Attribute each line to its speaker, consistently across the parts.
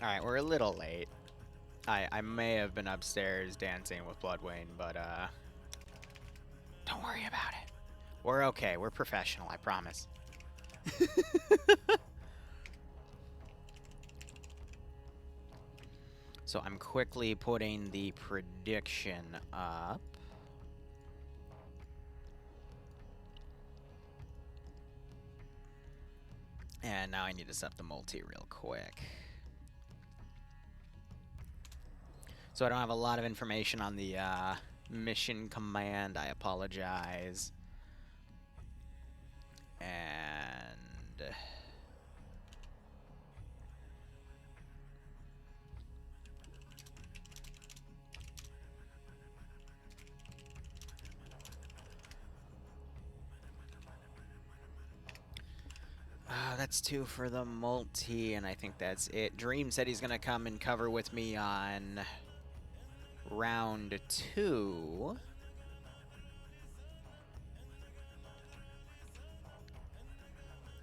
Speaker 1: Alright, we're a little late. I may have been upstairs dancing with Bloodwayne, but, don't worry about it. We're okay. We're professional, I promise. So I'm quickly putting the prediction up. And now I need to set the multi real quick. So I don't have a lot of information on the mission command. I apologize. And that's 2 for the multi, and I think that's it. Dream said he's going to come and cover with me on round 2.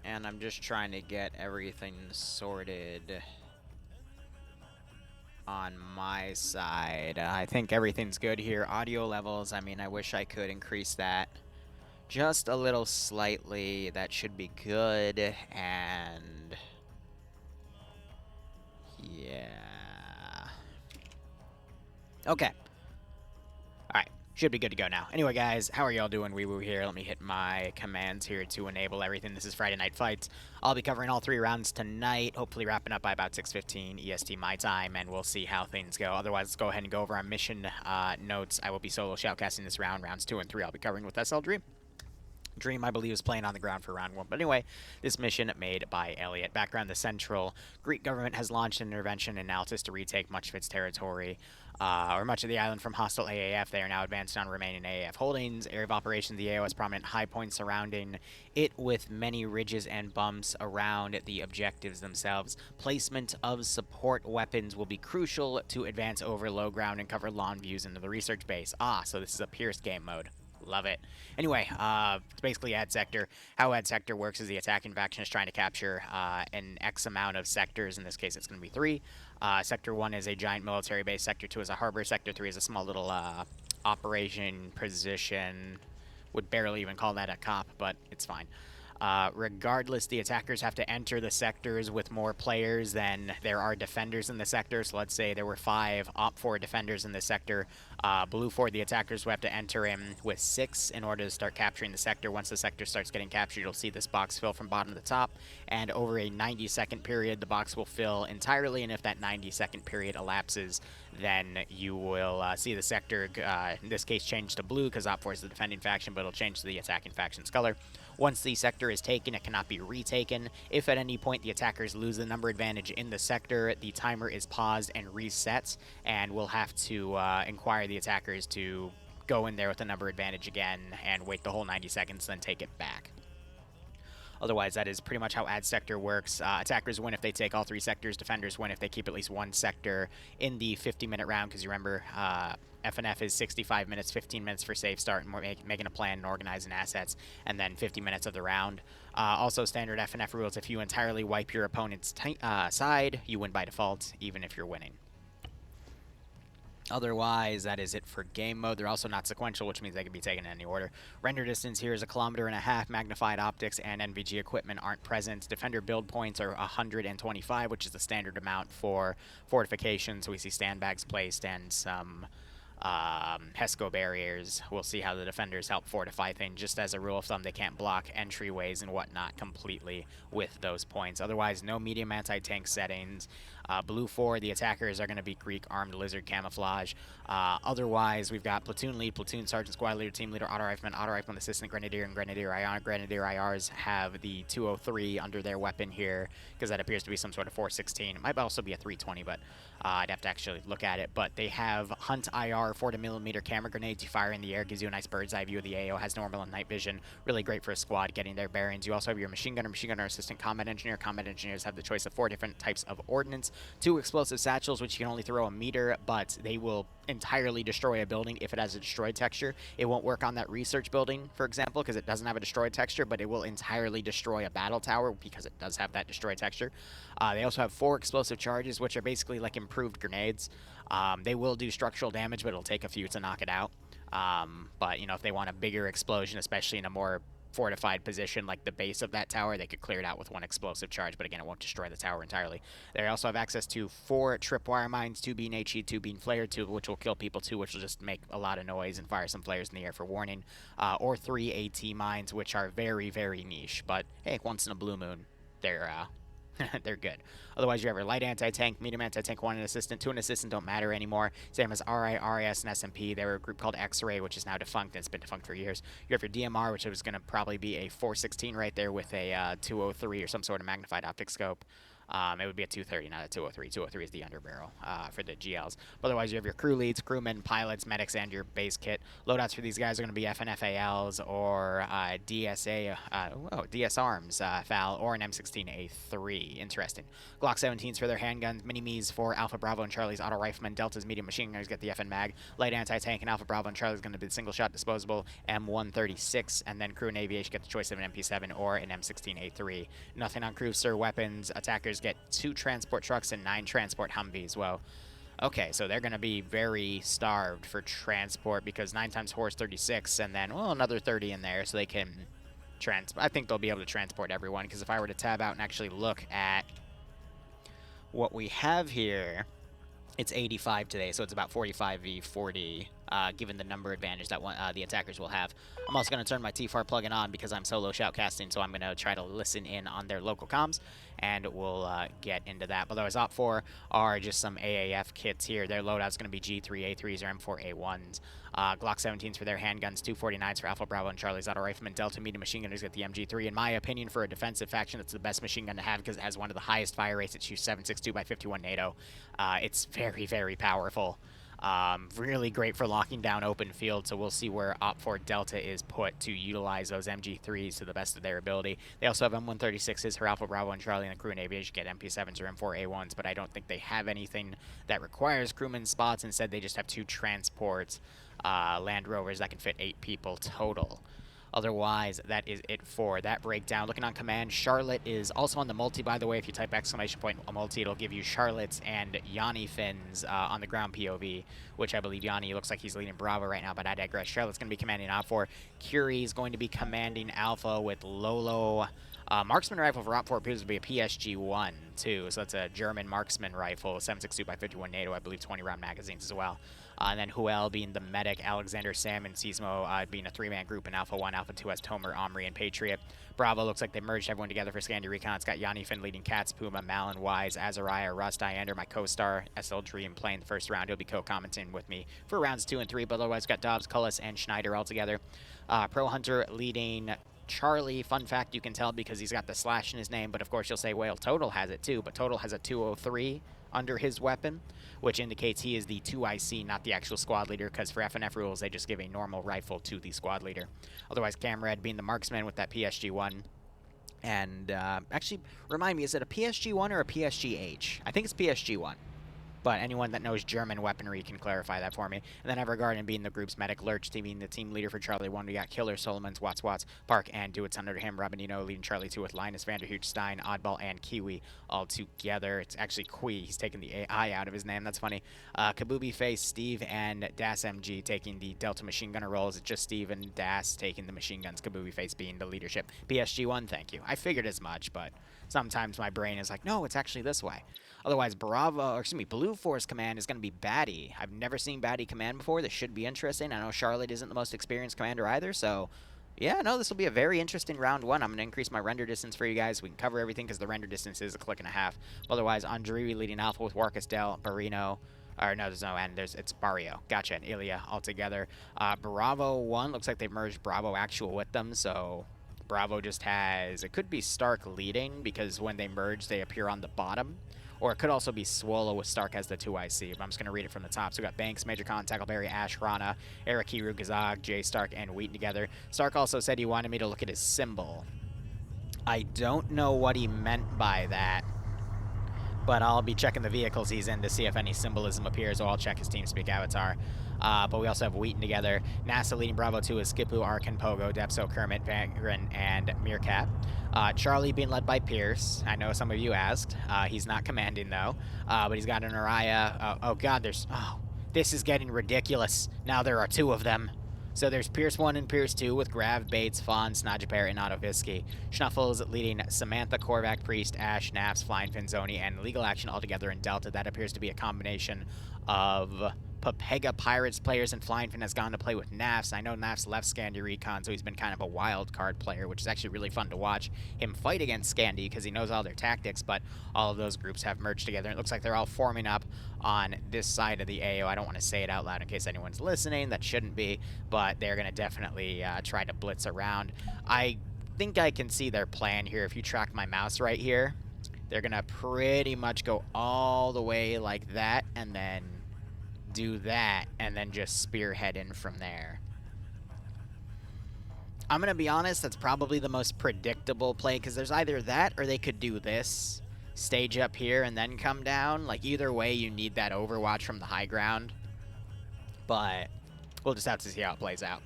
Speaker 1: And I'm just trying to get everything sorted on my side. I think everything's good here. Audio levels, I mean, I wish I could increase that just a little slightly. That should be good. And yeah. Okay. Alright. Should be good to go now. Anyway, guys, how are y'all doing? Wee Woo here. Let me hit my commands here to enable everything. This is Friday Night Fights. I'll be covering all 3 rounds tonight, hopefully wrapping up by about 6:15 EST my time, and we'll see how things go. Otherwise, let's go ahead and go over our mission notes. I will be solo shoutcasting this round. Rounds 2 and 3 I'll be covering with SL Dream. Dream, I believe, is playing on the ground for round 1. But anyway, this mission made by Elliot. Background, the Central Greek government has launched an intervention in Altus to retake much of its territory, or much of the island from hostile AAF. They are now advanced on remaining AAF holdings. Area of operations, the AO has prominent high points surrounding it with many ridges and bumps around the objectives themselves. Placement of support weapons will be crucial to advance over low ground and cover long views into the research base. So this is a Pierce game mode. Love it. Anyway, it's basically ad sector. How ad sector works is the attacking faction is trying to capture an X amount of sectors. In this case, it's going to be 3. Sector 1 is a giant military base. Sector 2 is a harbor. Sector 3 is a small little operation position. Would barely even call that a cop, but it's fine. Regardless, the attackers have to enter the sectors with more players than there are defenders in the sector. So let's say there were 5 Op4 defenders in the sector. Blue 4, the attackers will have to enter in with 6 in order to start capturing the sector. Once the sector starts getting captured, you'll see this box fill from bottom to top. And over a 90-second period, the box will fill entirely. And if that 90-second period elapses, then you will see the sector, in this case, change to blue because Op4 is the defending faction, but it'll change to the attacking faction's color. Once the sector is taken, it cannot be retaken. If at any point the attackers lose the number advantage in the sector, the timer is paused and reset, and we'll have to inquire the attackers to go in there with the number advantage again and wait the whole 90 seconds, then take it back. Otherwise, that is pretty much how ad sector works. Attackers win if they take all 3 sectors. Defenders win if they keep at least 1 sector in the 50-minute round, because you remember, FNF is 65 minutes, 15 minutes for safe start, and making a plan and organizing assets, and then 50 minutes of the round. Also, standard FNF rules, if you entirely wipe your opponent's side, you win by default, even if you're winning. Otherwise, that is it for game mode. They're also not sequential, which means they can be taken in any order. Render distance here is 1.5 kilometers. Magnified optics and NVG equipment aren't present. Defender build points are 125, which is the standard amount for fortifications. So we see sandbags placed and some HESCO barriers. We'll see how the defenders help fortify things. Just as a rule of thumb, they can't block entryways and whatnot completely with those points. Otherwise, no medium anti-tank settings. Blue 4, the attackers are going to be Greek armed lizard camouflage. Otherwise, we've got platoon lead, platoon sergeant, squad leader, team leader, auto rifleman, assistant grenadier, and grenadier IR. Grenadier IRs have the 203 under their weapon here because that appears to be some sort of 416. It might also be a 320, but I'd have to actually look at it. But they have Hunt IR 40mm camera grenades. You fire in the air, gives you a nice bird's eye view of the AO, has normal and night vision. Really great for a squad getting their bearings. You also have your machine gunner, assistant combat engineer. Combat engineers have the choice of 4 different types of ordnance. 2 explosive satchels, which you can only throw a meter, but they will entirely destroy a building if it has a destroyed texture. It won't work on that research building, for example, because it doesn't have a destroyed texture, but it will entirely destroy a battle tower because it does have that destroyed texture. They also have 4 explosive charges, which are basically like improved grenades. They will do structural damage, but it'll take a few to knock it out. But, you know, if they want a bigger explosion, especially in a more fortified position like the base of that tower, they could clear it out with 1 explosive charge, but again, it won't destroy the tower entirely. They also have access to 4 tripwire mines, 2 being HE, 2 being flare, 2 which will kill people, 2 which will just make a lot of noise and fire some flares in the air for warning, or 3 AT mines, which are very, very niche, but hey, once in a blue moon, they're they're good. Otherwise, you have your light anti-tank, medium anti-tank, 1 an assistant, 2 an assistant don't matter anymore. Same as RI, RIS, and SMP. They were a group called X-Ray, which is now defunct, and it's been defunct for years. You have your DMR, which is going to probably be a 416 right there with a 203 or some sort of magnified optic scope. It would be a 230, not a 203. 203 is the underbarrel for the GLs. But otherwise, you have your crew leads, crewmen, pilots, medics, and your base kit. Loadouts for these guys are going to be FNFALs or DS Arms FAL or an M16A3. Interesting. Glock 17s for their handguns, mini-me's for Alpha Bravo and Charlie's auto riflemen, Delta's medium machine gunners get the FN mag, light anti-tank and Alpha Bravo and Charlie's going to be the single-shot disposable M136, and then crew and aviation get the choice of an MP7 or an M16A3. Nothing on crew, sir. Weapons, attackers get 2 transport trucks and 9 transport Humvees. Well, okay, so they're going to be very starved for transport because 9 times 4 is 36, and then, well, another 30 in there so they can I think they'll be able to transport everyone, because if I were to tab out and actually look at what we have here, it's 85 today, so it's about 45 v 40, given the number advantage that the attackers will have. I'm also going to turn my TFAR plugin on because I'm solo shoutcasting, so I'm going to try to listen in on their local comms, and we'll get into that. But otherwise, Op 4 are just some AAF kits here. Their loadout's going to be G3 A3s or M4 A1s. Glock 17s for their handguns, 249s for Alpha Bravo and Charlie's auto riflemen, Delta medium machine gunners get the MG3. In my opinion, for a defensive faction, it's the best machine gun to have because it has one of the highest fire rates. It shoots 7.62 by 51 NATO. It's very, very powerful. Really great for locking down open field, so we'll see where Op4 Delta is put to utilize those MG3s to the best of their ability. They also have M136s for Alpha Bravo and Charlie, and the crew and aviation get MP7s or M4 A1s, but I don't think they have anything that requires crewman spots. Instead, they just have 2 transports, Land Rovers that can fit 8 people total. Otherwise, that is it for that breakdown. Looking on command, Charlotte is also on the multi, by the way. If you type exclamation point multi, it'll give you Charlotte's and Yanni Finn's on the ground POV, which I believe Yanni looks like he's leading Bravo right now, but I digress. Charlotte's going to be commanding Op 4. Curie is going to be commanding Alpha with Lolo. Marksman rifle for Op 4 appears to be a PSG-1, too, so that's a German marksman rifle, 7.62 by 51 NATO, I believe 20-round magazines as well. And then Huel being the medic, Alexander, Sam, and Sismo being a 3-man group, and Alpha 1, Alpha 2 has Tomer, Omri, and Patriot. Bravo looks like they merged everyone together for Scandi Recon. It's got Yanni Finn leading Cats, Puma, Malin, Wise, Azariah, Rust, Iander, my co-star, SL Dream playing the first round. He'll be co-commenting with me for rounds 2 and 3, but otherwise got Dobbs, Cullis, and Schneider all together. Pro Hunter leading Charlie. Fun fact, you can tell because he's got the slash in his name, but of course you'll say, well, Total has it too, but Total has a 203 under his weapon, which indicates he is the 2IC, not the actual squad leader, because for FNF rules, they just give a normal rifle to the squad leader. Otherwise, Camrad being the marksman with that PSG-1. And actually, remind me, is it a PSG-1 or a PSG-H? I think it's PSG-1. But anyone that knows German weaponry can clarify that for me. And then Evergarden being the group's medic, Lurch being the team leader for Charlie 1. We got Killer, Solomons, Watts, Park, and Dewitt's under him. Robinino leading Charlie 2 with Linus, Vanderhooch, Stein, Oddball, and Kiwi all together. It's actually Kui. He's taking the AI out of his name. That's funny. Kabubi Face, Steve, and Das MG taking the Delta machine gunner roles. It's just Steve and Das taking the machine guns. Kabubi Face being the leadership. PSG-1, thank you. I figured as much, but sometimes my brain is like, no, it's actually this way. Otherwise, Blue Force Command is going to be Batty. I've never seen Batty command before. This should be interesting. I know Charlotte isn't the most experienced commander either, so yeah, no, this will be a very interesting round 1. I'm going to increase my render distance for you guys. We can cover everything because the render distance is a click and a half. Otherwise, Andrewi leading Alpha with Warcus Del, Barino. Or no, there's no end. It's Barrio. Gotcha, and Ilya all together. Bravo 1, looks like they've merged Bravo Actual with them, so Bravo just has, it could be Stark leading because when they merge, they appear on the bottom. Or it could also be Swallow with Stark as the 2IC, but I'm just going to read it from the top. So we got Banks, Major Khan, Tackleberry, Ash, Rana, Eric, Hiru, Gazag, Jay Stark, and Wheaton together. Stark also said he wanted me to look at his symbol. I don't know what he meant by that. But I'll be checking the vehicles he's in to see if any symbolism appears, or I'll check his TeamSpeak avatar. But we also have Wheaton together. NASA leading Bravo 2 is Skipu, Arkin, Pogo, Depso, Kermit, Vangren, and Meerkat. Charlie being led by Pierce. I know some of you asked. He's not commanding, though. But he's got an Araya. Oh, God, there's... Oh, this is getting ridiculous. Now there are 2 of them. So there's Pierce 1 and Pierce 2 with Grav, Bates, Fawn, Snodgepair, and Autovisky. Schnuffles leading Samantha, Korvac, Priest, Ash, Naps, Flying Finzoni, and Legal Action all together in Delta. That appears to be a combination of Papega Pirates players, and Flying Fin has gone to play with Naps. I know Naps left Scandi Recon, so he's been kind of a wild card player, which is actually really fun to watch him fight against Scandi because he knows all their tactics, but all of those groups have merged together. It looks like they're all forming up on this side of the AO. I don't want to say it out loud in case anyone's listening. That shouldn't be, but they're going to definitely try to blitz around. I think I can see their plan here. If you track my mouse right here, they're going to pretty much go all the way like that and then do that and then just spearhead in from there. I'm going to be honest, that's probably the most predictable play because there's either that or they could do this, stage up here and then come down. Like either way, you need that overwatch from the high ground, but we'll just have to see how it plays out.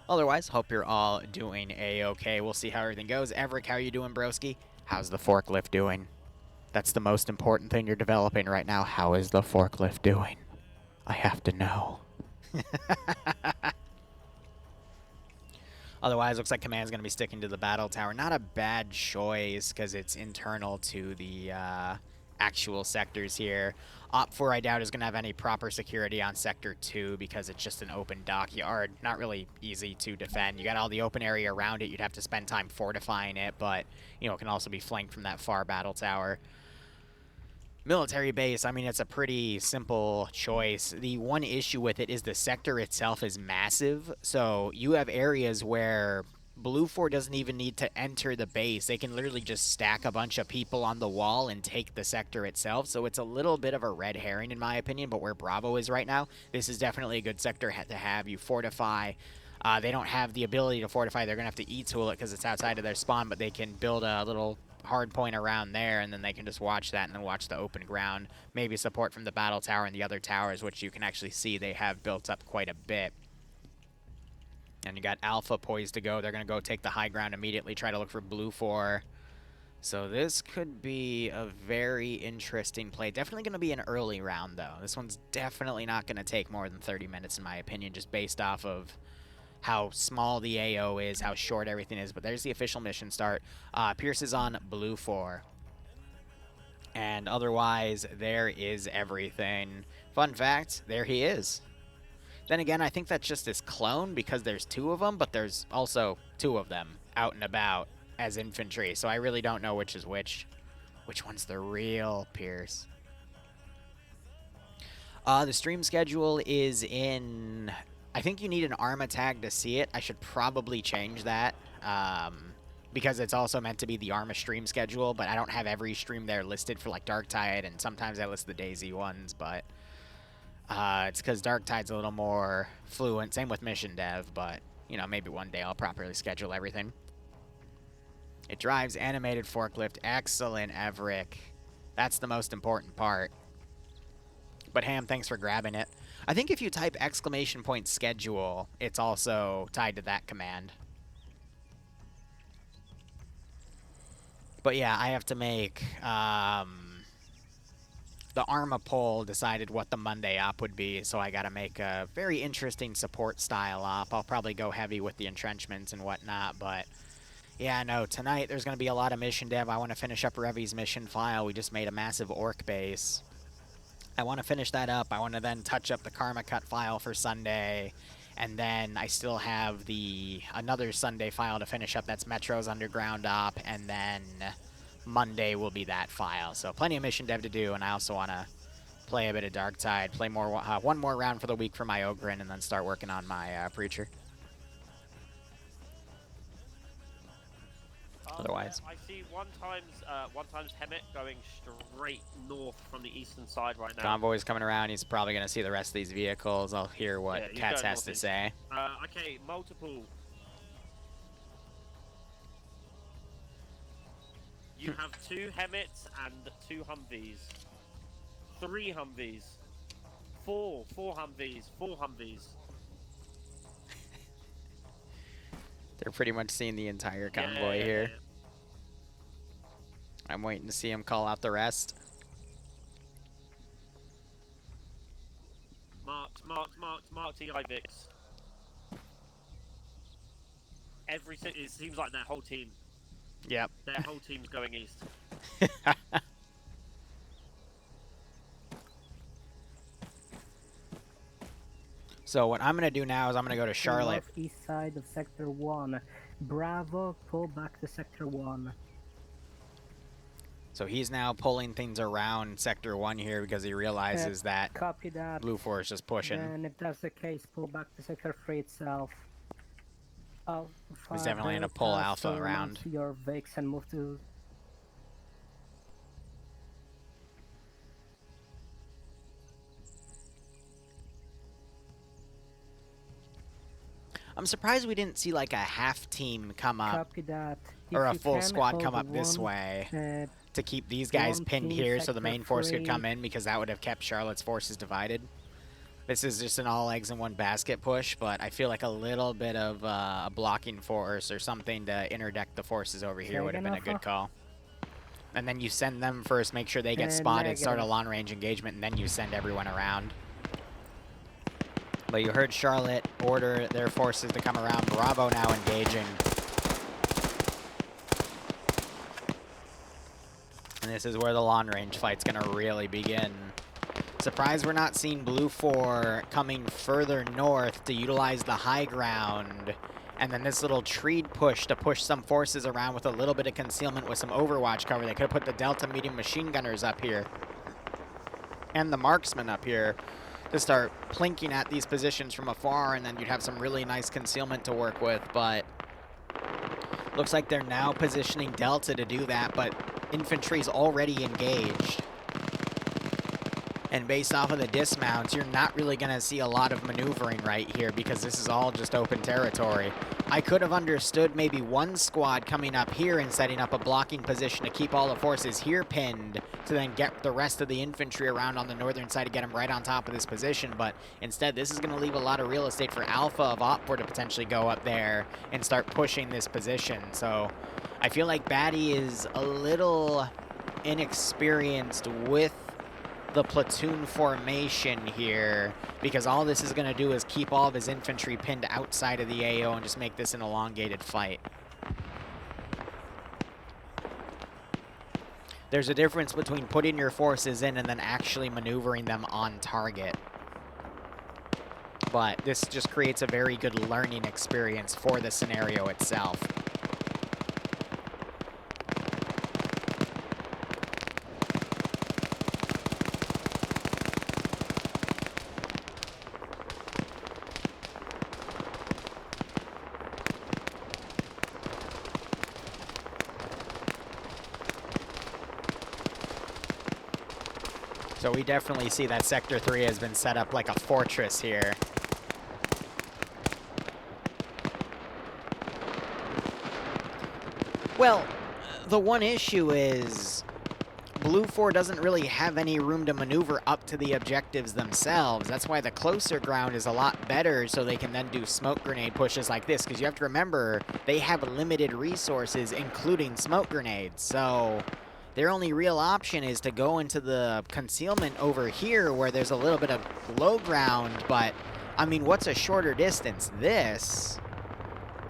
Speaker 1: Otherwise, hope you're all doing a-okay. We'll see how everything goes. Everett, how are you doing, broski? How's the forklift doing? That's the most important thing you're developing right now. How is the forklift doing? I have to know. Otherwise, looks like Command's going to be sticking to the battle tower. Not a bad choice because it's internal to the actual sectors here. Op 4, I doubt, is going to have any proper security on Sector 2 because it's just an open dockyard. Not really easy to defend. You got all the open area around it. You'd have to spend time fortifying it, but, you know, it can also be flanked from that far battle tower. Military base, I mean, it's a pretty simple choice. The one issue with it is the sector itself is massive, so you have areas where Blue 4 doesn't even need to enter the base. They can literally just stack a bunch of people on the wall and take the sector itself, so it's a little bit of a red herring in my opinion, but where Bravo is right now, this is definitely a good sector to have. You fortify. They don't have the ability to fortify. They're going to have to E-tool it because it's outside of their spawn, but they can build a little hard point around there, and then they can just watch that and then watch the open ground. Maybe support from the battle tower and the other towers, which you can actually see they have built up quite a bit. And you got Alpha poised to go. They're going to go take the high ground immediately, try to look for Blue 4. So this could be a very interesting play. Definitely going to be an early round, though. This one's definitely not going to take more than 30 minutes, in my opinion, just based off of how small the AO is, how short everything is. But there's the official mission start. Pierce is on Blue 4. And otherwise, there is everything. Fun fact, there he is. Then again, I think that's just his clone because there's 2 of them, but there's also 2 of them out and about as infantry. So I really don't know which is which. Which one's the real Pierce? The stream schedule is in... I think you need an Arma tag to see it. I should probably change that because it's also meant to be the Arma stream schedule, but I don't have every stream there listed for like Darktide, and sometimes I list the DayZ ones, but it's because Darktide's a little more fluent. Same with Mission Dev, but, you know, maybe one day I'll properly schedule everything. It drives animated forklift. Excellent, Everick. That's the most important part. But Ham, thanks for grabbing it. I think if you type !schedule, it's also tied to that command. But yeah, I have to make the Arma poll decided what the Monday op would be, so I gotta make a very interesting support style op. I'll probably go heavy with the entrenchments and whatnot, but yeah, no, tonight there's gonna be a lot of mission dev. I want to finish up Revy's mission file. We just made a massive orc base. I want to finish that up. I want to then touch up the Karma Cut file for Sunday. And then I still have another Sunday file to finish up. That's Metro's Underground op. And then Monday will be that file. So plenty of mission dev to do. And I also want to play a bit of Darktide. Play more, one more round for the week for my Ogren. And then start working on my Preacher. Otherwise.
Speaker 2: I see one times Hemet going straight north from the eastern side right now.
Speaker 1: Convoy's coming around. He's probably going to see the rest of these vehicles. I'll hear what Katz has to say.
Speaker 2: Okay, multiple. You have 2 Hemmets and 2 Humvees. 3 Humvees. 4 Humvees. 4 Humvees.
Speaker 1: They're pretty much seeing the entire convoy here. I'm waiting to see him call out the rest.
Speaker 2: Marked EIVIX. It seems like their whole team.
Speaker 1: Yep.
Speaker 2: Their whole team's going east.
Speaker 1: So what I'm going to do now is I'm going to go to Charlotte.
Speaker 3: East side of Sector 1. Bravo, pull back to Sector 1.
Speaker 1: So he's now pulling things around Sector 1 here because he realizes that
Speaker 3: Copy that.
Speaker 1: Blue 4 is just pushing.
Speaker 3: And if that's the case, pull back to Sector 3 itself.
Speaker 1: He's definitely going to pull Alpha around.
Speaker 3: Your VIX and move to...
Speaker 1: I'm surprised we didn't see like a half team come up.
Speaker 3: Copy that.
Speaker 1: Or a full squad come up this way to keep these guys pinned here so the main force could come in, because that would have kept Charlotte's forces divided. This is just an all eggs in one basket push, but I feel like a little bit of a blocking force or something to interdict the forces over here would have been a good call. And then you send them first, make sure they get spotted, start a long-range engagement, and then you send everyone around. But you heard Charlotte order their forces to come around. Bravo now engaging. And this is where the long-range fight's going to really begin. Surprised we're not seeing Blue 4 coming further north to utilize the high ground. And then this little tree push to push some forces around with a little bit of concealment with some overwatch cover. They could have put the Delta medium machine gunners up here. And the marksmen up here to start plinking at these positions from afar, and then you'd have some really nice concealment to work with. But looks like they're now positioning Delta to do that, but infantry's already engaged. And based off of the dismounts, you're not really going to see a lot of maneuvering right here because this is all just open territory. I could have understood maybe one squad coming up here and setting up a blocking position to keep all the forces here pinned to then get the rest of the infantry around on the northern side to get them right on top of this position. But instead, this is going to leave a lot of real estate for Alpha of Op4 to potentially go up there and start pushing this position. So I feel like Batty is a little inexperienced with the platoon formation here, because all this is going to do is keep all of his infantry pinned outside of the AO and just make this an elongated fight. There's a difference between putting your forces in and then actually maneuvering them on target. But this just creates a very good learning experience for the scenario itself. So we definitely see that Sector 3 has been set up like a fortress here. Well, the one issue is Blue 4 doesn't really have any room to maneuver up to the objectives themselves. That's why the closer ground is a lot better, so they can then do smoke grenade pushes like this, because you have to remember they have limited resources, including smoke grenades. So their only real option is to go into the concealment over here where there's a little bit of low ground, but I mean, what's a shorter distance? This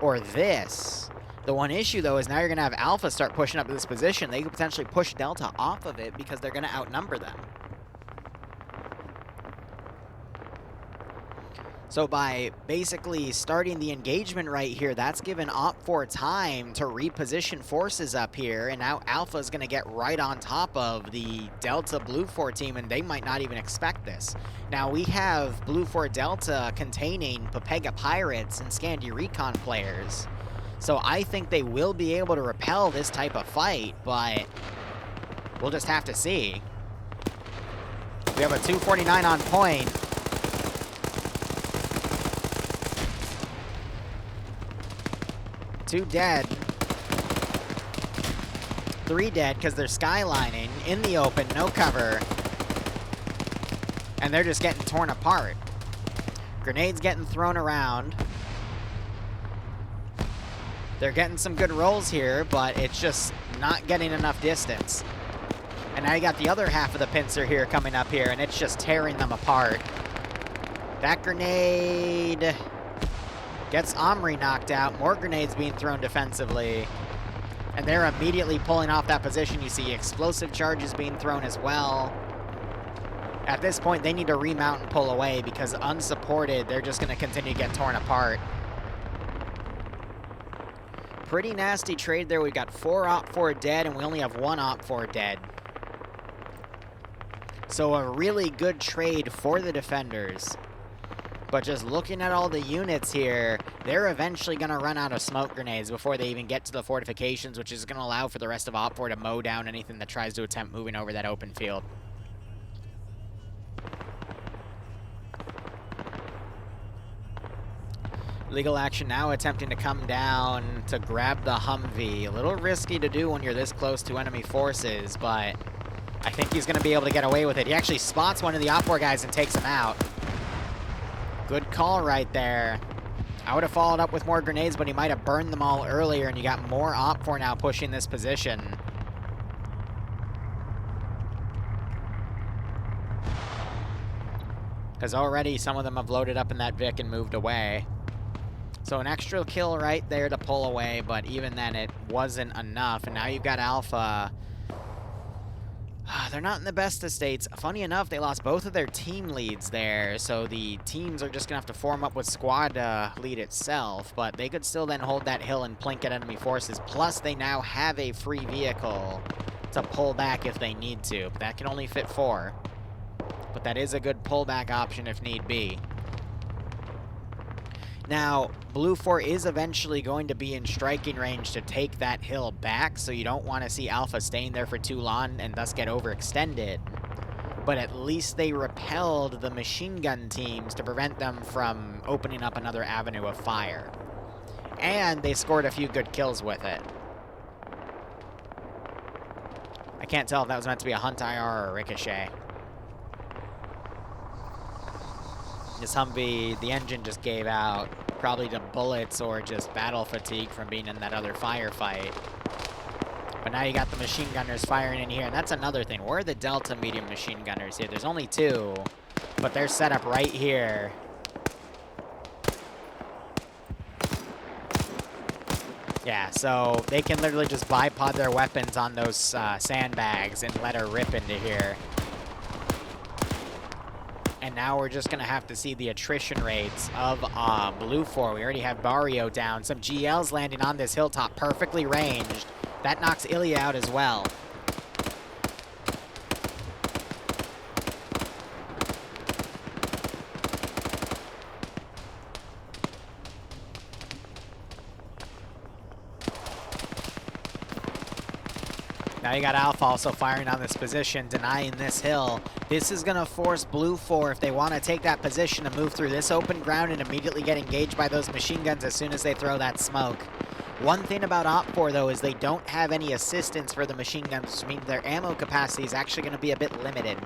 Speaker 1: or this? The one issue, though, is now you're going to have Alpha start pushing up to this position. They could potentially push Delta off of it because they're going to outnumber them. So by basically starting the engagement right here, that's given Op4 time to reposition forces up here, and now Alpha is going to get right on top of the Delta Blue 4 team, and they might not even expect this. Now we have Blue 4 Delta containing Pepega Pirates and Scandi Recon players, so I think they will be able to repel this type of fight, but we'll just have to see. We have a 249 on point. Two dead. 3 dead because they're skylining in the open, no cover. And they're just getting torn apart. Grenades getting thrown around. They're getting some good rolls here, but it's just not getting enough distance. And now you got the other half of the pincer here coming up here, and it's just tearing them apart. That grenade gets Omri knocked out. More grenades being thrown defensively. And they're immediately pulling off that position. You see explosive charges being thrown as well. At this point, they need to remount and pull away because unsupported, they're just going to continue to get torn apart. Pretty nasty trade there. We got 4 Op4 dead, and we only have 1 Op4 dead. So a really good trade for the defenders. But just looking at all the units here, they're eventually going to run out of smoke grenades before they even get to the fortifications, which is going to allow for the rest of Op4 to mow down anything that tries to attempt moving over that open field. Legal Action now attempting to come down to grab the Humvee. A little risky to do when you're this close to enemy forces, but I think he's going to be able to get away with it. He actually spots one of the Op4 guys and takes him out. Good call right there. I would have followed up with more grenades, but he might have burned them all earlier, and you got more Op4 now pushing this position. Because already some of them have loaded up in that Vic and moved away. So an extra kill right there to pull away, but even then it wasn't enough. And now you've got Alpha. They're not in the best of states. Funny enough, they lost both of their team leads there, so the teams are just going to have to form up with squad lead itself, but they could still then hold that hill and plink at enemy forces. Plus, they now have a free vehicle to pull back if they need to, but that can only fit 4. But that is a good pullback option if need be. Now, Blue 4 is eventually going to be in striking range to take that hill back, so you don't want to see Alpha staying there for too long and thus get overextended. But at least they repelled the machine gun teams to prevent them from opening up another avenue of fire. And they scored a few good kills with it. I can't tell if that was meant to be a Hunt IR or a Ricochet. This Humvee, the engine just gave out, probably to bullets or just battle fatigue from being in that other firefight. But now you got the machine gunners firing in here, and that's another thing. Where are the Delta medium machine gunners here? There's only 2, but they're set up right here. Yeah, so they can literally just bipod their weapons on those sandbags and let her rip into here. And now we're just going to have to see the attrition rates of Blue 4. We already have Barrio down. Some GLs landing on this hilltop, perfectly ranged. That knocks Ilya out as well. Now you got Alpha also firing on this position, denying this hill. This is going to force Blue 4, if they want to take that position, to move through this open ground and immediately get engaged by those machine guns as soon as they throw that smoke. One thing about Op4, though, is they don't have any assistance for the machine guns, which means their ammo capacity is actually going to be a bit limited.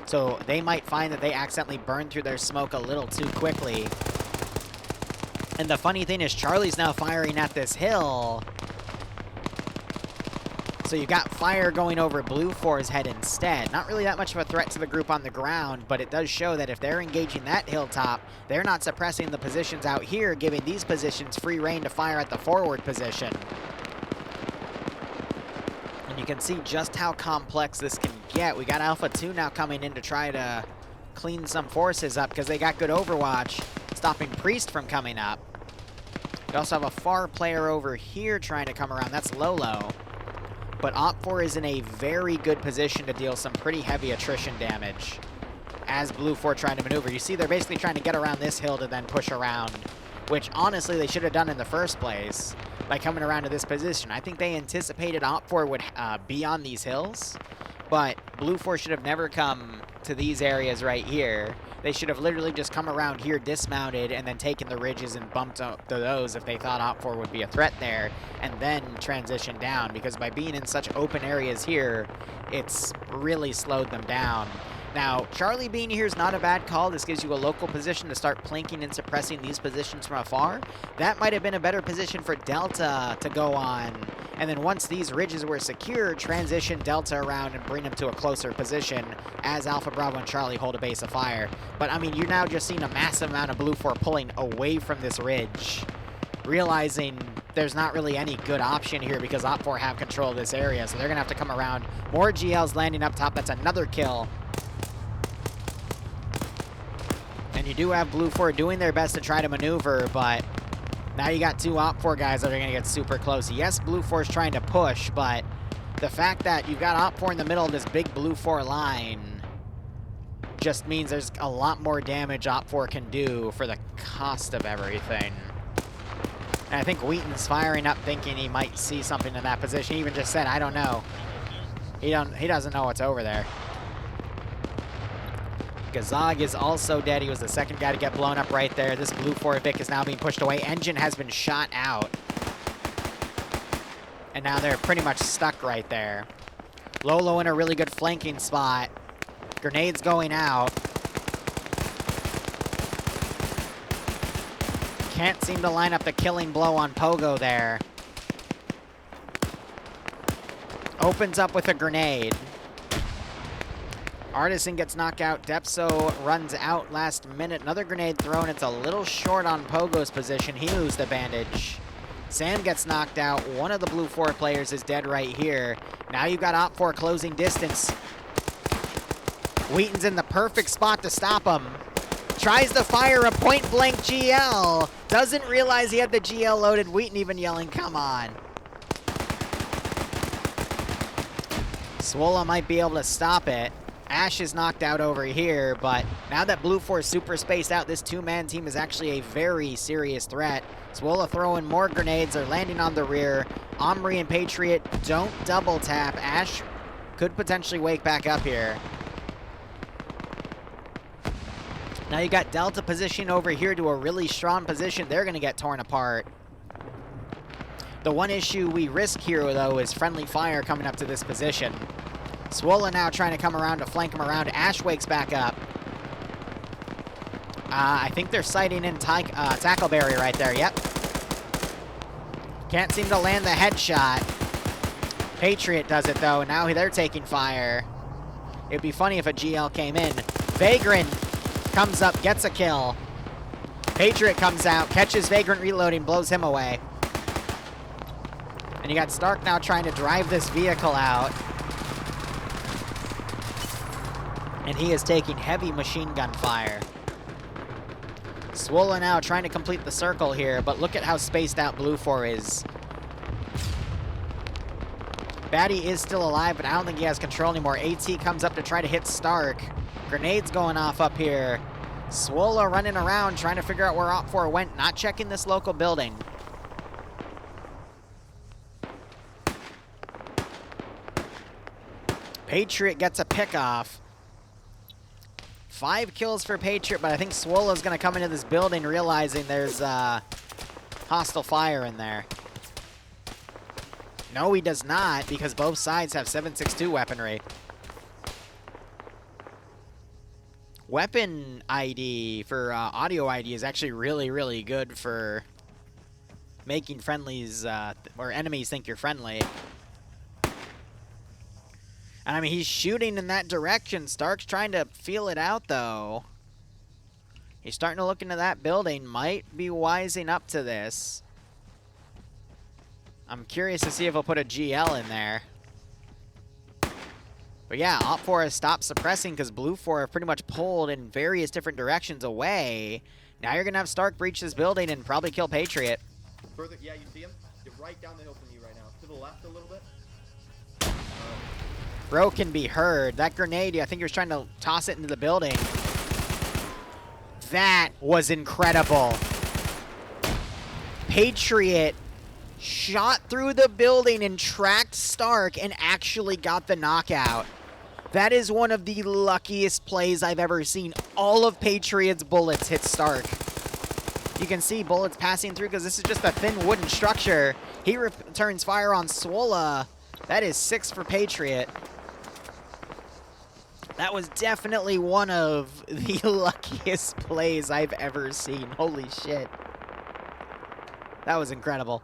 Speaker 1: So they might find that they accidentally burn through their smoke a little too quickly. And the funny thing is, Charlie's now firing at this hill. So you got fire going over Blue 4's head instead. Not really that much of a threat to the group on the ground, but it does show that if they're engaging that hilltop, they're not suppressing the positions out here, giving these positions free reign to fire at the forward position. And you can see just how complex this can get. We got Alpha 2 now coming in to try to clean some forces up because they got good overwatch, stopping Priest from coming up. We also have a far player over here trying to come around. That's Lolo. But Op4 is in a very good position to deal some pretty heavy attrition damage as Blue 4 trying to maneuver. You see they're basically trying to get around this hill to then push around, which honestly they should have done in the first place by coming around to this position. I think they anticipated Op4 would be on these hills, but Blue 4 should have never come to these areas right here. They should have literally just come around here dismounted and then taken the ridges and bumped up to those if they thought Op4 would be a threat there, and then transition down, because by being in such open areas here, it's really slowed them down. Now, Charlie being here is not a bad call. This gives you a local position to start plinking and suppressing these positions from afar. That might have been a better position for Delta to go on. And then once these ridges were secure, transition Delta around and bring them to a closer position as Alpha, Bravo, and Charlie hold a base of fire. But, I mean, you're now just seeing a massive amount of Blue 4 pulling away from this ridge, realizing there's not really any good option here because Op4 have control of this area, so they're going to have to come around. More GLs landing up top. That's another kill. And you do have Blue 4 doing their best to try to maneuver, but now you got two Op4 guys that are going to get super close. Yes, Blue 4 is trying to push, but the fact that you've got Op4 in the middle of this big Blue 4 line just means there's a lot more damage Op4 can do for the cost of everything. And I think Wheaton's firing up thinking he might see something in that position. He even just said, I don't know. He doesn't know what's over there. Gazag is also dead. He was the second guy to get blown up right there. This Blue 4 Vic is now being pushed away. Engine has been shot out. And now they're pretty much stuck right there. Lolo in a really good flanking spot. Grenades going out. Can't seem to line up the killing blow on Pogo there. Opens up with a grenade. Artisan gets knocked out. Depso runs out last minute. Another grenade thrown. It's a little short on Pogo's position. He moves the bandage. Sam gets knocked out. One of the Blue 4 players is dead right here. Now you've got Op4 closing distance. Wheaton's in the perfect spot to stop him. Tries to fire a point-blank GL. Doesn't realize he had the GL loaded. Wheaton even yelling, come on. Swola might be able to stop it. Ash is knocked out over here, but now that Blue 4 is super spaced out, this two-man team is actually a very serious threat. Swola throwing more grenades. They're landing on the rear. Omri and Patriot don't double tap. Ash could potentially wake back up here. Now you got Delta position over here to a really strong position. They're going to get torn apart. The one issue we risk here, though, is friendly fire coming up to this position. Swola now trying to come around to flank him around. Ash wakes back up. I think they're sighting in Tackleberry right there. Yep. Can't seem to land the headshot. Patriot does it, though. Now they're taking fire. It'd be funny if a GL came in. Vagrant comes up, gets a kill. Patriot comes out, catches Vagrant reloading, blows him away. And you got Stark now trying to drive this vehicle out. And he is taking heavy machine gun fire. Swola now trying to complete the circle here, but look at how spaced out Blue 4 is. Batty is still alive, but I don't think he has control anymore. AT comes up to try to hit Stark. Grenades going off up here. Swola running around trying to figure out where Op4 went, not checking this local building. Patriot gets a pickoff. 5 kills for Patriot, but I think Swola's going to come into this building realizing there's hostile fire in there. No, he does not, because both sides have 7.62 weaponry. Weapon ID for audio ID is actually really, really good for making friendlies or enemies think you're friendly. And I mean, he's shooting in that direction. Stark's trying to feel it out, though. He's starting to look into that building. Might be wising up to this. I'm curious to see if he'll put a GL in there. But yeah, Op4 has stopped suppressing because Blue 4 have pretty much pulled in various different directions away. Now you're going to have Stark breach this building and probably kill Patriot.
Speaker 4: Further, yeah, you see him? They're right down the hill from you right now. To the left a little bit.
Speaker 1: Bro can be heard. That grenade, I think he was trying to toss it into the building. That was incredible. Patriot shot through the building and tracked Stark and actually got the knockout. That is one of the luckiest plays I've ever seen. All of Patriot's bullets hit Stark. You can see bullets passing through because this is just a thin wooden structure. He returns fire on Swola. That is 6 for Patriot. That was definitely one of the luckiest plays I've ever seen. Holy shit. That was incredible.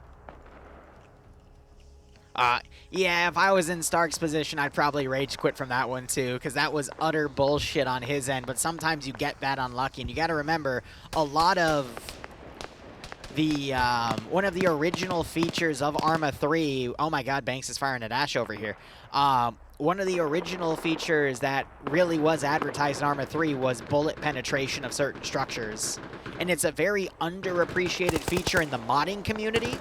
Speaker 1: Yeah, if I was in Stark's position, I'd probably rage quit from that one too, because that was utter bullshit on his end. But sometimes you get that unlucky, and you got to remember, a lot of the one of the original features of Arma 3. Oh my God, Banks is firing a dash over here. One of the original features that really was advertised in Arma 3 was bullet penetration of certain structures, and it's a very underappreciated feature in the modding community,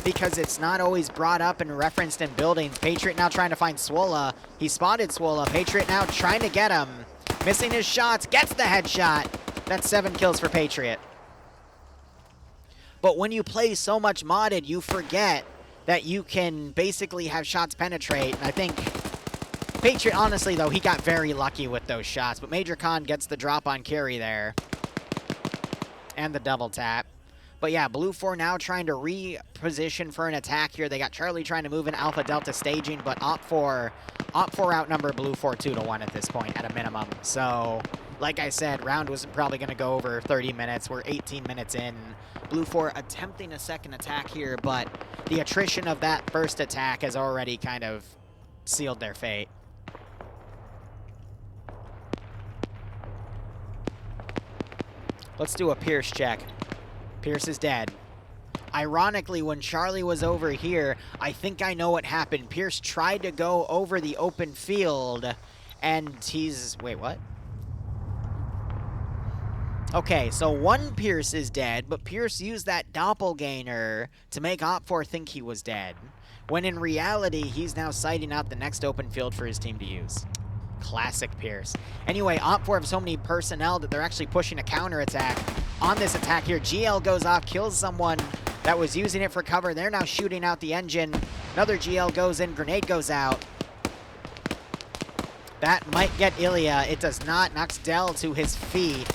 Speaker 1: because it's not always brought up and referenced in buildings. Patriot now trying to find Swola. He spotted Swola. Patriot now trying to get him. Missing his shots. Gets the headshot. That's 7 kills for Patriot. But when you play so much modded, you forget that you can basically have shots penetrate. And I think Patriot, honestly, though, he got very lucky with those shots. But Major Khan gets the drop on carry there. And the double tap. But yeah, Blue 4 now trying to reposition for an attack here. They got Charlie trying to move in Alpha Delta staging, but Op4 outnumber Blue 4 2-1 at this point at a minimum. So, like I said, round was probably going to go over 30 minutes. We're 18 minutes in. Blue 4 attempting a second attack here, but the attrition of that first attack has already kind of sealed their fate. Let's do a Pierce check. Pierce is dead. Ironically, when Charlie was over here, I think I know what happened. Pierce tried to go over the open field, and he's... Wait, what? Okay, so one Pierce is dead, but Pierce used that doppelganger to make Op4 think he was dead, when in reality, he's now sighting out the next open field for his team to use. Classic Pierce. Anyway, Op4 have so many personnel that they're actually pushing a counterattack on this attack here. GL goes off, kills someone that was using it for cover. They're now shooting out the engine. Another GL goes in, grenade goes out. That might get Ilya. It does not. Knocks Dell to his feet.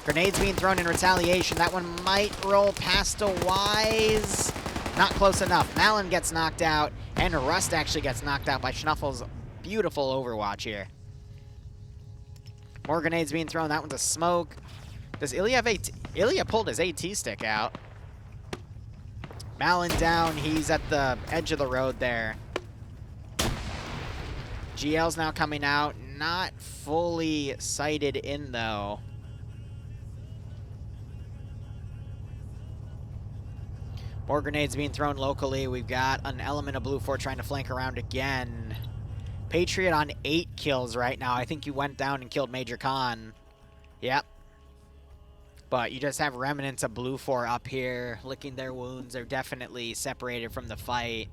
Speaker 1: Grenades being thrown in retaliation. That one might roll past a Wise. Not close enough. Malin gets knocked out, and Rust actually gets knocked out by Schnuffles. Beautiful overwatch here. More grenades being thrown. That one's a smoke. Does Ilya have AT? Ilya pulled his AT stick out. Malin down. He's at the edge of the road there. GL's now coming out. Not fully sighted in, though. More grenades being thrown locally. We've got an element of Blue 4 trying to flank around again. Patriot on 8 kills right now. I think you went down and killed Major Khan. Yep. But you just have remnants of Blue 4 up here, licking their wounds. They're definitely separated from the fight.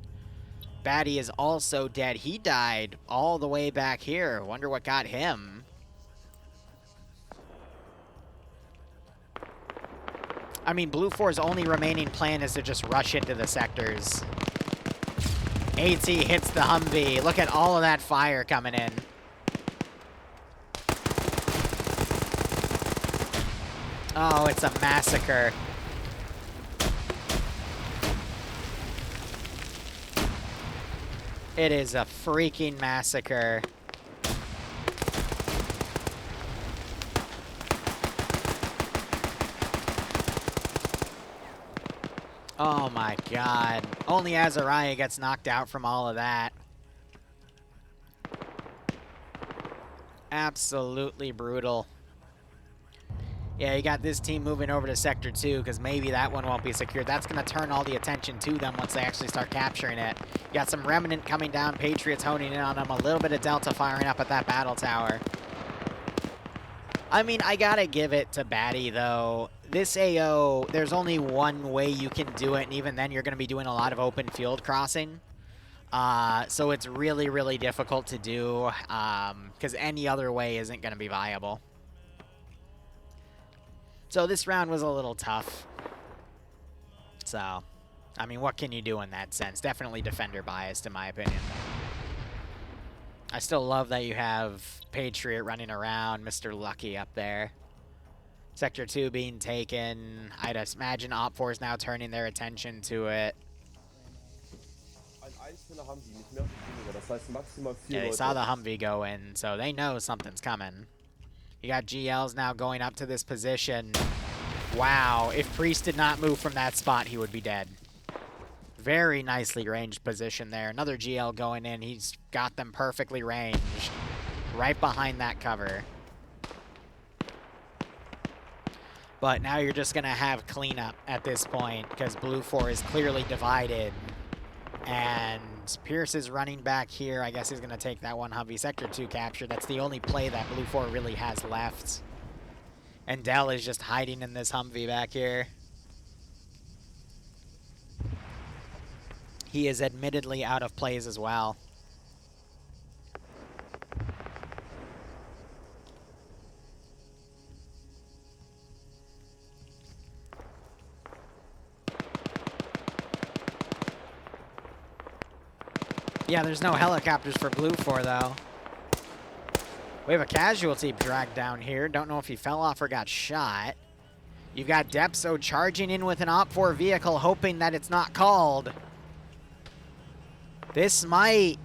Speaker 1: Batty is also dead. He died all the way back here. Wonder what got him. I mean, Blue 4's only remaining plan is to just rush into the sectors. AT hits the Humvee. Look at all of that fire coming in. Oh, it's a massacre. It is a freaking massacre. Oh my god. Only Azariah gets knocked out from all of that. Absolutely brutal. Yeah, you got this team moving over to Sector 2 because maybe that one won't be secured. That's going to turn all the attention to them once they actually start capturing it. You got some Remnant coming down. Patriots honing in on them. A little bit of Delta firing up at that battle tower. I mean, I got to give it to Batty, though. This AO, there's only one way you can do it, and even then you're going to be doing a lot of open field crossing. So it's really, really difficult to do because any other way isn't going to be viable. So this round was a little tough. So, I mean, what can you do in that sense? Definitely defender biased, in my opinion. I still love that you have Patriot running around, Mr. Lucky up there. Sector 2 being taken. I'd imagine Op 4 is now turning their attention to it. Yeah, they saw the Humvee go in, so they know something's coming. You got GLs now going up to this position. Wow, if Priest did not move from that spot, he would be dead. Very nicely ranged position there. Another GL going in. He's got them perfectly ranged. Right behind that cover. But now you're just going to have cleanup at this point because Blue 4 is clearly divided. And Pierce is running back here. I guess he's going to take that one Humvee. Sector 2 capture. That's the only play that Blue 4 really has left. And Dell is just hiding in this Humvee back here. He is admittedly out of plays as well. Yeah, there's no helicopters for Blue 4, though. We have a casualty dragged down here. Don't know if he fell off or got shot. You've got Depso charging in with an Op 4 vehicle, hoping that it's not called. This might...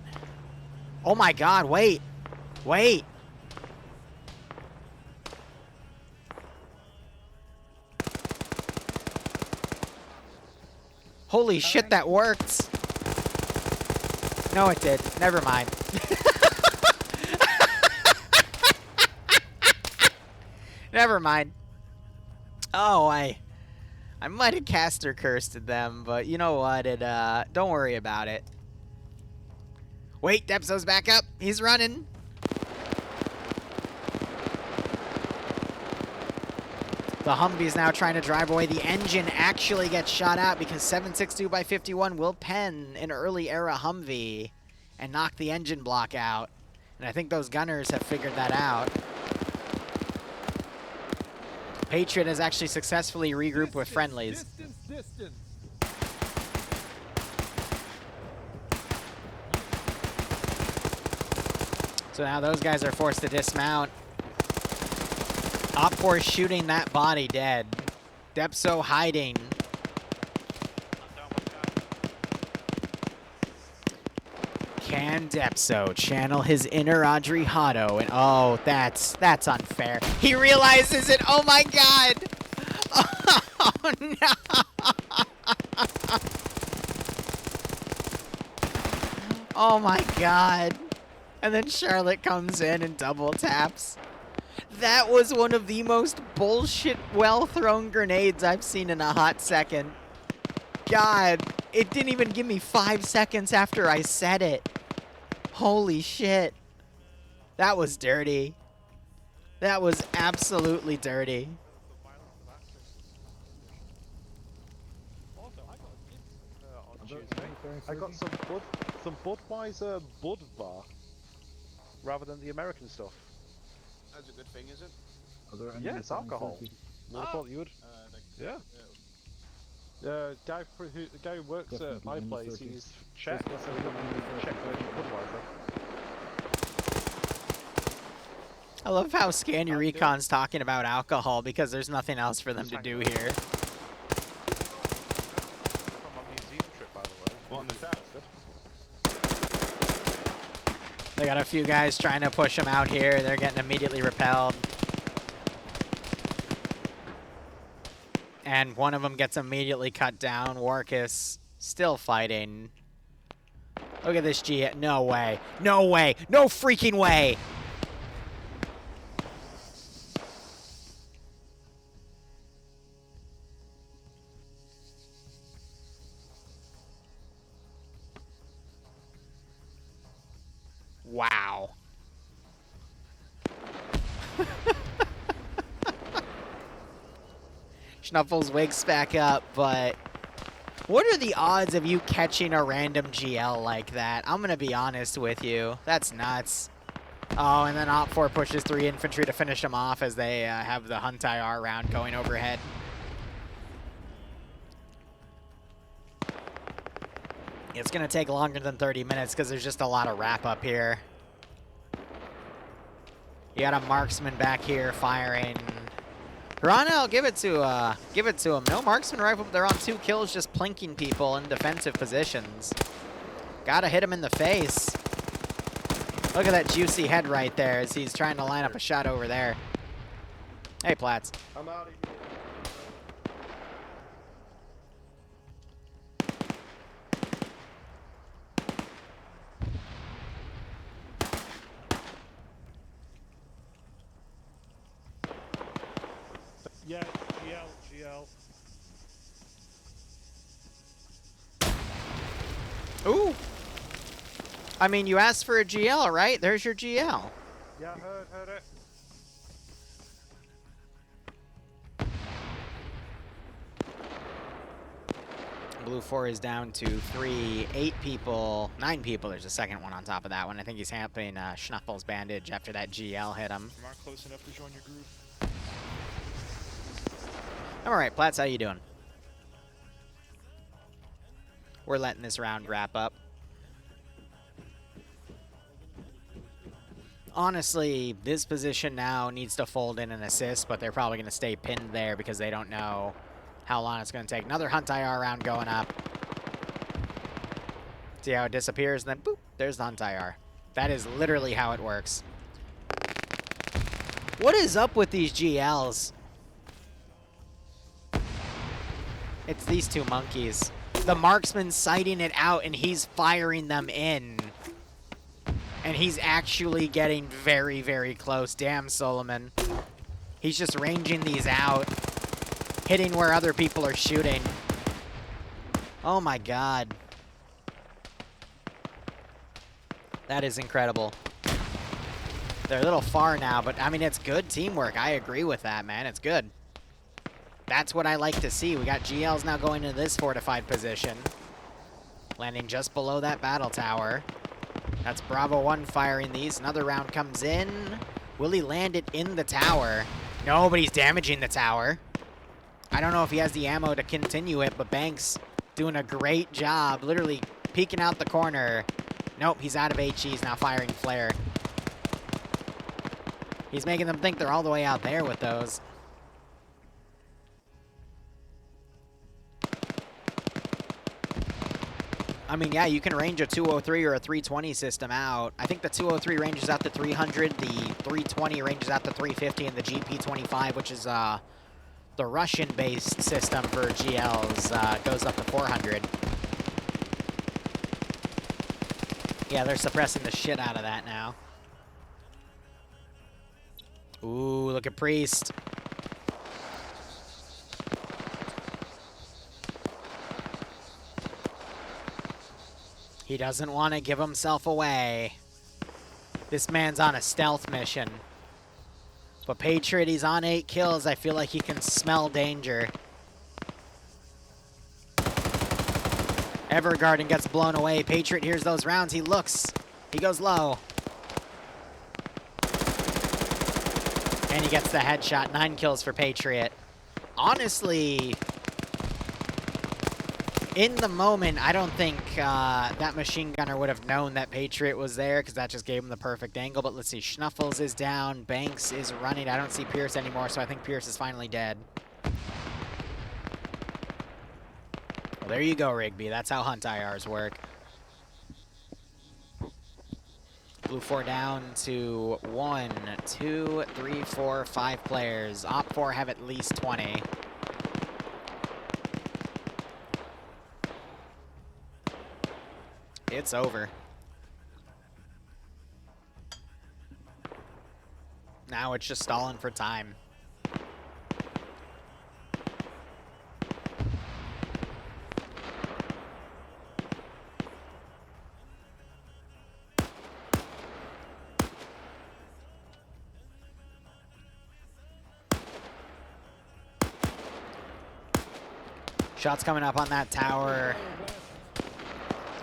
Speaker 1: Oh my god, wait. Wait. Holy shit, that worked. No, it did. Never mind. Never mind. Oh, I might have caster cursed them, but you know what? Don't worry about it. Wait, Depso's back up. He's running. The Humvee's now trying to drive away. The engine actually gets shot out because 762 by 51 will pen an early era Humvee and knock the engine block out. And I think those gunners have figured that out. Patriot has actually successfully regrouped with friendlies.
Speaker 5: Distance.
Speaker 1: So now those guys are forced to dismount. Op 4 shooting that body dead. Depso hiding. Can Depso channel his inner Audrey Hotto? And oh, that's unfair. He realizes it. Oh my god. Oh no. Oh my god. And then Charlotte comes in and double taps. That was one of the most bullshit well-thrown grenades I've seen in a hot second. God, it didn't even give me 5 seconds after I said it. Holy shit. That was dirty. That was absolutely dirty.
Speaker 5: I got some Budweiser Budvar rather than the American stuff.
Speaker 6: That's a good thing, is it?
Speaker 5: Yeah, it's alcohol. Would have thought you would. Yeah. The guy who works at my place, he's Czech, so he doesn't check Budweiser.
Speaker 1: I love how Scan Your Recon's talking about alcohol because there's nothing else for them to do here.
Speaker 5: From my museum trip, by the way.
Speaker 6: What in the south?
Speaker 1: They got a few guys trying to push them out here. They're getting immediately repelled. And one of them gets immediately cut down. Warkus still fighting. Look at this G. No way. No way. No freaking way. Wow. Schnuffles wakes back up, but what are the odds of you catching a random GL like that? I'm going to be honest with you. That's nuts. Oh, and then Op 4 pushes 3 infantry to finish them off as they have the Hunt IR round going overhead. It's going to take longer than 30 minutes because there's just a lot of wrap up here. You got a marksman back here firing. Piranha, I'll give it to him. No marksman rifle, but they're on 2 kills just plinking people in defensive positions. Gotta hit him in the face. Look at that juicy head right there as he's trying to line up a shot over there. Hey, Platts.
Speaker 4: I'm out of here.
Speaker 5: Yeah, GL.
Speaker 1: Ooh. I mean, you asked for a GL, right? There's your GL.
Speaker 5: Yeah, heard it.
Speaker 1: Blue 4 is down to 3, 8 people, 9 people. There's a second one on top of that one. I think he's helping Schnuffles bandage after that GL hit him.
Speaker 6: Not close enough to join your group.
Speaker 1: I'm alright, Platts, how you doing? We're letting this round wrap up. Honestly, this position now needs to fold in an assist, but they're probably going to stay pinned there because they don't know how long it's going to take. Another Hunt IR round going up. See how it disappears, and then boop, there's the Hunt IR. That is literally how it works. What is up with these GLs? It's these 2 monkeys. The marksman's sighting it out, and he's firing them in. And he's actually getting very, very close. Damn, Solomon. He's just ranging these out. Hitting where other people are shooting. Oh my god. That is incredible. They're a little far now, but I mean, it's good teamwork. I agree with that, man. It's good. That's what I like to see. We got GLs now going into this fortified position. Landing just below that battle tower. That's Bravo 1 firing these. Another round comes in. Will he land it in the tower? No, but he's damaging the tower. I don't know if he has the ammo to continue it, but Banks doing a great job. Literally peeking out the corner. Nope, he's out of HE. He's now firing flare. He's making them think they're all the way out there with those. I mean, yeah, you can range a 203 or a 320 system out. I think the 203 ranges out to 300, the 320 ranges out to 350, and the GP25, which is the Russian-based system for GLs, goes up to 400. Yeah, they're suppressing the shit out of that now. Ooh, look at Priest. He doesn't want to give himself away. This man's on a stealth mission. But Patriot, he's on 8 kills. I feel like he can smell danger. Evergarden gets blown away. Patriot hears those rounds. He looks. He goes low. And he gets the headshot. 9 kills for Patriot. Honestly, in the moment, I don't think that machine gunner would have known that Patriot was there because that just gave him the perfect angle. But let's see, Schnuffles is down, Banks is running. I don't see Pierce anymore, so I think Pierce is finally dead. Well, there you go, Rigby. That's how Hunt IRs work. Blue 4 down to 1, 2, 3, 4, 5 players. Op 4 have at least 20. It's over. Now it's just stalling for time. Shots coming up on that tower.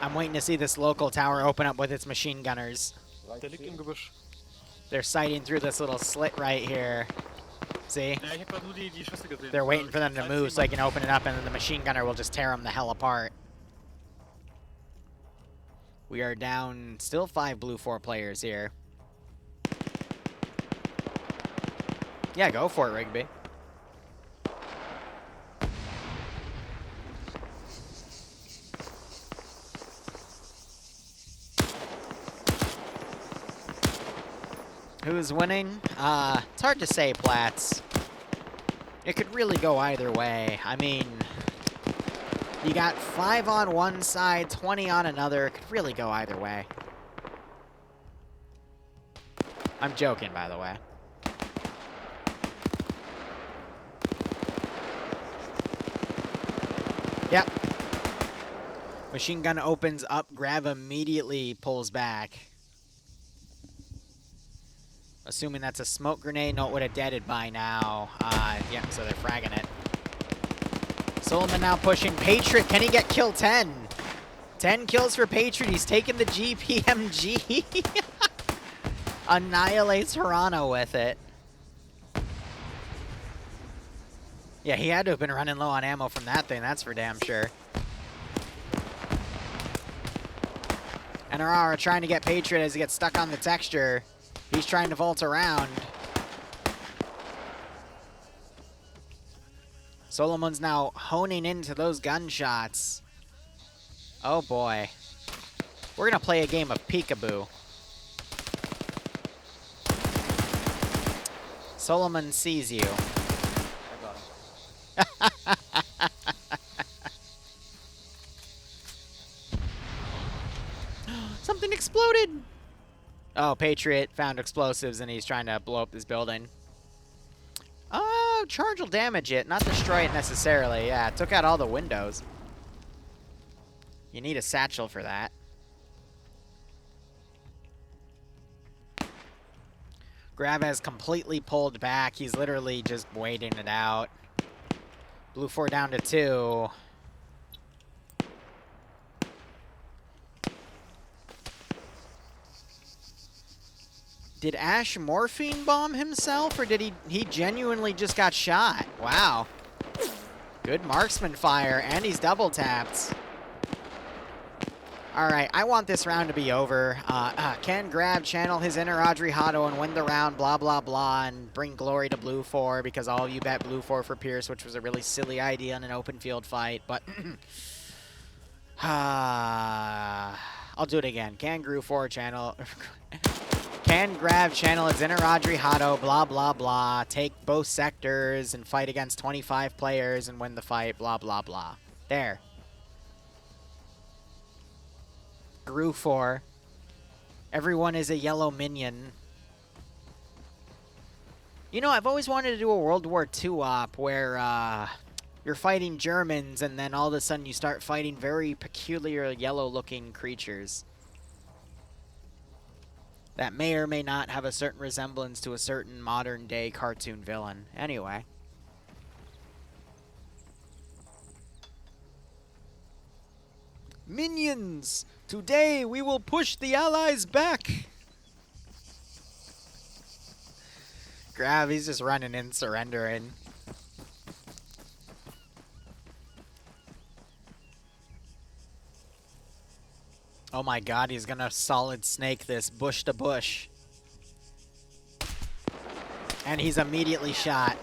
Speaker 1: I'm waiting to see this local tower open up with its machine gunners. They're sighting through this little slit right here. See? They're waiting for them to move so they can open it up, and then the machine gunner will just tear them the hell apart. We are down still 5 blue 4 players here. Yeah, go for it, Rigby. Who's winning? It's hard to say, Platts. It could really go either way. I mean, you got 5 on one side, 20 on another. It could really go either way. I'm joking, by the way. Yep. Machine gun opens up, Grav immediately pulls back. Assuming that's a smoke grenade, no, it would have deaded by now. Yeah, so they're fragging it. Solomon now pushing Patriot. Can he get kill 10? 10 kills for Patriot. He's taking the GPMG. Annihilates Toronto with it. Yeah, he had to have been running low on ammo from that thing, that's for damn sure. NRR trying to get Patriot as he gets stuck on the texture. He's trying to vault around. Solomon's now honing into those gunshots. Oh boy. We're gonna play a game of peekaboo. Solomon sees you.
Speaker 4: I got him.
Speaker 1: Something exploded! Oh, Patriot found explosives and he's trying to blow up this building. Oh, charge will damage it, not destroy it necessarily. Yeah, it took out all the windows. You need a satchel for that. Grav has completely pulled back. He's literally just waiting it out. Blue 4 down to 2. Did Ash morphine bomb himself, or did he genuinely just got shot? Wow. Good marksman fire, and he's double tapped. All right, I want this round to be over. Can Grav channel his inner Audrey Hotto and win the round, blah, blah, blah, and bring glory to Blue 4 because all of you bet Blue 4 for Pierce, which was a really silly idea in an open field fight, but I'll do it again. Can Gru 4 channel... Can Grav channel its inner Audrey Hotto, blah, blah, blah, take both sectors and fight against 25 players and win the fight, blah, blah, blah. There. Gru 4. Everyone is a yellow minion. You know, I've always wanted to do a World War II op where you're fighting Germans and then all of a sudden you start fighting very peculiar yellow-looking creatures that may or may not have a certain resemblance to a certain modern-day cartoon villain. Anyway. Minions! Today we will push the Allies back! Grav, he's just running in, surrendering. Oh my god, he's gonna solid snake this bush to bush. And he's immediately shot.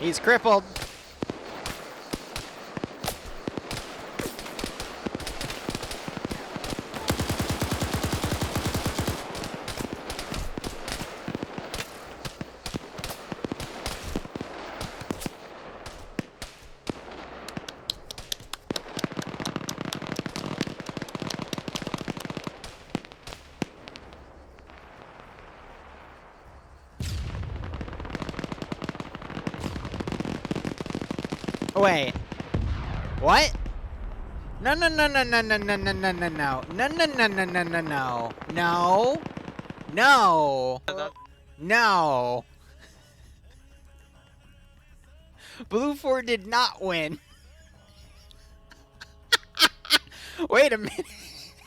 Speaker 1: He's crippled. Wait. What? No, no, no, no, no, no, no, no, no, no, no. No, no, no, no, no, no, no. No. No. No. Blue 4 did not win. Wait a minute.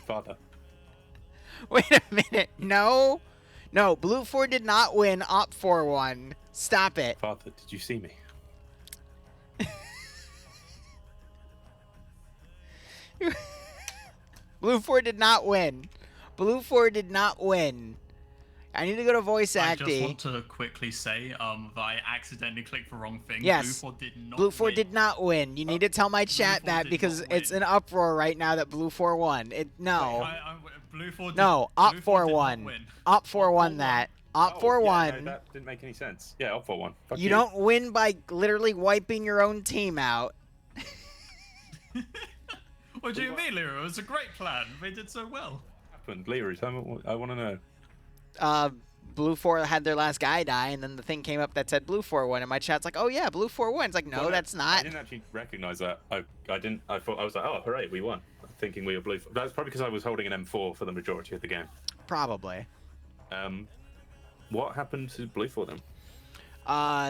Speaker 7: Father.
Speaker 1: Wait a minute. No. No, Blue 4 did not win. Op 4 won. Stop it.
Speaker 7: Father, did you see me?
Speaker 1: Blue 4 did not win. Blue 4 did not win. I need to go to voice
Speaker 7: I
Speaker 1: acting.
Speaker 7: just want to quickly say that I accidentally clicked the wrong thing.
Speaker 1: Yes.
Speaker 7: Blue 4 did not
Speaker 1: Blue 4
Speaker 7: win.
Speaker 1: did not win. You need to tell my chat
Speaker 7: 4
Speaker 1: that
Speaker 7: did
Speaker 1: because
Speaker 7: not
Speaker 1: it's
Speaker 7: win.
Speaker 1: an uproar right now that Blue 4 won. No.
Speaker 7: Blue 4 did,
Speaker 1: No,
Speaker 7: Blue
Speaker 1: Op
Speaker 7: 4
Speaker 1: 4
Speaker 7: did not
Speaker 1: won.
Speaker 7: win.
Speaker 1: Op 4
Speaker 7: Op 4
Speaker 1: won that. Op 4
Speaker 8: yeah,
Speaker 1: won.
Speaker 8: No, that didn't make any sense. Yeah, Op 4 won. Fuck
Speaker 1: You don't win by literally wiping your own team out.
Speaker 7: What do you mean, Liru? It was a great plan. They did so well.
Speaker 8: What happened? Liru, I want to know.
Speaker 1: Blue 4 had their last guy die, and then the thing came up that said Blue 4 won, and my chat's like, oh yeah, Blue 4 won. It's like, no,
Speaker 8: Well,
Speaker 1: that's
Speaker 8: I
Speaker 1: not.
Speaker 8: didn't actually recognize that. I didn't. I thought I was like, oh, hooray, we won. Thinking we were Blue 4. That's probably because I was holding an M4 for the majority of the game.
Speaker 1: Probably.
Speaker 8: What happened to Blue 4 then?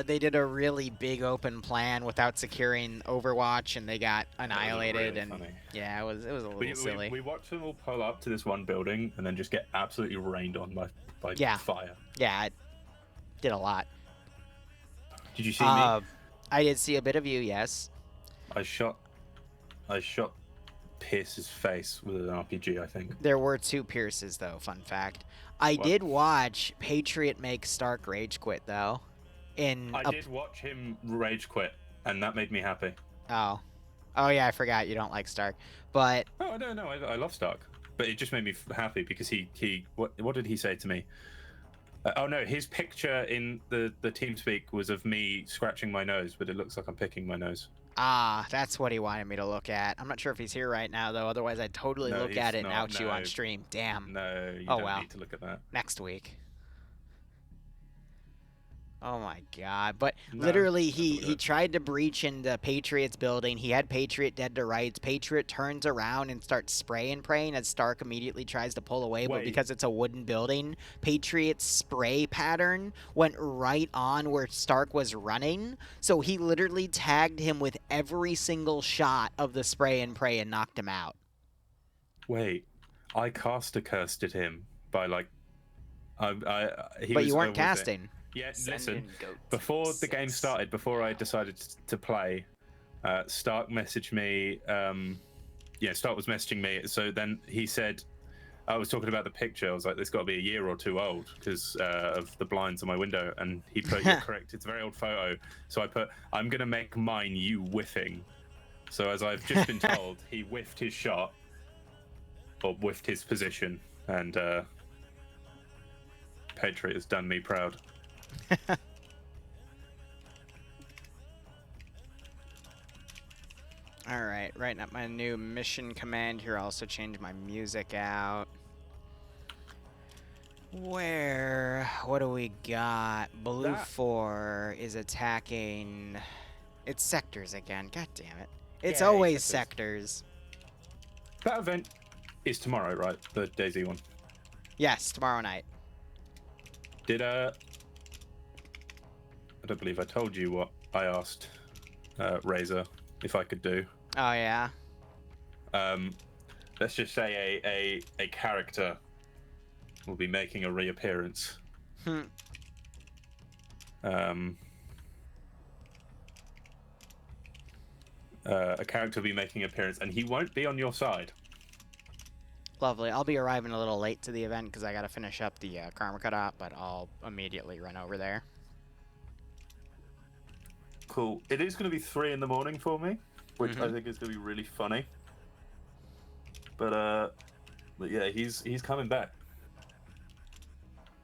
Speaker 1: They did a really big open plan without securing Overwatch, and they got annihilated.
Speaker 8: Really
Speaker 1: and
Speaker 8: funny.
Speaker 1: yeah, it was a little silly.
Speaker 8: We watched them all pull up to this one building and then just get absolutely rained on by fire.
Speaker 1: Yeah, it did a lot.
Speaker 8: Did you see me?
Speaker 1: I did see a bit of you, yes.
Speaker 8: I shot Pierce's face with an RPG, I think.
Speaker 1: There were 2 Pierces, though, fun fact. I did watch Patriot make Stark rage quit, though.
Speaker 8: I did watch him rage quit, and that made me happy.
Speaker 1: Oh yeah, I forgot you don't like Stark, but
Speaker 8: Oh no, I love Stark, but it just made me happy because he what did he say to me? Oh no, his picture in the TeamSpeak was of me scratching my nose, but it looks like I'm picking my nose.
Speaker 1: that's what he wanted me to look at. I'm not sure if he's here right now, though. Otherwise, I'd totally look at it and out you on stream. Damn.
Speaker 8: No, you
Speaker 1: Oh,
Speaker 8: don't
Speaker 1: well.
Speaker 8: need to look at that.
Speaker 1: Next week. Oh my god. But
Speaker 8: No,
Speaker 1: literally,
Speaker 8: that's what
Speaker 1: he
Speaker 8: it is.
Speaker 1: tried to breach into Patriot's building. He had Patriot dead to rights. Patriot turns around and starts spray and praying as Stark immediately tries to pull away. But
Speaker 8: Wait.
Speaker 1: because it's a wooden building, Patriot's spray pattern went right on where Stark was running. So he literally tagged him with every single shot of the spray and pray and knocked him out.
Speaker 8: Wait, I caster cursed at him by like,
Speaker 1: But you weren't casting.
Speaker 8: Yeah, listen. Before the game started, before I decided to play, Stark messaged me. Stark was messaging me. So then he said, I was talking about the picture. I was like, this got to be a year or 2 old because of the blinds on my window. And he put, you're correct. It's a very old photo. So I put, I'm gonna make mine you whiffing. So as I've just been told, he whiffed his shot, or whiffed his position, and Patriot has done me proud.
Speaker 1: Alright, writing up my new mission command here. Also change my music out. What do we got? Blue 4 is attacking... It's sectors again. God damn it. It's
Speaker 8: Yeah,
Speaker 1: always
Speaker 8: sectors.
Speaker 1: sectors.
Speaker 8: That event is tomorrow, right? The DayZ one.
Speaker 1: Yes, tomorrow night.
Speaker 8: Did I don't believe I told you what I asked Razor if I could do.
Speaker 1: Oh, yeah?
Speaker 8: Let's just say a character will be making a reappearance. A character will be making an appearance, and he won't be on your side.
Speaker 1: Lovely. I'll be arriving a little late to the event because I got to finish up the Karma Cutout, but I'll immediately run over there.
Speaker 8: Cool. It is going to be 3 in the morning for me, which I think is going to be really funny. But yeah, he's coming back.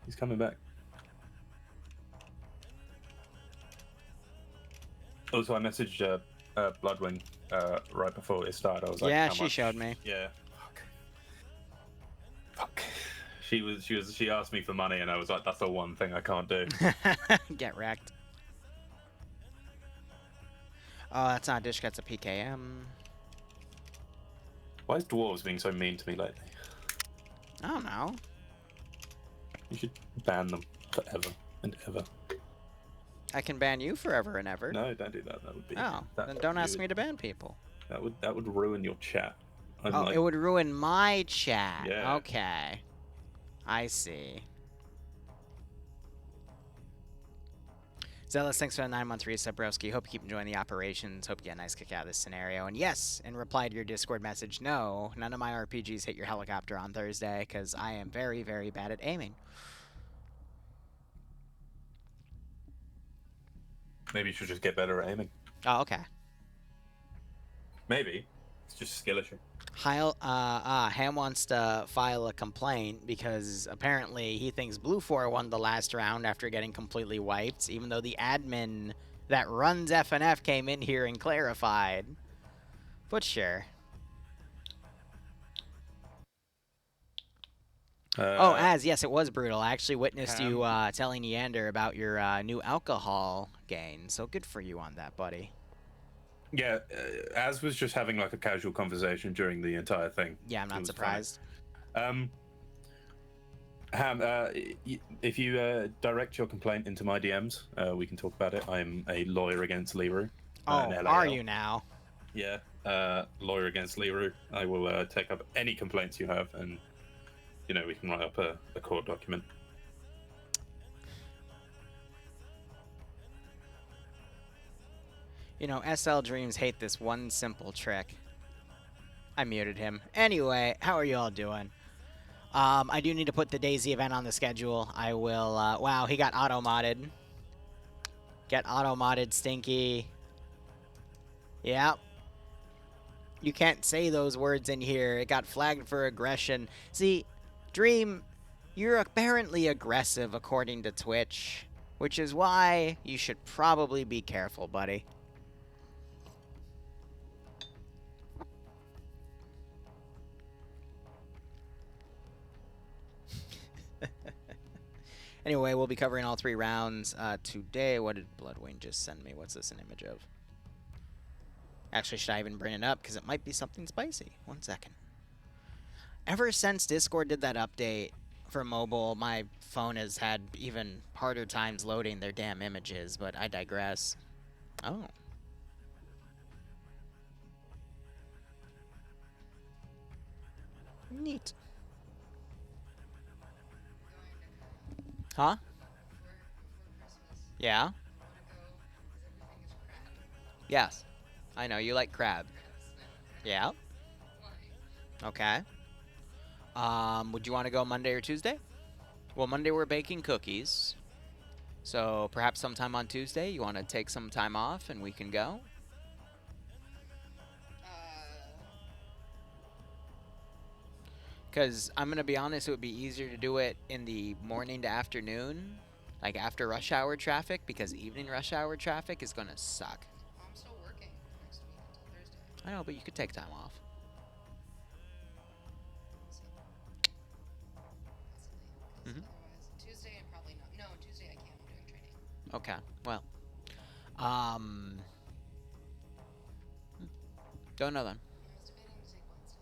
Speaker 8: He's coming back. Also, I messaged Bloodwing right before it started. I was like,
Speaker 1: Yeah,
Speaker 8: how
Speaker 1: she
Speaker 8: much?
Speaker 1: showed me.
Speaker 8: Yeah. Fuck. She asked me for money, and I was like, that's the one thing I can't do.
Speaker 1: Get wrecked. Oh, that's not a dish, that's a PKM.
Speaker 8: Why is dwarves being so mean to me lately?
Speaker 1: I don't know.
Speaker 8: You should ban them forever and ever.
Speaker 1: I can ban you forever and ever.
Speaker 8: No, don't do that. That would be.
Speaker 1: Oh, then don't ask me to ban people.
Speaker 8: That would ruin your chat.
Speaker 1: Oh, it would ruin my chat.
Speaker 8: Yeah.
Speaker 1: Okay. I see. Zealous, thanks for the 9-month resub, broski. Hope you keep enjoying the operations. Hope you get a nice kick out of this scenario. And yes, in reply to your Discord message, no, none of my RPGs hit your helicopter on Thursday, because I am very, very bad at aiming.
Speaker 8: Maybe you should just get better at aiming.
Speaker 1: Oh, okay.
Speaker 8: Maybe. It's just a skill issue.
Speaker 1: Ham wants to file a complaint because apparently he thinks Blue 4 won the last round after getting completely wiped, even though the admin that runs FNF came in here and clarified. But sure. Yes, it was brutal. I actually witnessed you telling Neander about your new alcohol gain, so good for you on that, buddy.
Speaker 8: Yeah, Az was just having like a casual conversation during the entire thing.
Speaker 1: Yeah, I'm not surprised.
Speaker 8: Ham, if you direct your complaint into my DMs, we can talk about it. I'm a lawyer against Liru.
Speaker 1: Are you now?
Speaker 8: Yeah, lawyer against Liru. I will take up any complaints you have, and you know we can write up a court document.
Speaker 1: You know, SL Dreams hate this one simple trick. I muted him. Anyway, how are you all doing? I do need to put the Daisy event on the schedule. I will, wow, he got auto-modded. Get auto-modded, Stinky. Yep. You can't say those words in here. It got flagged for aggression. See, Dream, you're apparently aggressive according to Twitch, which is why you should probably be careful, buddy. Anyway, we'll be covering all 3 rounds today. What did Bloodwing just send me? What's this an image of? Actually, should I even bring it up? Because it might be something spicy. 1 second. Ever since Discord did that update for mobile, my phone has had even harder times loading their damn images, but I digress. Oh. Neat. Huh? Yeah? Yes. I know, you like crab. Yeah? Okay. Would you want to go Monday or Tuesday? Well, Monday we're baking cookies. So perhaps sometime on Tuesday you want to take some time off and we can go? Because I'm going to be honest, it would be easier to do it in the morning to afternoon, like after rush hour traffic, because evening rush hour traffic is going to suck.
Speaker 9: I'm still working next week until Thursday.
Speaker 1: I know, but you could take time off.
Speaker 9: Otherwise, Tuesday I'm probably not. No, Tuesday I can't. I'm doing training.
Speaker 1: Okay, well. Don't know then.
Speaker 9: I was debating to take Wednesday.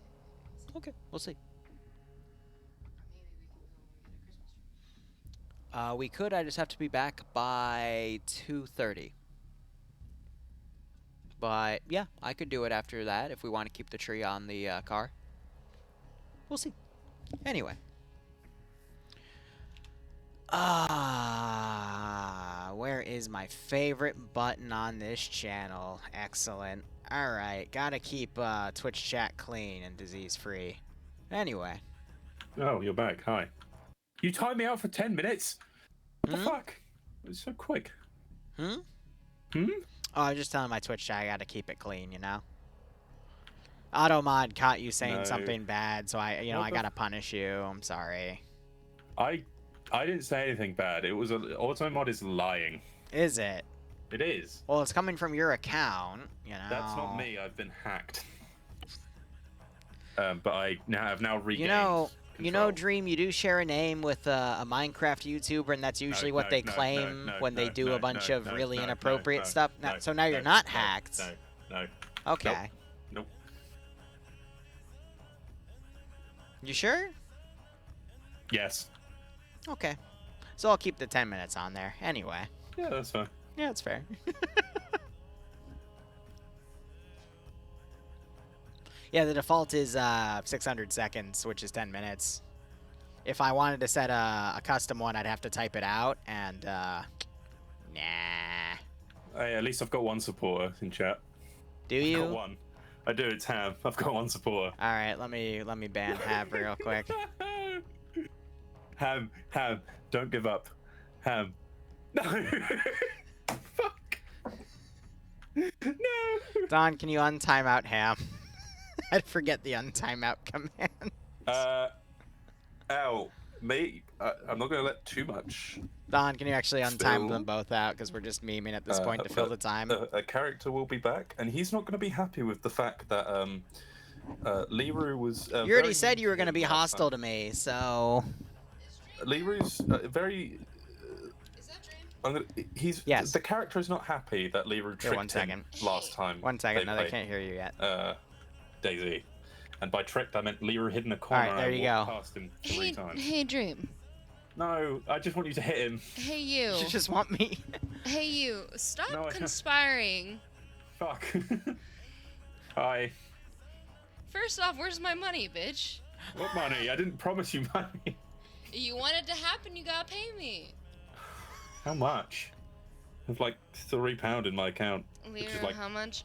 Speaker 1: Okay, we'll see.
Speaker 9: Or maybe we can go and get a Christmas tree.
Speaker 1: We could. I just have to be back by 2:30. But yeah, I could do it after that if we want to keep the tree on the car. We'll see. Anyway. Where is my favorite button on this channel? Excellent. Alright, gotta keep Twitch chat clean and disease-free. Anyway.
Speaker 8: Oh, you're back. Hi. You timed me out for 10 minutes? What the fuck? It was so quick.
Speaker 1: Oh, I was just telling my Twitch chat I gotta keep it clean, you know? Automod caught you saying something bad, so I gotta punish you. I'm sorry.
Speaker 8: I didn't say anything bad. It was Automod is lying.
Speaker 1: Is it?
Speaker 8: It is.
Speaker 1: Well, it's coming from your account, you know.
Speaker 8: That's not me. I've been hacked. But I've now regained
Speaker 1: You know, Dream, you do share a name with a Minecraft YouTuber, and that's usually what they claim when they do a bunch of really inappropriate stuff. So now you're not hacked.
Speaker 8: No.
Speaker 1: Okay.
Speaker 8: Nope.
Speaker 1: You sure?
Speaker 8: Yes.
Speaker 1: Okay. So I'll keep the 10 minutes on there. Anyway.
Speaker 8: Yeah, that's fine.
Speaker 1: Yeah, that's fair. Yeah, the default is 600 seconds, which is 10 minutes. If I wanted to set a custom one, I'd have to type it out, and Nah.
Speaker 8: Hey, at least I've got one supporter in chat.
Speaker 1: Do
Speaker 8: I've
Speaker 1: you?
Speaker 8: got one. I do. It's Ham. I've got one supporter.
Speaker 1: All right, let me ban Ham real quick.
Speaker 8: Ham, don't give up. Ham. No. Fuck. No.
Speaker 1: Don, can you untime out Ham? I'd forget the untime out command.
Speaker 8: Ow. Me? I'm not gonna let too much.
Speaker 1: Don, can you actually untime
Speaker 8: Still.
Speaker 1: them both out? Because we're just memeing at this point to fill the time.
Speaker 8: A character will be back, and he's not gonna be happy with the fact that Liru was.
Speaker 1: You already said you were going to be hostile to me, so...
Speaker 8: Liru's very.
Speaker 9: Is that Dream?
Speaker 8: He's.
Speaker 1: Yes.
Speaker 8: The character is not happy that Liru tricked
Speaker 1: one second.
Speaker 8: him last time.
Speaker 1: 1 second,
Speaker 8: they
Speaker 1: no, they
Speaker 8: played,
Speaker 1: can't hear you yet.
Speaker 8: Daisy. And by tricked, I meant Liru hid in a corner.
Speaker 1: Alright, there
Speaker 8: and
Speaker 1: you
Speaker 8: I walked
Speaker 1: go.
Speaker 8: past him 3 times.
Speaker 10: Hey, Dream.
Speaker 8: No, I just want you to hit him.
Speaker 10: Hey, you.
Speaker 1: You just want me.
Speaker 10: Hey, you. Stop
Speaker 8: No, I don't.
Speaker 10: conspiring.
Speaker 8: Fuck. Hi.
Speaker 10: First off, where's my money, bitch?
Speaker 8: What money? I didn't promise you money.
Speaker 10: You want it to happen, you gotta pay me.
Speaker 8: How much? I have like £3 in my account. Which is
Speaker 10: Liru,
Speaker 8: like...
Speaker 10: how much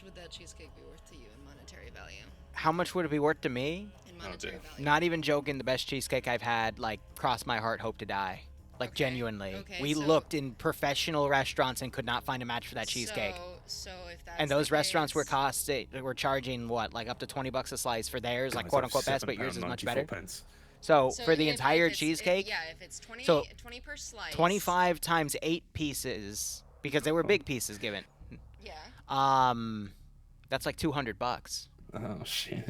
Speaker 10: would that cheesecake be worth to you in monetary value?
Speaker 1: How much would it be worth to me?
Speaker 10: In monetary value.
Speaker 1: Not even joking, the best cheesecake I've had, like, crossed my heart, hope to die. Like,
Speaker 10: Okay.
Speaker 1: genuinely.
Speaker 10: Okay,
Speaker 1: We
Speaker 10: so-
Speaker 1: looked in professional restaurants and could not find a match for that cheesecake.
Speaker 10: So if that's
Speaker 1: And those
Speaker 10: the
Speaker 1: restaurants
Speaker 10: case,
Speaker 1: were charging, what, like up to 20 bucks a slice for theirs, like
Speaker 8: Guys,
Speaker 1: quote-unquote
Speaker 8: that's
Speaker 1: best, but yours is much better.
Speaker 8: £7.94.
Speaker 1: So,
Speaker 10: So
Speaker 1: for the
Speaker 10: if
Speaker 1: entire
Speaker 10: it's-
Speaker 1: cheesecake,
Speaker 10: if it's 20,
Speaker 1: so
Speaker 10: 20 per slice.
Speaker 1: 25 times 8 pieces, because they were big pieces given.
Speaker 10: Yeah.
Speaker 1: That's like 200 bucks.
Speaker 8: Oh, shit.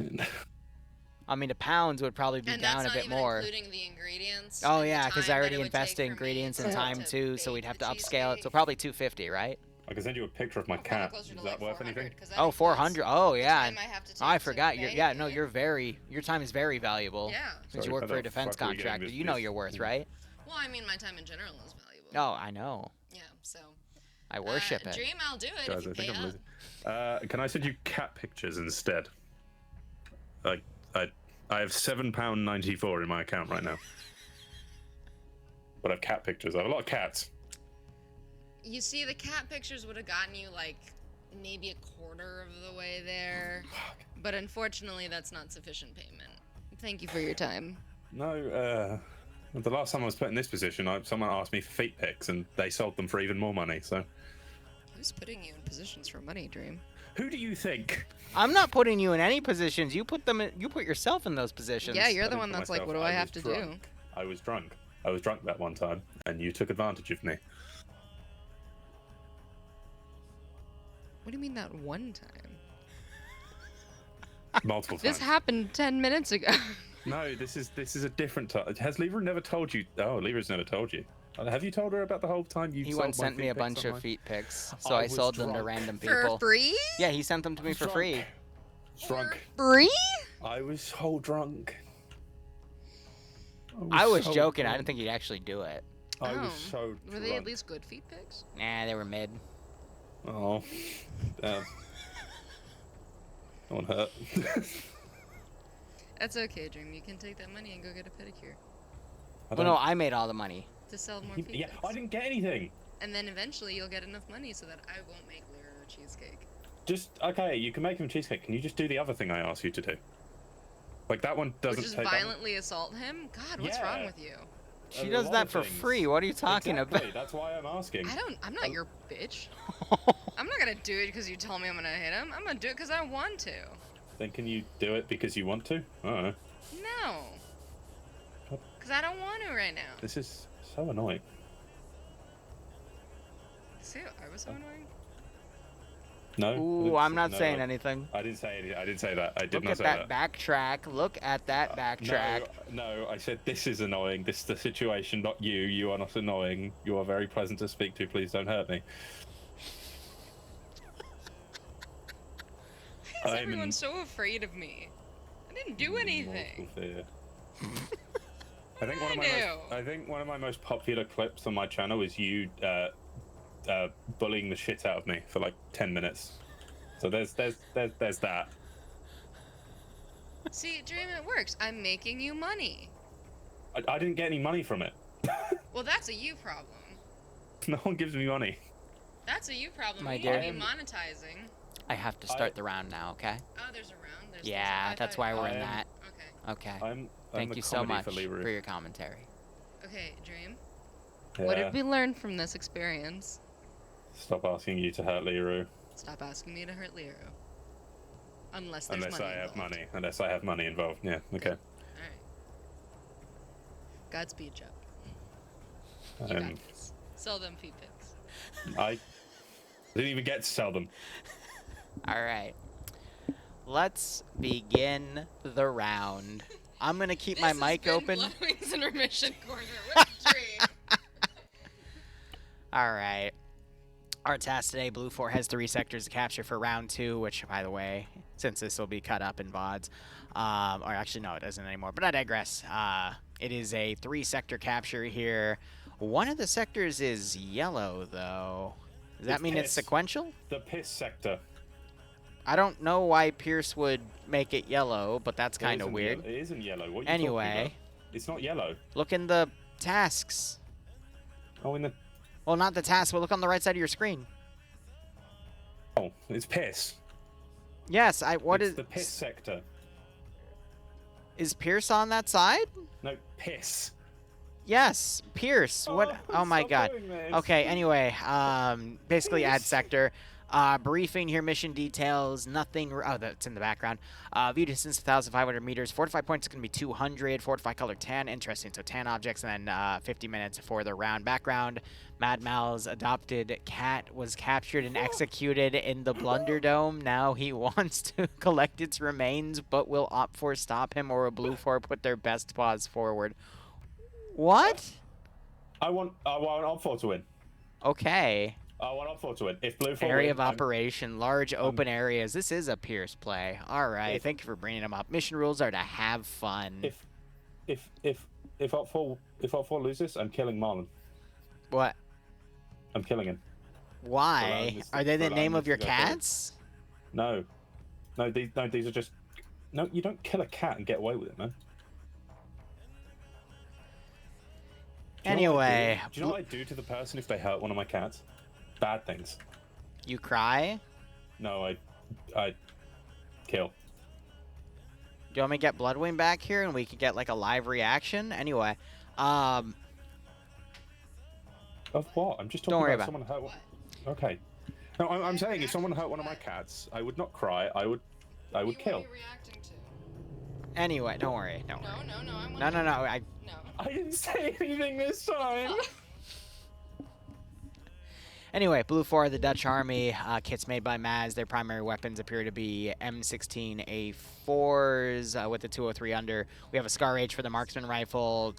Speaker 1: I mean, the pounds would probably be
Speaker 10: And
Speaker 1: down
Speaker 10: that's
Speaker 1: a
Speaker 10: not
Speaker 1: bit
Speaker 10: even
Speaker 1: more.
Speaker 10: including the ingredients.
Speaker 1: Oh
Speaker 10: and the
Speaker 1: yeah, because
Speaker 10: time
Speaker 1: I
Speaker 10: that
Speaker 1: already
Speaker 10: it would
Speaker 1: invested
Speaker 10: take
Speaker 1: in
Speaker 10: for me
Speaker 1: ingredients and
Speaker 10: to
Speaker 1: time too, so
Speaker 10: bake
Speaker 1: we'd have
Speaker 10: the
Speaker 1: to upscale it. So
Speaker 10: cheesecake.
Speaker 1: probably 250, right?
Speaker 8: I can send you a picture of my
Speaker 10: Probably
Speaker 8: cat.
Speaker 10: closer to
Speaker 8: Is
Speaker 10: like
Speaker 8: that worth
Speaker 10: 400,
Speaker 8: anything?
Speaker 10: 'cause that
Speaker 1: Oh,
Speaker 10: includes
Speaker 1: 400. Oh
Speaker 10: the
Speaker 1: yeah.
Speaker 10: time I have to take
Speaker 1: I
Speaker 10: to
Speaker 1: forgot. You're,
Speaker 10: bake
Speaker 1: yeah, no,
Speaker 10: it.
Speaker 1: your time is very valuable.
Speaker 10: Yeah.
Speaker 1: Since
Speaker 8: Sorry,
Speaker 1: you work
Speaker 8: how
Speaker 1: for a
Speaker 8: the
Speaker 1: defense
Speaker 8: fuck are we getting
Speaker 1: contractor,
Speaker 8: this-
Speaker 1: you know
Speaker 8: this-
Speaker 1: your worth, right?
Speaker 10: Well, I mean, my time in general is valuable.
Speaker 1: No, I know.
Speaker 10: Yeah. So.
Speaker 1: I worship it.
Speaker 10: Dream, I'll do it
Speaker 8: Guys,
Speaker 10: if you
Speaker 8: I think
Speaker 10: pay
Speaker 8: I'm
Speaker 10: up.
Speaker 8: losing. Can I send you cat pictures instead? I have £7.94 in my account right now. But I have cat pictures. I have a lot of cats.
Speaker 10: You see, the cat pictures would have gotten you like maybe a quarter of the way there, but unfortunately, that's not sufficient payment. Thank you for your time.
Speaker 8: No, the last time I was put in this position, someone asked me for feet pics, and they sold them for even more money. So,
Speaker 10: Who's putting you in positions for money, Dream?
Speaker 8: who do you think?
Speaker 1: I'm not putting you in any positions. You put them. You put yourself in those positions.
Speaker 10: Yeah, you're
Speaker 8: I
Speaker 10: the
Speaker 8: didn't
Speaker 10: one
Speaker 8: put
Speaker 10: that's like,
Speaker 8: myself-
Speaker 10: what do I have
Speaker 8: was
Speaker 10: to do?
Speaker 8: drunk. I was drunk. I was drunk that one time, and you took advantage of me.
Speaker 10: What do you mean that one time?
Speaker 8: Multiple
Speaker 10: This
Speaker 8: times.
Speaker 10: happened 10 minutes ago.
Speaker 8: No, this is a different time. Has Liru never told you? Oh, Liru's never told you. Have you told her about the whole time you
Speaker 1: He
Speaker 8: sold
Speaker 1: once
Speaker 8: my
Speaker 1: sent me
Speaker 8: feet
Speaker 1: a
Speaker 8: pics
Speaker 1: bunch of
Speaker 8: online?
Speaker 1: feet pics, so
Speaker 8: I
Speaker 1: I
Speaker 8: was
Speaker 1: sold them to
Speaker 8: drunk.
Speaker 1: random
Speaker 10: For
Speaker 1: people.
Speaker 10: free?
Speaker 1: Yeah, he sent them to me for free.
Speaker 8: Drunk.
Speaker 10: Free?
Speaker 8: I was so drunk.
Speaker 1: I was
Speaker 8: so
Speaker 1: joking. I
Speaker 8: drunk.
Speaker 1: didn't think he'd actually do it.
Speaker 8: I was
Speaker 10: Oh.
Speaker 8: so
Speaker 10: Were
Speaker 8: drunk.
Speaker 10: they at least good feet pics?
Speaker 1: Nah, they were mid.
Speaker 8: Oh, damn. No one hurt.
Speaker 10: That's okay, Dream. You can take that money and go get a pedicure
Speaker 1: Well, no, I made all the money.
Speaker 10: to sell more feet
Speaker 8: Yeah,
Speaker 10: pics.
Speaker 8: I didn't get anything.
Speaker 10: And then eventually you'll get enough money so that I won't make Liru a cheesecake.
Speaker 8: Just okay. You can make him cheesecake. Can you just do the other thing I asked you to do? Like that one doesn't
Speaker 10: Which is
Speaker 8: take. that one-
Speaker 10: violently assault him? God, what's
Speaker 8: Yeah.
Speaker 10: wrong with you?
Speaker 1: She
Speaker 8: A
Speaker 1: does
Speaker 8: lot
Speaker 1: that
Speaker 8: of
Speaker 1: for
Speaker 8: things.
Speaker 1: free. What are you talking
Speaker 8: Exactly,
Speaker 1: about?
Speaker 8: That's why I'm asking.
Speaker 10: I'm not your bitch. I'm not gonna do it because you tell me I'm gonna hit him. I'm gonna do it because I want to.
Speaker 8: Then can you do it because you want to? I don't know.
Speaker 10: No. Because I don't want to right now.
Speaker 8: This is so annoying.
Speaker 10: See, I was so annoying.
Speaker 8: No. I
Speaker 1: Ooh,
Speaker 8: didn't
Speaker 1: I'm
Speaker 8: say-
Speaker 1: not
Speaker 8: no,
Speaker 1: saying anything.
Speaker 8: I didn't say anything. I didn't say that. I did
Speaker 1: Look
Speaker 8: not
Speaker 1: at
Speaker 8: say
Speaker 1: that
Speaker 8: that.
Speaker 1: backtrack. Look at that backtrack.
Speaker 8: No, I said this is annoying. This is the situation, not you. You are not annoying. You are very pleasant to speak to. Please don't hurt me.
Speaker 10: Why is
Speaker 8: I'm
Speaker 10: everyone
Speaker 8: in
Speaker 10: so afraid of me? I didn't do anything.
Speaker 8: mortal fear. I think one of my most popular clips on my channel is you bullying the shit out of me for like 10 minutes. So there's that.
Speaker 10: See, Dream, it works. I'm making you money.
Speaker 8: I didn't get any money from it.
Speaker 10: Well, that's a you problem.
Speaker 8: No one gives me money.
Speaker 10: That's a you problem.
Speaker 1: My
Speaker 10: We
Speaker 1: dear.
Speaker 10: need to be monetizing.
Speaker 1: I have to start the round now, okay?
Speaker 10: Oh, there's a round. There's
Speaker 1: Yeah,
Speaker 10: I
Speaker 1: that's
Speaker 10: thought-
Speaker 1: why we're in
Speaker 8: I am-
Speaker 1: that.
Speaker 10: Okay.
Speaker 1: Okay.
Speaker 8: I'm
Speaker 1: Thank
Speaker 8: the
Speaker 1: you so
Speaker 8: comedy
Speaker 1: much
Speaker 8: for Liru.
Speaker 1: for your commentary.
Speaker 10: Okay, Dream.
Speaker 8: Yeah.
Speaker 10: What did we learn from this experience?
Speaker 8: Stop asking you to hurt Liru.
Speaker 10: Stop asking me to hurt Liru. Unless there's
Speaker 8: Unless
Speaker 10: money
Speaker 8: I have
Speaker 10: involved.
Speaker 8: money. Unless I have money involved. Yeah, okay.
Speaker 10: Alright. Godspeed, Chuck. You
Speaker 8: Um,
Speaker 10: got this. Sell them feet pics.
Speaker 8: I didn't even get to sell them.
Speaker 1: All right. Let's begin the round. I'm going to keep my mic open.
Speaker 10: Bloodwing's Intermission Corner with Dream.
Speaker 1: All right. Our task today, Blue 4 has 3 sectors to capture for round 2, which, by the way, since this will be cut up in VODs, or actually, no, it doesn't anymore, but I digress. It is a 3-sector capture here. One of the sectors is yellow, though. Does that mean it's sequential?
Speaker 8: The piss sector.
Speaker 1: I don't know why Pierce would make it yellow, but that's kind of
Speaker 8: It isn't
Speaker 1: weird.
Speaker 8: It isn't yellow. What are you talking
Speaker 1: Anyway,
Speaker 8: about? It's not yellow.
Speaker 1: look in the tasks.
Speaker 8: Oh, in the...
Speaker 1: Well, not the tasks, but look on the right side of your screen.
Speaker 8: Oh, it's piss.
Speaker 1: Yes, What
Speaker 8: it's
Speaker 1: is
Speaker 8: the piss sector.
Speaker 1: Is Pierce on that side?
Speaker 8: No, piss.
Speaker 1: Yes, Pierce. What? Oh my
Speaker 8: stop
Speaker 1: God.
Speaker 8: doing this.
Speaker 1: Okay. Anyway, basically add sector. Briefing here, mission details, nothing. Oh, that's in the background. View distance 1,500 meters. Fortify points is going to be 200. Fortify color tan. Interesting. So tan objects, and then 50 minutes for the round. Background: Mad Mal's adopted cat was captured and executed in the Blunder Dome. Now he wants to collect its remains, but will opt for stop him, or will Blue 4 put their best paws forward? What?
Speaker 8: I want Op4 to win.
Speaker 1: Okay.
Speaker 8: I want Op4 to win. If Blue 4
Speaker 1: Area
Speaker 8: win,
Speaker 1: of operation, large open areas. This is a Pierce play. All right, thank you for bringing them up. Mission rules are to have fun.
Speaker 8: If Op4 loses, I'm killing Marlon.
Speaker 1: What?
Speaker 8: I'm killing him.
Speaker 1: Why? Are they the name of your cats?
Speaker 8: No, these are just. No, you don't kill a cat and get away with it, man.
Speaker 1: Anyway,
Speaker 8: do you know what I do to the person if they hurt one of my cats? Bad things.
Speaker 1: You cry?
Speaker 8: No, I kill.
Speaker 1: Do you want me to get Bloodwing back here and we can get like a live reaction? Anyway,
Speaker 8: Of what? I'm just talking
Speaker 1: Don't worry
Speaker 8: about
Speaker 1: about
Speaker 8: someone hurt one. Okay. No, I'm saying if someone hurt one of my cats, I would not cry. I would kill.
Speaker 10: What are you reacting to?
Speaker 1: Anyway, don't worry. Don't worry.
Speaker 10: No,
Speaker 1: No.
Speaker 10: No.
Speaker 8: I didn't say anything this time.
Speaker 1: Anyway, Blue 4, the Dutch Army, kits made by Maz. Their primary weapons appear to be M16A4s with the 203 under. We have a Scar H for the marksman rifle.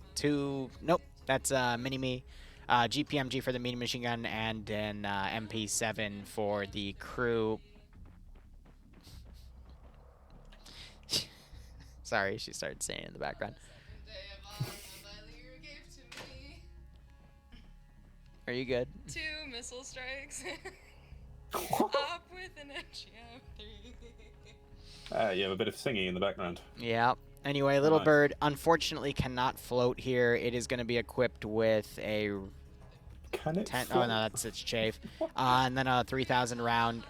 Speaker 1: Nope, that's Mini-Me. GPMG for the medium machine gun, and an MP7 for the crew. Sorry, she started saying it in the background. Are you good?
Speaker 10: 2 missile strikes. Up with an HM3.
Speaker 8: You have a bit of singing in the background.
Speaker 1: Yeah. Anyway, Little
Speaker 8: Nice.
Speaker 1: Bird unfortunately cannot float here. It is going to be equipped with a
Speaker 8: Can it?
Speaker 1: 10. Oh no, that's its chafe. And then a 3,000 round.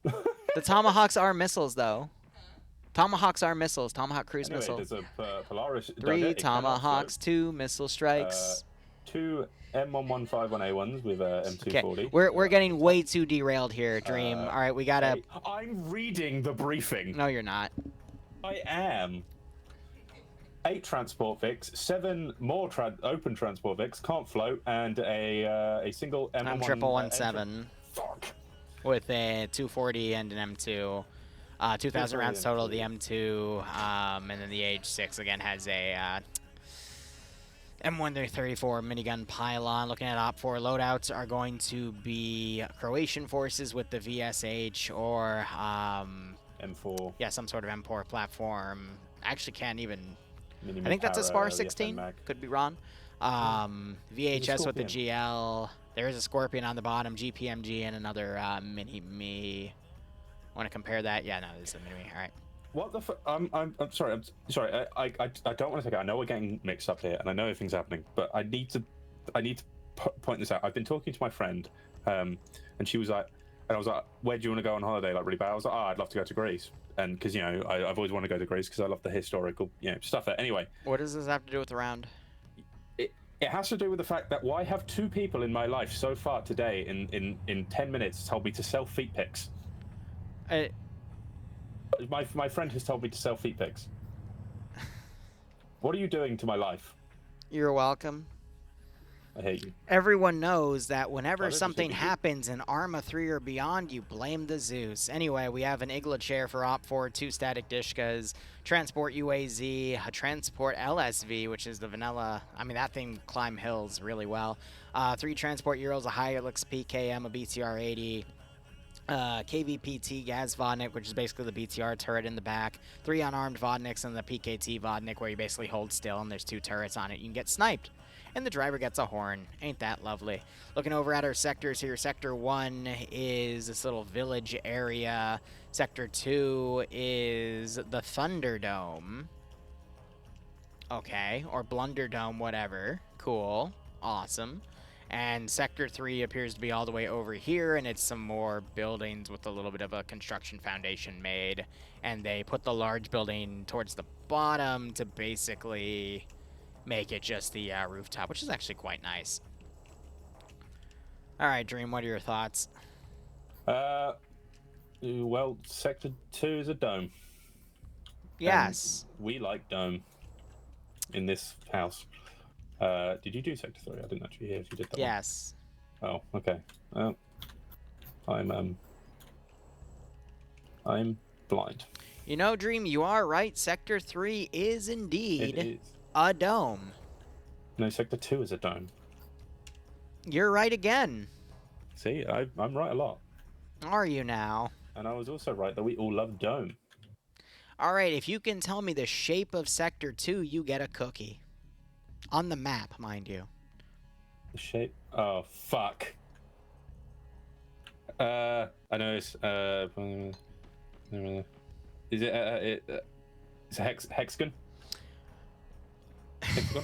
Speaker 1: The Tomahawks are missiles, though. Tomahawks are missiles. Tomahawk cruise
Speaker 8: Anyway,
Speaker 1: missile.
Speaker 8: there's a Polaris.
Speaker 1: 3 Tomahawks, 2 missile strikes.
Speaker 8: 2 M1151A1s with M240.
Speaker 1: Okay, we're getting way too derailed here, Dream. All right, we gotta.
Speaker 8: I'm reading the briefing.
Speaker 1: No, you're not.
Speaker 8: I am. 8 transport Vics, 7 more open transport Vics, can't float, and a single
Speaker 1: M1117
Speaker 8: Fuck.
Speaker 1: with a 240 and an M2. 2,000 rounds total of the M2, and then the H6 again has a M134 minigun pylon. Looking at Op4 loadouts are going to be Croatian forces with the VSH or
Speaker 8: M4.
Speaker 1: Yeah, some sort of M4 platform. Actually, can't even.
Speaker 8: Mini
Speaker 1: I think that's a
Speaker 8: Matara,
Speaker 1: Spar 16.
Speaker 8: the FN
Speaker 1: Could be wrong. VHS with the GL. There is a Scorpion on the bottom, GPMG, and another Mini-Me. Want to compare that? Yeah, no, this is a Mini-Me. All right.
Speaker 8: What the fuck? I'm sorry. I'm sorry. I don't want to take it. I know we're getting mixed up here, and I know everything's happening, but I need to point this out. I've been talking to my friend, and she was like, and I was like, where do you want to go on holiday? Like really bad. I was like, oh, I'd love to go to Greece, and because you know I've always wanted to go to Greece because I love the historical stuff there. Anyway,
Speaker 1: What does this have to do with the round?
Speaker 8: it has to do with the fact that why have 2 people in my life so far today in 10 minutes told me to sell feet pics. My friend has told me to sell feet pics. What are you doing to my life?
Speaker 1: You're welcome.
Speaker 8: I hate you.
Speaker 1: Everyone knows that whenever
Speaker 8: this is
Speaker 1: something
Speaker 8: what we do.
Speaker 1: happens in Arma 3 or beyond, you blame the Zeus. Anyway, we have an Igla chair for Op 4, 2 static Dishkas, transport UAZ, a transport LSV, which is the vanilla. I mean, that thing climb hills really well. 3 transport Euros, a Hilux PKM, a BTR 80. KVPT Gaz Vodnik, which is basically the BTR turret in the back. 3 unarmed Vodniks and the PKT Vodnik, where you basically hold still and there's 2 turrets on it. You can get sniped. And the driver gets a horn. Ain't that lovely? Looking over at our sectors here, Sector 1 is this little village area. Sector 2 is the Thunderdome. Okay, or Blunderdome, whatever. Cool. Awesome. And Sector 3 appears to be all the way over here, and it's some more buildings with a little bit of a construction foundation made. And they put the large building towards the bottom to basically make it just the rooftop, which is actually quite nice. All right, Dream, what are your thoughts?
Speaker 8: Well, Sector 2 is a dome.
Speaker 1: Yes.
Speaker 8: And we like dome in this house. Did you do Sector 3? I didn't actually hear if you did that.
Speaker 1: Yes.
Speaker 8: One. Oh, okay. I'm blind.
Speaker 1: You know, Dream, you are right. Sector 3 is indeed
Speaker 8: It is.
Speaker 1: a dome.
Speaker 8: No, Sector 2 is a dome.
Speaker 1: You're right again.
Speaker 8: See, I'm right a lot.
Speaker 1: Are you now?
Speaker 8: And I was also right that we all love dome.
Speaker 1: All right, if you can tell me the shape of Sector 2, you get a cookie. On the map, mind you.
Speaker 8: The shape? Oh, fuck. I know it's, is it, it's a hexagon? Hexagon?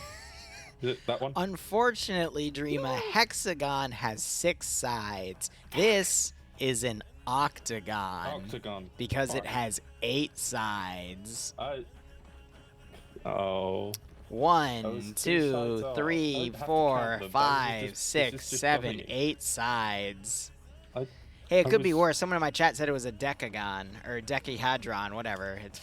Speaker 8: Is it that one?
Speaker 1: Unfortunately, Dream, a hexagon has 6 sides. This is an octagon.
Speaker 8: Octagon.
Speaker 1: Because it has 8 sides.
Speaker 8: Oh.
Speaker 1: 1, 2, 3, 4, 5, 6, 7, 8 sides. Hey, it could be worse. Someone in my chat said it was a decagon, or decahedron, whatever. It's...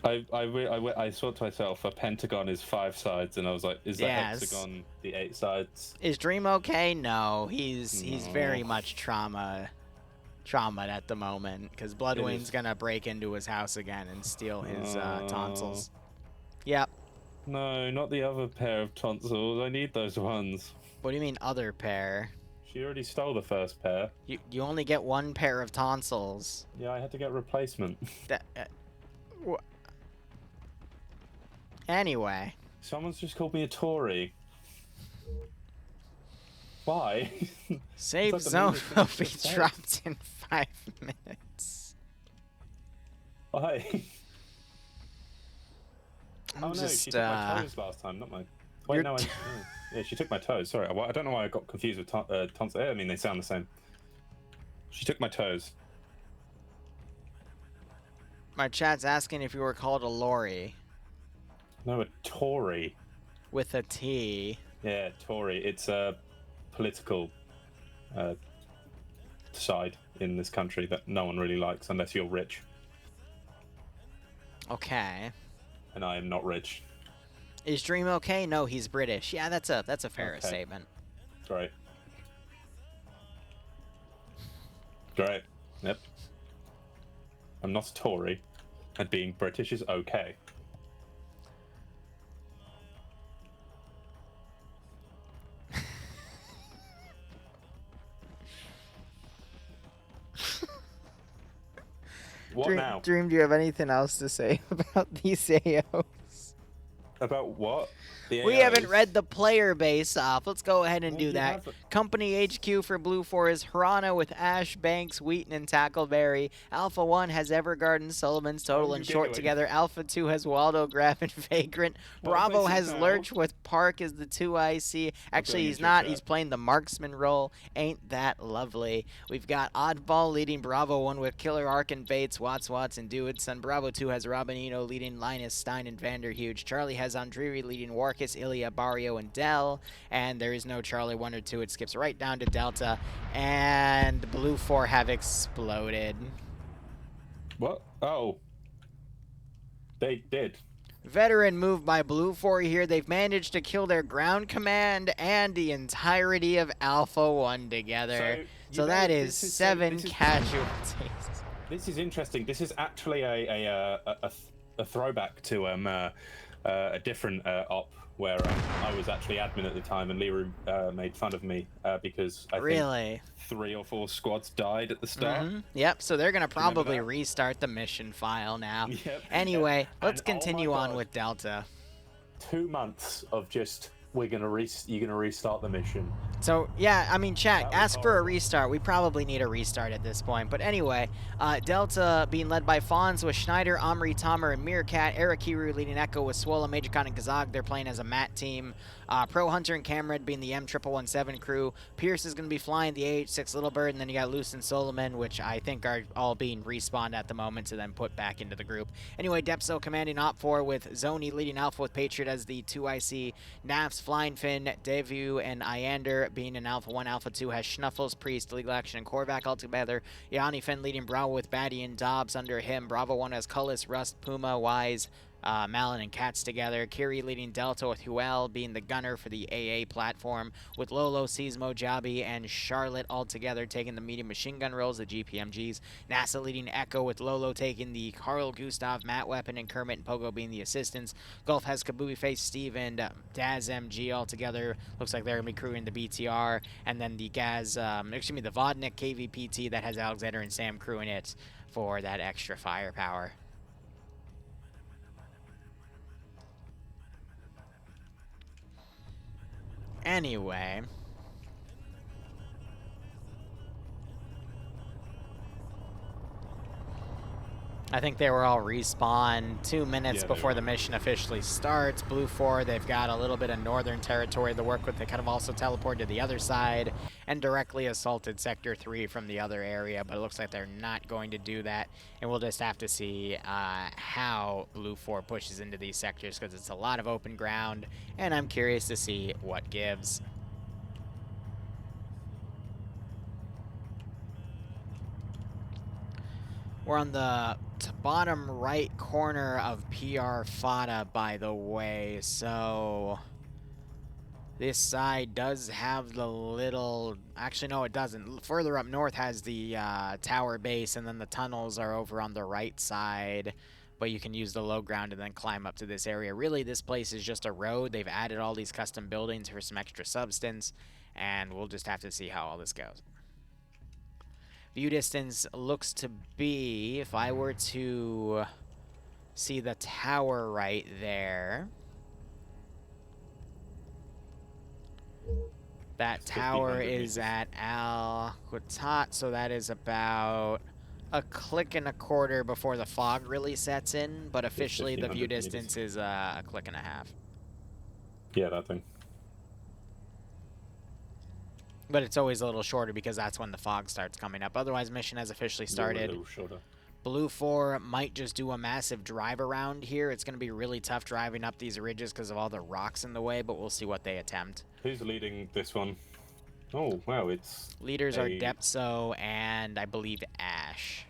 Speaker 8: I thought to myself, a pentagon is 5 sides, and I was like, is the hexagon the 8 sides?
Speaker 1: Is Dream okay? No, he's very much traumatized at the moment, because Bloodwing's gonna break into his house again and steal his tonsils. Yep.
Speaker 8: No, not the other pair of tonsils. I need those ones.
Speaker 1: What do you mean other pair?
Speaker 8: She already stole the first pair.
Speaker 1: You only get 1 pair of tonsils.
Speaker 8: Yeah, I had to get replacement.
Speaker 1: Anyway.
Speaker 8: Someone's just called me a Tory. Why?
Speaker 1: Save zone will be dropped in 5 minutes.
Speaker 8: Why?
Speaker 1: I'm
Speaker 8: no,
Speaker 1: just,
Speaker 8: she took my toes last time, not my... Wait, no, yeah, she took my toes. Sorry, I don't know why I got confused with tonsils. I mean, they sound the same. She took my toes.
Speaker 1: My chat's asking if you were called a lorry.
Speaker 8: No, a Tory.
Speaker 1: With a T.
Speaker 8: Yeah, Tory. It's a political side in this country that no one really likes unless you're rich.
Speaker 1: Okay.
Speaker 8: And I am not rich.
Speaker 1: Is Dream okay? No, he's British. Yeah, that's a fair statement.
Speaker 8: Great. Great. Yep. I'm not a Tory, and being British is okay. What now?
Speaker 1: Dream, do you have anything else to say about these AOs?
Speaker 8: About what? The
Speaker 1: We haven't
Speaker 8: AIs?
Speaker 1: read the player base off. Let's go ahead and
Speaker 8: No,
Speaker 1: do
Speaker 8: you
Speaker 1: that.
Speaker 8: haven't.
Speaker 1: Company HQ for Blue 4 is Hirana with Ash, Banks, Wheaton, and Tackleberry. Alpha 1 has Evergarden, Sullivan's Total,
Speaker 8: What are
Speaker 1: and
Speaker 8: you
Speaker 1: Short
Speaker 8: doing?
Speaker 1: together. Alpha 2 has Waldo, Graf, and Vagrant.
Speaker 8: What
Speaker 1: Bravo
Speaker 8: place
Speaker 1: has
Speaker 8: is now?
Speaker 1: Lurch with Park as the 2 IC. Actually,
Speaker 8: going
Speaker 1: he's
Speaker 8: into your
Speaker 1: not.
Speaker 8: chat.
Speaker 1: He's playing the marksman role. Ain't that lovely. We've got Oddball leading Bravo 1 with Killer Ark and Bates, Watts, and Dewitson. Bravo 2 has Robinino leading Linus, Stein, and Vanderhuge. Charlie has Andriri leading Warkus, Ilya, Barrio, and Dell. And there is no Charlie 1 or 2. It skips right down to Delta. And Blue 4 have exploded.
Speaker 8: What? Oh. They did.
Speaker 1: Veteran move by Blue 4 here. They've managed to kill their ground command and the entirety of Alpha 1 together. So that is 7 casualties.
Speaker 8: This is interesting. This is actually a throwback to a different op where I was actually admin at the time, and Liru made fun of me because I think 3 or 4 squads died at the start.
Speaker 1: Yep, so they're going to probably restart the mission file now.
Speaker 8: Yep.
Speaker 1: Anyway, let's
Speaker 8: And, oh my
Speaker 1: continue on
Speaker 8: God.
Speaker 1: with Delta.
Speaker 8: 2 months of just you're gonna restart the mission.
Speaker 1: So, yeah, I mean, chat,
Speaker 8: That was
Speaker 1: ask for a
Speaker 8: horrible.
Speaker 1: restart. We probably need a restart at this point. But anyway, Delta being led by Fawns with Schneider, Omri, Tomer, and Meerkat. Arakiru leading Echo with Swola, Majorcon, and Kazag. They're playing as a mat team. Pro Hunter and Camred being the M1117 crew. Pierce is going to be flying the AH-6 Little Bird. And then you got Luce and Solomon, which I think are all being respawned at the moment to then put back into the group. Anyway, Depso commanding Op 4 with Zoni leading Alpha with Patriot as the 2IC. Nafs, Flying Fin, Devu, and Iander being an Alpha 1. Alpha 2 has Schnuffles, Priest, Legal Action, and Korvac all together. Yanni Finn leading Bravo with Batty and Dobbs under him. Bravo 1 has Cullis, Rust, Puma, Wise, Malin, and Cats together. Kiri leading Delta with Huel being the gunner for the AA platform, with Lolo, Seismo, Jabi, and Charlotte all together taking the medium machine gun rolls, the GPMGs. NASA leading Echo with Lolo taking the Carl Gustav, Matt Weapon, and Kermit and Pogo being the assistants. Gulf has Kabubi Face, Steve, and Daz MG all together. Looks like they're going to be crewing the BTR. And then the the Vodnik KVPT that has Alexander and Sam crewing it for that extra firepower. Anyway, I think they were all respawned 2 minutes before the mission officially starts. Blue 4, they've got a little bit of northern territory to work with. They kind of also teleported to the other side and directly assaulted Sector 3 from the other area, but it looks like they're not going to do that, and we'll just have to see how Blue 4 pushes into these sectors, because it's a lot of open ground, and I'm curious to see what gives. We're on the bottom right corner of PR Fada, by the way, so this side does have the little... Actually, no, it doesn't. Further up north has the tower base, and then the tunnels are over on the right side, but you can use the low ground and then climb up to this area. Really, this place is just a road. They've added all these custom buildings for some extra substance, and we'll just have to see how all this goes. View distance looks to be, if I were to see the tower right there, that tower is at Al Quatat, so that is about a click and a quarter before the fog really sets in, but officially the view distance is a click and a half.
Speaker 8: Yeah, that thing.
Speaker 1: But it's always a little shorter because that's when the fog starts coming up. Otherwise, mission has officially started.
Speaker 8: A little shorter.
Speaker 1: Blue 4 might just do a massive drive around here. It's going to be really tough driving up these ridges because of all the rocks in the way, but we'll see what they attempt.
Speaker 8: Who's leading this one? Oh, wow, it's...
Speaker 1: Leaders are Depso and, I believe, Ash.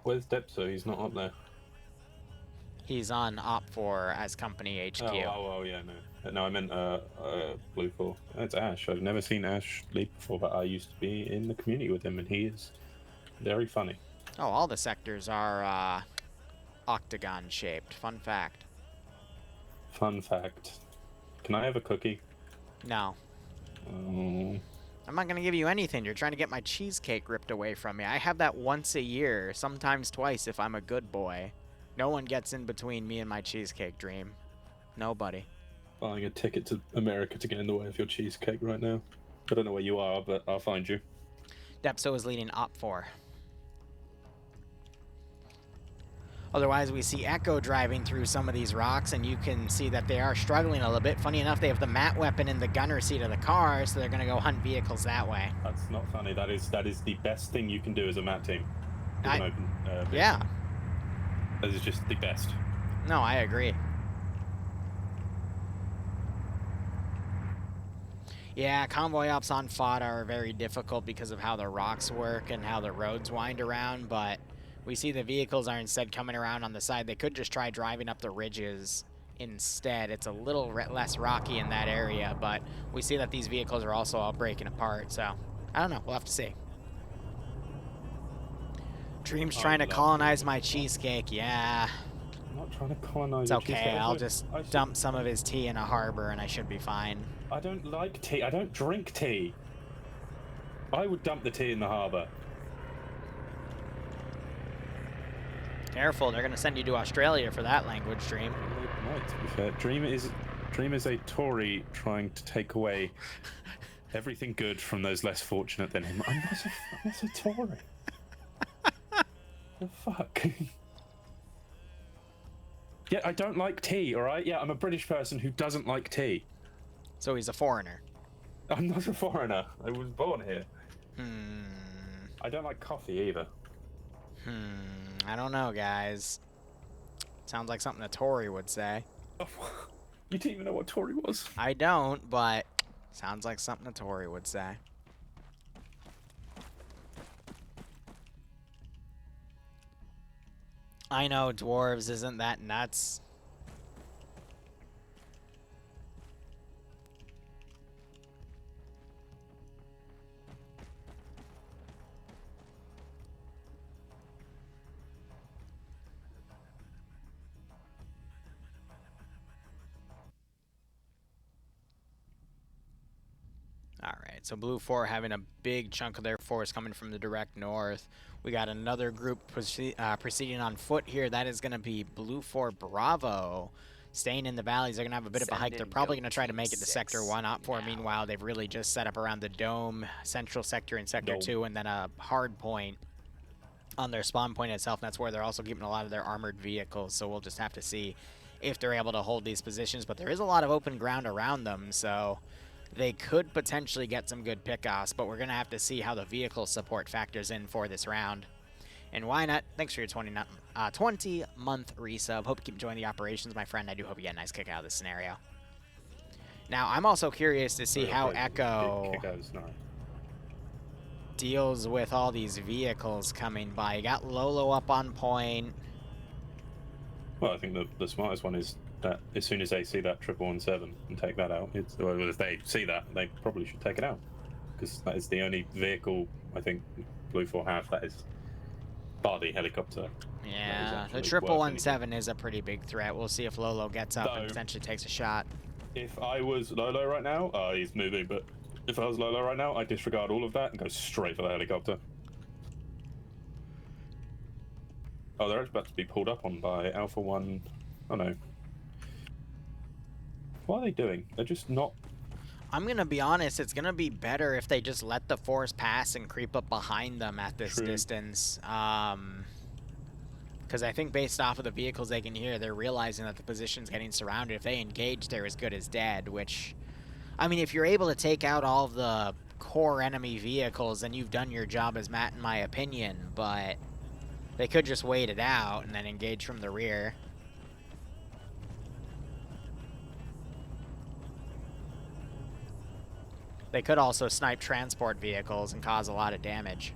Speaker 8: Where's Depso? He's not up there.
Speaker 1: He's on Op 4 as Company HQ.
Speaker 8: Oh, yeah, no. No, I meant Blue 4. That's Ash. I've never seen Ash lead before, but I used to be in the community with him, and he is very funny.
Speaker 1: Oh, all the sectors are octagon-shaped. Fun fact.
Speaker 8: Fun fact. Can I have a cookie?
Speaker 1: No. I'm not going to give you anything. You're trying to get my cheesecake ripped away from me. I have that once a year, sometimes twice if I'm a good boy. No one gets in between me and my cheesecake dream. Nobody.
Speaker 8: Buying a ticket to America to get in the way of your cheesecake right now. I don't know where you are, but I'll find you.
Speaker 1: Depso is leading Op 4. Otherwise, we see Echo driving through some of these rocks, and you can see that they are struggling a little bit. Funny enough, they have the mat weapon in the gunner seat of the car, so they're going to go hunt vehicles that way.
Speaker 8: That's not funny. That is the best thing you can do as a mat team.
Speaker 1: Yeah.
Speaker 8: That is just the best.
Speaker 1: No, I agree. Yeah, convoy ops on FOD are very difficult because of how the rocks work and how the roads wind around, but we see the vehicles are instead coming around on the side. They could just try driving up the ridges instead. It's a little less rocky in that area, but we see that these vehicles are also all breaking apart, so I don't know. We'll have to see. Dream's trying to colonize my cheesecake. Yeah.
Speaker 8: I'm not trying to colonize
Speaker 1: It's
Speaker 8: your
Speaker 1: okay.
Speaker 8: cheesecake.
Speaker 1: I'll just dump some of his tea in a harbor and I should be fine.
Speaker 8: I don't like tea. I don't drink tea. I would dump the tea in the harbor.
Speaker 1: Careful, they're going to send you to Australia for that language, Dream.
Speaker 8: Right, to be fair. Dream is a Tory trying to take away everything good from those less fortunate than him. I'm not a Tory. The fuck? Yeah, I don't like tea, alright? Yeah, I'm a British person who doesn't like tea.
Speaker 1: So he's a foreigner.
Speaker 8: I'm not a foreigner. I was born here. I don't like coffee either.
Speaker 1: I don't know, guys. Sounds like something a Tory would say.
Speaker 8: You didn't even know what Tory was?
Speaker 1: I don't, but sounds like something a Tory would say. I know, dwarves isn't that nuts. Alright, so Blue 4 having a big chunk of their force coming from the direct north. We got another group proceeding on foot here. That is going to be Blue 4 Bravo. Staying in the valleys, they're going to have a bit of a hike. They're probably going to try to make it to Sector 1. Op 4, meanwhile, they've really just set up around the Dome, Central Sector, and Sector 2, and then a hard point on their spawn point itself. And that's where they're also keeping a lot of their armored vehicles, so we'll just have to see if they're able to hold these positions. But there is a lot of open ground around them, so they could potentially get some good pickoffs, but we're going to have to see how the vehicle support factors in for this round. And why not? Thanks for your 20-month resub. Hope you keep enjoying the operations, my friend. I do hope you get a nice kick out of this scenario. Now, I'm also curious to see how Echo deals with all these vehicles coming by. You got Lolo up on point.
Speaker 8: Well, I think the smartest one is that as soon as they see that 117 and take that out, well, if they see that, they probably should take it out, because that is the only vehicle I think Blue 4 have that is bar the helicopter.
Speaker 1: Yeah, the 117 is a pretty big threat. We'll see if Lolo gets up and potentially takes a shot.
Speaker 8: If I was Lolo right now, he's moving, but if I was Lolo right now, I'd disregard all of that and go straight for the helicopter. Oh, they're about to be pulled up on by Alpha 1. Oh no. What are they doing? They're just not...
Speaker 1: I'm going to be honest, it's going to be better if they just let the force pass and creep up behind them at this distance. Because I think based off of the vehicles they can hear, they're realizing that the position's getting surrounded. If they engage, they're as good as dead, which... I mean, if you're able to take out all of the core enemy vehicles, then you've done your job as Matt, in my opinion, but they could just wait it out and then engage from the rear. They could also snipe transport vehicles and cause a lot of damage.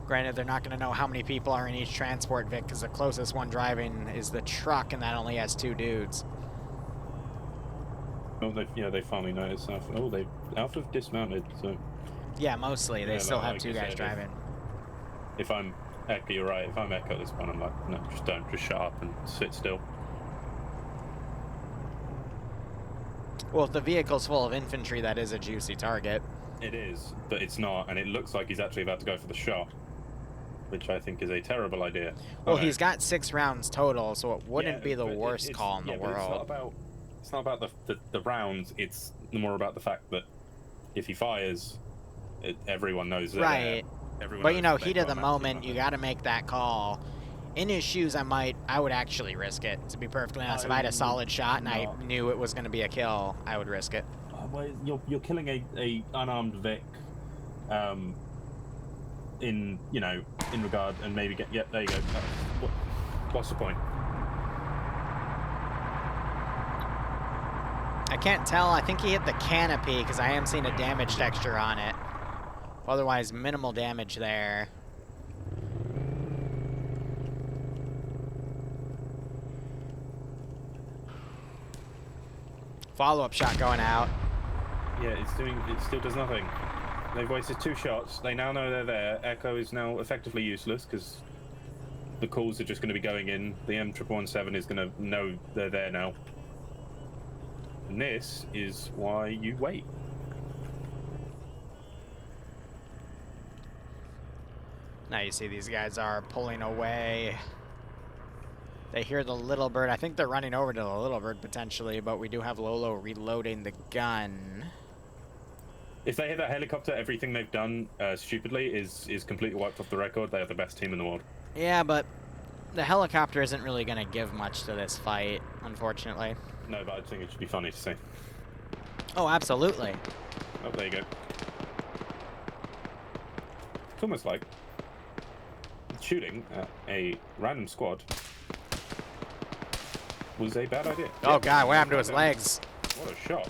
Speaker 1: Granted, they're not going to know how many people are in each transport Vic, because the closest one driving is the truck, and that only has 2 dudes.
Speaker 8: Oh, they finally noticed Alpha. Oh, Alpha dismounted, so...
Speaker 1: Yeah, mostly. They still have 2 guys driving.
Speaker 8: If I'm Echo, you're right. If I'm Echo at this point, I'm like, no, just don't. Just shut up and sit still.
Speaker 1: Well, if the vehicle's full of infantry, that is a juicy target.
Speaker 8: It is, but it's not, and it looks like he's actually about to go for the shot, which I think is a terrible idea.
Speaker 1: Well, he's got 6 rounds total, so it wouldn't be the worst call in the world.
Speaker 8: It's not about the rounds. It's more about the fact that if he fires, everyone knows that.
Speaker 1: Right. But you know, heat of the moment, you got to make that call. In his shoes, I would actually risk it. To be perfectly honest, if I had a solid shot and I knew it was going to be a kill, I would risk it.
Speaker 8: Well, you're killing a unarmed Vic, in regard, and maybe there you go. What's the point?
Speaker 1: I can't tell. I think he hit the canopy because I am seeing a damage texture on it. Otherwise, minimal damage there. Follow-up shot going out.
Speaker 8: Yeah, it still does nothing. They've wasted 2 shots. They now know they're there. Echo is now effectively useless because the calls are just going to be going in. The M1117 is going to know they're there now. And this is why you wait.
Speaker 1: Now you see these guys are pulling away. They hear the little bird. I think they're running over to the little bird potentially, but we do have Lolo reloading the gun.
Speaker 8: If they hit that helicopter, everything they've done stupidly is completely wiped off the record. They are the best team in the world.
Speaker 1: Yeah, but the helicopter isn't really going to give much to this fight, unfortunately.
Speaker 8: No, but I think it should be funny to see.
Speaker 1: Oh, absolutely.
Speaker 8: Oh, there you go. It's almost like shooting at a random squad was a bad idea.
Speaker 1: Oh, God, what happened to his legs?
Speaker 8: What a shot.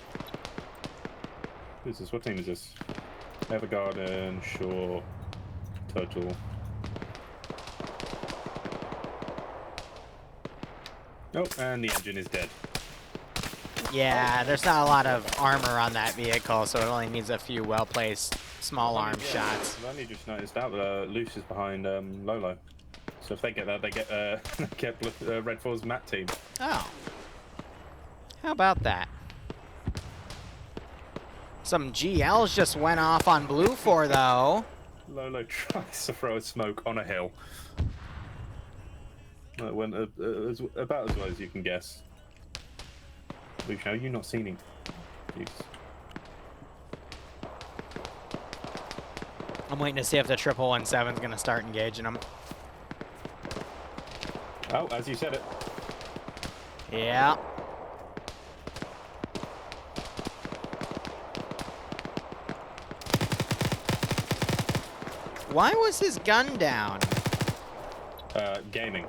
Speaker 8: Who's this? What team is this? Evergarden, Shaw, Turtle. Oh, and the engine is dead.
Speaker 1: Yeah, there's not a lot of armor on that vehicle, so it only needs a few well-placed small arm shots.
Speaker 8: I've only just noticed out that Luce is behind Lolo. So if they get that, they get Red 4's Matt team.
Speaker 1: Oh. How about that? Some GLs just went off on Blue 4, though.
Speaker 8: Lolo tries to throw a smoke on a hill. It went about as well as you can guess. Luke, how you not seen him? Jeez.
Speaker 1: I'm waiting to see if the 1117's going to start engaging them.
Speaker 8: Oh, as you said it.
Speaker 1: Yeah. Why was his gun down?
Speaker 8: Gaming.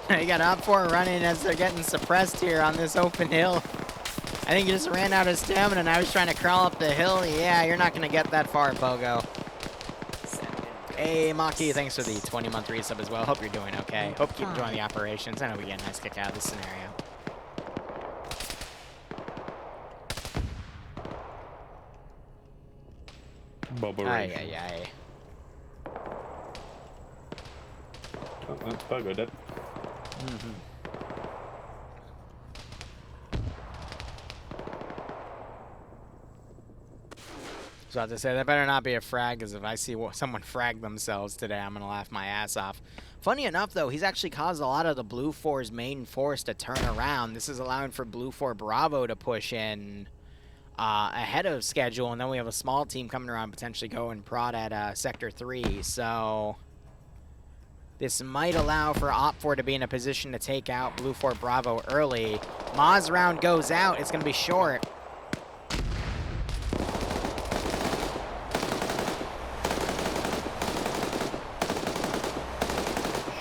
Speaker 1: You got Op4 running as they're getting suppressed here on this open hill. I think he just ran out of stamina and I was trying to crawl up the hill. Yeah, you're not going to get that far, Pogo. Hey, Maki, thanks for the 20-month resub as well. Hope you're doing okay. Hope you keep enjoying the operations. I know we get a nice kick out of this scenario.
Speaker 8: Bobberation.
Speaker 1: Aye.
Speaker 8: Oh, that's Pogo dead.
Speaker 1: So I have to say, that better not be a frag, because if I see someone frag themselves today, I'm going to laugh my ass off. Funny enough, though, he's actually caused a lot of the Blue 4's main force to turn around. This is allowing for Blue 4 Bravo to push in ahead of schedule, and then we have a small team coming around, potentially go and prod at Sector 3. So this might allow for Op4 to be in a position to take out Blue 4 Bravo early. Maz round goes out. It's going to be short.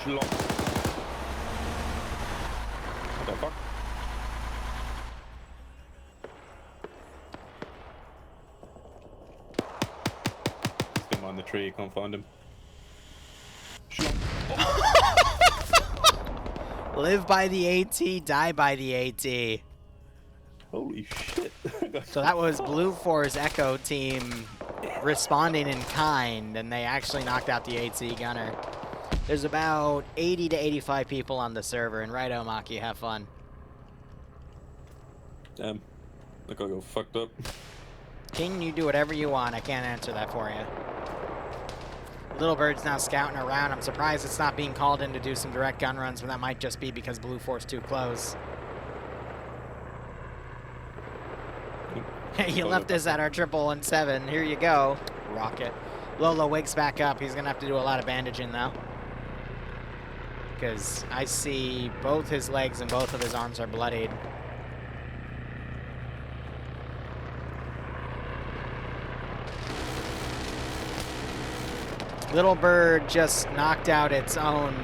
Speaker 8: What the fuck? Still behind the tree, you can't find him.
Speaker 1: Live by the AT, die by the AT.
Speaker 8: Holy shit.
Speaker 1: So that was Blue 4's Echo team responding in kind, and they actually knocked out the AT gunner. There's about 80 to 85 people on the server, and right, Omaki, have fun.
Speaker 8: Damn. I gotta go fucked up.
Speaker 1: King, you do whatever you want. I can't answer that for you. Little Bird's now scouting around. I'm surprised it's not being called in to do some direct gun runs, but that might just be because Blue Force too close. You left this at our 117. Here you go. Rocket. Lolo wakes back up. He's going to have to do a lot of bandaging, though. Because I see both his legs and both of his arms are bloodied. Little Bird just knocked out its own.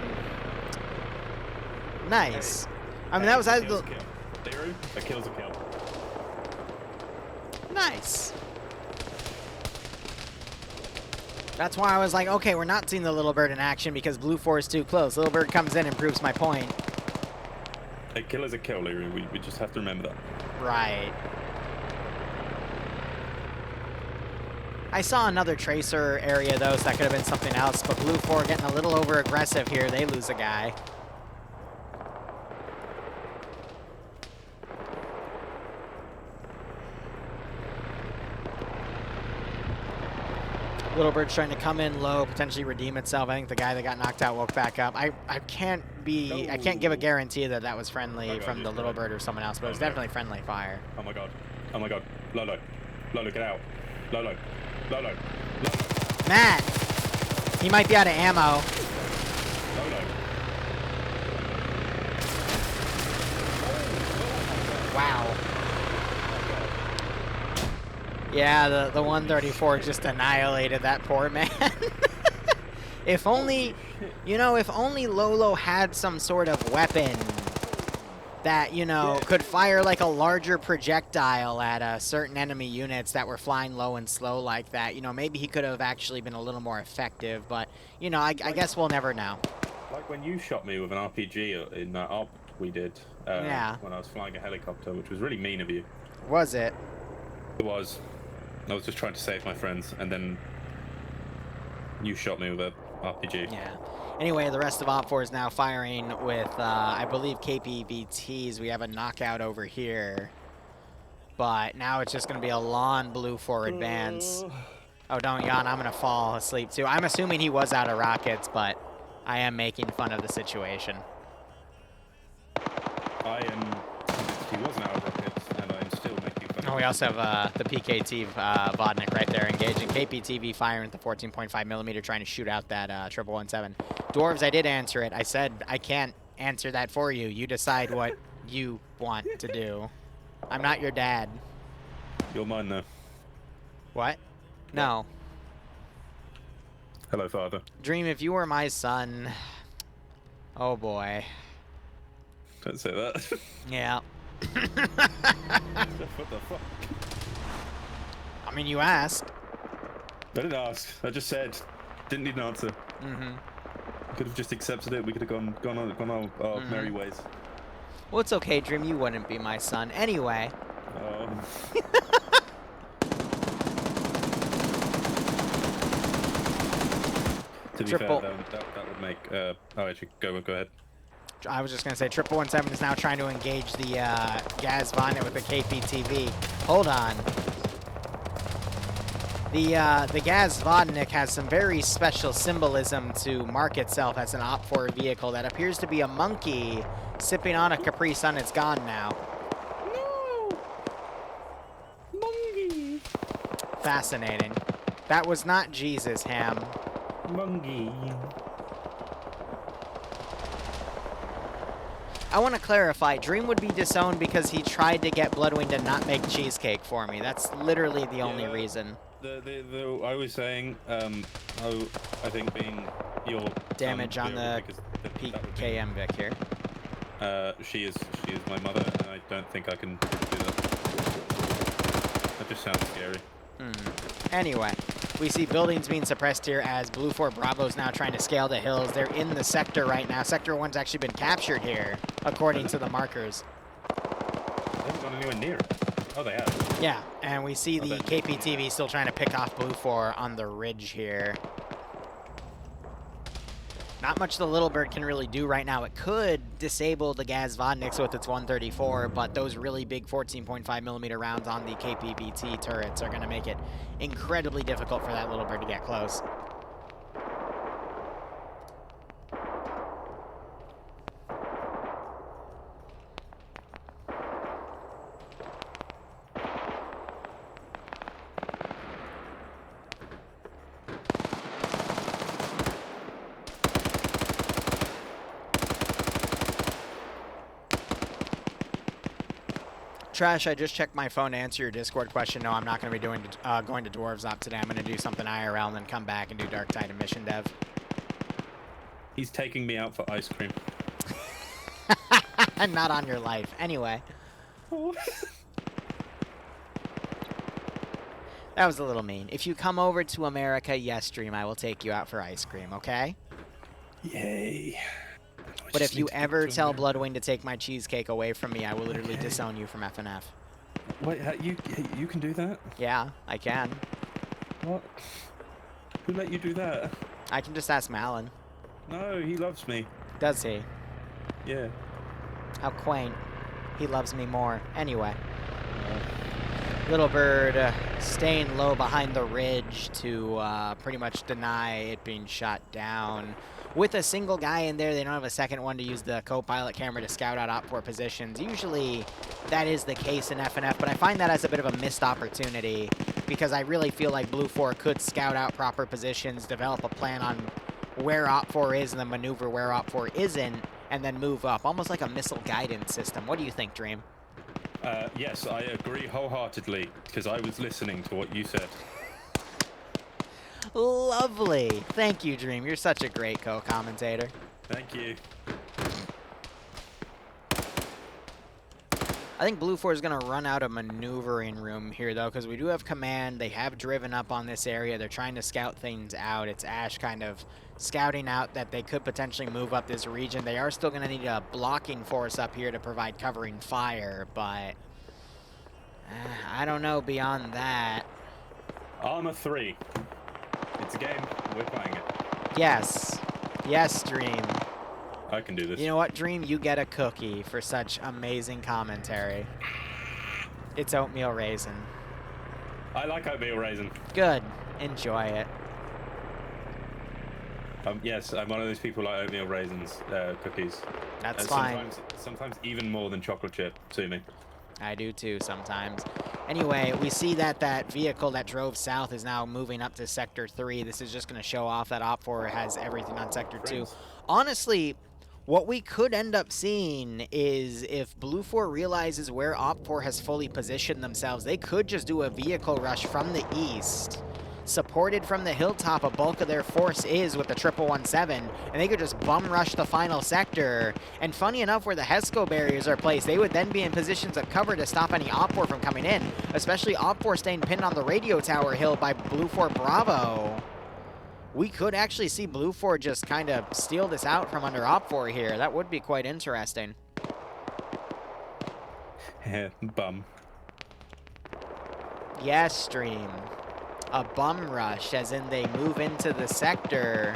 Speaker 1: Nice. I mean, that was either the...
Speaker 8: Liru, a kill's a kill.
Speaker 1: Nice. That's why I was like, okay, we're not seeing the Little Bird in action because Blue Force too close. Little Bird comes in and proves my point.
Speaker 8: A kill is a kill, Liru. We just have to remember that.
Speaker 1: Right. I saw another tracer area, though, so that could have been something else. But Blue 4 getting a little over-aggressive here. They lose a guy. Little Bird's trying to come in low, potentially redeem itself. I think the guy that got knocked out woke back up. I can't give a guarantee that that was friendly from the Little Bird or someone else, but it was definitely friendly fire.
Speaker 8: Oh my god. Oh my god. Lolo. Lolo, get out. Lolo. Lolo. Lolo.
Speaker 1: Matt! He might be out of ammo.
Speaker 8: Lolo.
Speaker 1: Wow. Yeah, the 134 just annihilated that poor man. If only, you know, if only Lolo had some sort of weapon that, you know, could fire like a larger projectile at certain enemy units that were flying low and slow like that, you know, maybe he could have actually been a little more effective, but, you know, I guess we'll never know.
Speaker 8: Like when you shot me with an RPG in that op we did
Speaker 1: yeah.
Speaker 8: when I was flying a helicopter, which was really mean of you.
Speaker 1: Was it?
Speaker 8: It was. I was just trying to save my friends, and then you shot me with an RPG.
Speaker 1: Yeah. Anyway, the rest of Op4 is now firing with, I believe, KPVTs. We have a knockout over here. But now it's just going to be a lawn Blue 4 advance. Oh, don't yawn. I'm going to fall asleep, too. I'm assuming he was out of rockets, but I am making fun of the situation.
Speaker 8: I am... He wasn't out of rockets, and I'm still making fun of
Speaker 1: Oh, we also have the PKT Vodnik right there engaging. KPTV firing with the 14.5mm trying to shoot out that 1117. Dwarves, I did answer it. I said I can't answer that for you. You decide what you want to do. I'm not your dad.
Speaker 8: You're mine now.
Speaker 1: What? No.
Speaker 8: Hello, father.
Speaker 1: Dream, if you were my son... Oh, boy.
Speaker 8: Don't say that.
Speaker 1: Yeah.
Speaker 8: What the fuck?
Speaker 1: I mean, you asked.
Speaker 8: I didn't ask. I just said. Didn't need an answer.
Speaker 1: Mm-hmm.
Speaker 8: Could have just accepted it. We could have gone our merry ways.
Speaker 1: Well, it's okay, Dream. You wouldn't be my son. Anyway.
Speaker 8: Oh. To be fair, that would make... oh, actually, go ahead.
Speaker 1: I was just going to say, 1117 is now trying to engage the Gaz Vodnik with the KPTV. Hold on. The Gaz Vodnik has some very special symbolism to mark itself as an Op4 vehicle that appears to be a monkey sipping on a Capri Sun. It's gone now.
Speaker 8: No! Monkey!
Speaker 1: Fascinating. That was not Jesus, Ham.
Speaker 8: Monkey.
Speaker 1: I want to clarify, Dream would be disowned because he tried to get Bloodwing to not make cheesecake for me. That's literally the only reason.
Speaker 8: I was saying, I think being your
Speaker 1: damage on the PKM Vic here.
Speaker 8: She is my mother, and I don't think I can do that. That just sounds scary.
Speaker 1: Anyway, we see buildings being suppressed here as Blue 4 Bravo's now trying to scale the hills. They're in the sector right now. Sector 1's actually been captured here, according to the markers.
Speaker 8: They haven't gone anywhere near it. Oh, they have.
Speaker 1: Yeah, and we see the KPTV still trying to pick off Blue 4 on the ridge here. Not much the Little Bird can really do right now. It could disable the Gaz Vodniks with its 134, but those really big 14.5mm rounds on the KPBT turrets are going to make it incredibly difficult for that Little Bird to get close. Trash, I just checked my phone to answer your Discord question. No, I'm not going to be going to Dwarves Op today. I'm going to do something IRL and then come back and do Dark Tide and Mission Dev.
Speaker 8: He's taking me out for ice cream.
Speaker 1: Not on your life. Anyway. That was a little mean. If you come over to America, yes, Dream, I will take you out for ice cream, okay?
Speaker 8: Yay.
Speaker 1: But if you ever tell Bloodwing to take my cheesecake away from me, I will literally disown you from FNF.
Speaker 8: Wait, you can do that?
Speaker 1: Yeah, I can.
Speaker 8: What? Who let you do that?
Speaker 1: I can just ask Malin.
Speaker 8: No, he loves me.
Speaker 1: Does he?
Speaker 8: Yeah.
Speaker 1: How quaint. He loves me more. Anyway. Little Bird staying low behind the ridge to pretty much deny it being shot down. With a single guy in there, they don't have a second one to use the co-pilot camera to scout out Op4 positions. Usually, that is the case in FNF, but I find that as a bit of a missed opportunity because I really feel like Blue 4 could scout out proper positions, develop a plan on where Op4 is and then maneuver where Op4 isn't, and then move up. Almost like a missile guidance system. What do you think, Dream?
Speaker 8: Yes, I agree wholeheartedly because I was listening to what you said.
Speaker 1: Lovely. Thank you, Dream. You're such a great co-commentator.
Speaker 8: Thank you.
Speaker 1: I think Blue 4 is going to run out of maneuvering room here, though, because we do have command. They have driven up on this area. They're trying to scout things out. It's Ash kind of scouting out that they could potentially move up this region. They are still going to need a blocking force up here to provide covering fire, but I don't know beyond that.
Speaker 8: Armor 3. It's a game. We're playing it.
Speaker 1: Yes. Yes, Dream.
Speaker 8: I can do this.
Speaker 1: You know what, Dream? You get a cookie for such amazing commentary. It's oatmeal raisin.
Speaker 8: I like oatmeal raisin.
Speaker 1: Good. Enjoy it.
Speaker 8: Yes, I'm one of those people who like oatmeal raisins cookies.
Speaker 1: That's fine.
Speaker 8: Sometimes even more than chocolate chip. Sue me.
Speaker 1: I do too sometimes. Anyway, we see that that vehicle that drove south is now moving up to Sector 3. This is just going to show off that Op4 has everything on Sector 2. Honestly, what we could end up seeing is if Blue 4 realizes where Op4 has fully positioned themselves, they could just do a vehicle rush from the east. Supported from the hilltop, a bulk of their force is with the 1117, and they could just bum rush the final sector. And funny enough, where the HESCO barriers are placed, they would then be in positions of cover to stop any Op4 from coming in, especially Op4 staying pinned on the radio tower hill by Blue 4 Bravo. We could actually see Blue 4 just kind of steal this out from under Op4 here. That would be quite interesting.
Speaker 8: Bum.
Speaker 1: Yes, Stream. A bum rush, as in they move into the sector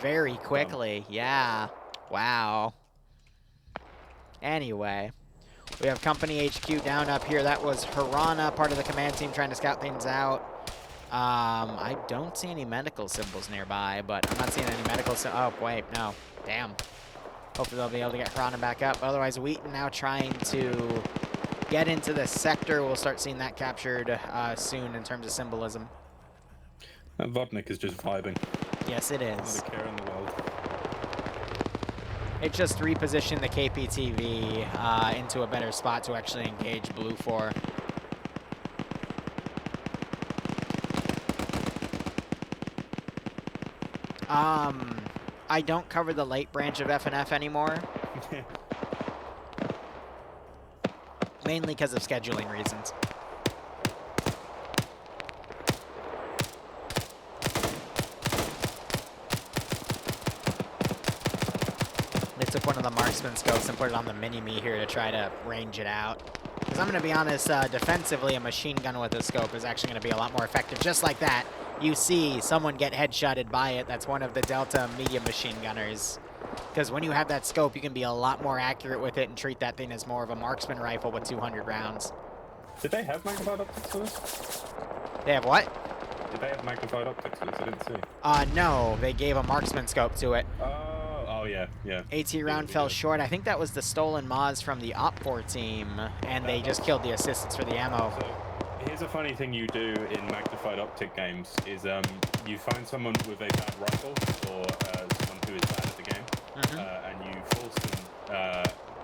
Speaker 1: very quickly. Yeah. Wow. Anyway, we have Company HQ down up here. That was Harana, part of the command team, trying to scout things out. I don't see any medical symbols nearby, but I'm not seeing any medical symbols. Oh, wait, no. Damn. Hopefully they'll be able to get Harana back up. Otherwise, Wheaton now trying to get into the sector. We'll start seeing that captured soon in terms of symbolism.
Speaker 8: That Vodnik is just vibing.
Speaker 1: Yes, it is.
Speaker 8: Not a care in the world.
Speaker 1: It just repositioned the KPTV into a better spot to actually engage Blue 4. I don't cover the late branch of FNF anymore. Mainly because of scheduling reasons. They took one of the marksman scopes and put it on the mini-me here to try to range it out. Because I'm going to be honest, defensively, a machine gun with a scope is actually going to be a lot more effective. Just like that, you see someone get headshotted by it. That's one of the Delta medium machine gunners. Because when you have that scope, you can be a lot more accurate with it and treat that thing as more of a marksman rifle with 200 rounds.
Speaker 8: Did they have magnified optics for this?
Speaker 1: They have what?
Speaker 8: Did they have magnified optics for this? I didn't see.
Speaker 1: No, they gave a marksman scope to it.
Speaker 8: Oh yeah, yeah.
Speaker 1: AT round fell short. I think that was the stolen Moz from the Op4 team, and they just killed the assistants for the ammo.
Speaker 8: So, here's a funny thing you do in magnified optic games is you find someone with a bad rifle or someone who is bad at the game, and you force them,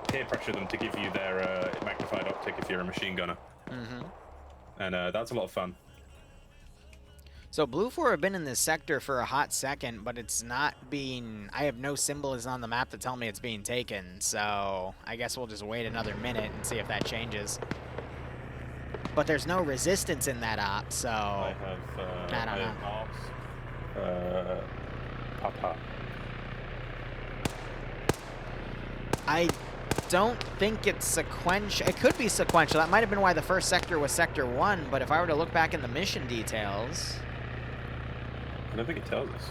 Speaker 8: peer pressure them to give you their magnified optic if you're a machine gunner. And that's a lot of fun.
Speaker 1: So Blue 4 have been in this sector for a hot second, but it's not being... I have no symbols on the map to tell me it's being taken, so I guess we'll just wait another minute and see if that changes. But there's no resistance in that op, so...
Speaker 8: I don't know. Papa.
Speaker 1: I don't think it's sequential. It could be sequential. That might have been why the first sector was Sector 1, but if I were to look back in the mission details...
Speaker 8: I don't think it tells us.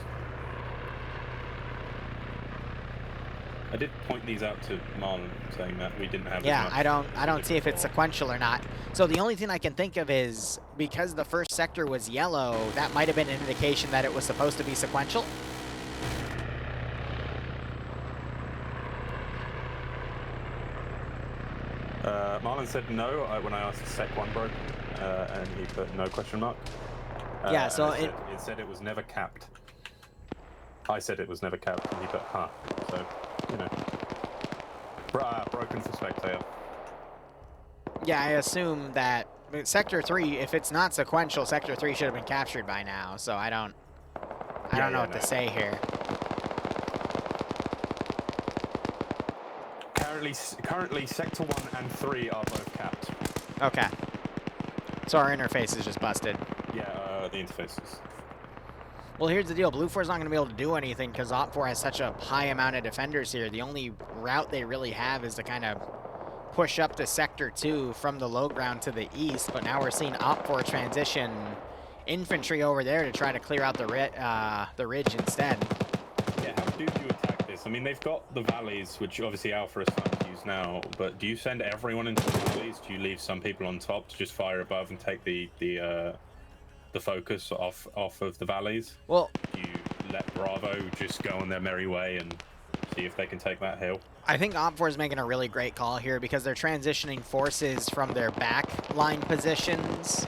Speaker 8: I did point these out to Marlon, saying that we didn't have.
Speaker 1: Yeah, I don't see if it's sequential or not. So the only thing I can think of is because the first sector was yellow, that might have been an indication that it was supposed to be sequential.
Speaker 8: Marlon said no when I asked Sec 1 broke, and he put no question mark.
Speaker 1: Yeah, so
Speaker 8: it said it was never capped. I said it was never capped, and he put huh. So, you know. Broken for spectator.
Speaker 1: Yeah, I assume that Sector 3, if it's not sequential, Sector 3 should have been captured by now, so I don't know what to say here.
Speaker 8: Currently, Sector 1 and 3 are both capped.
Speaker 1: Okay. So our interface is just busted.
Speaker 8: Yeah, the interfaces.
Speaker 1: Well, here's the deal. Blue 4's not going to be able to do anything because Op4 has such a high amount of defenders here. The only route they really have is to kind of push up to Sector 2 from the low ground to the east, but now we're seeing Op4 transition infantry over there to try to clear out the ridge instead.
Speaker 8: Yeah, how do you attack this? I mean, they've got the valleys, which obviously Alpha is fun to use now, but do you send everyone into the valleys? Do you leave some people on top to just fire above and take the focus off of the valleys?
Speaker 1: Well,
Speaker 8: do you let Bravo just go on their merry way and see if they can take that hill?
Speaker 1: I think Op4 is making a really great call here because they're transitioning forces from their back line positions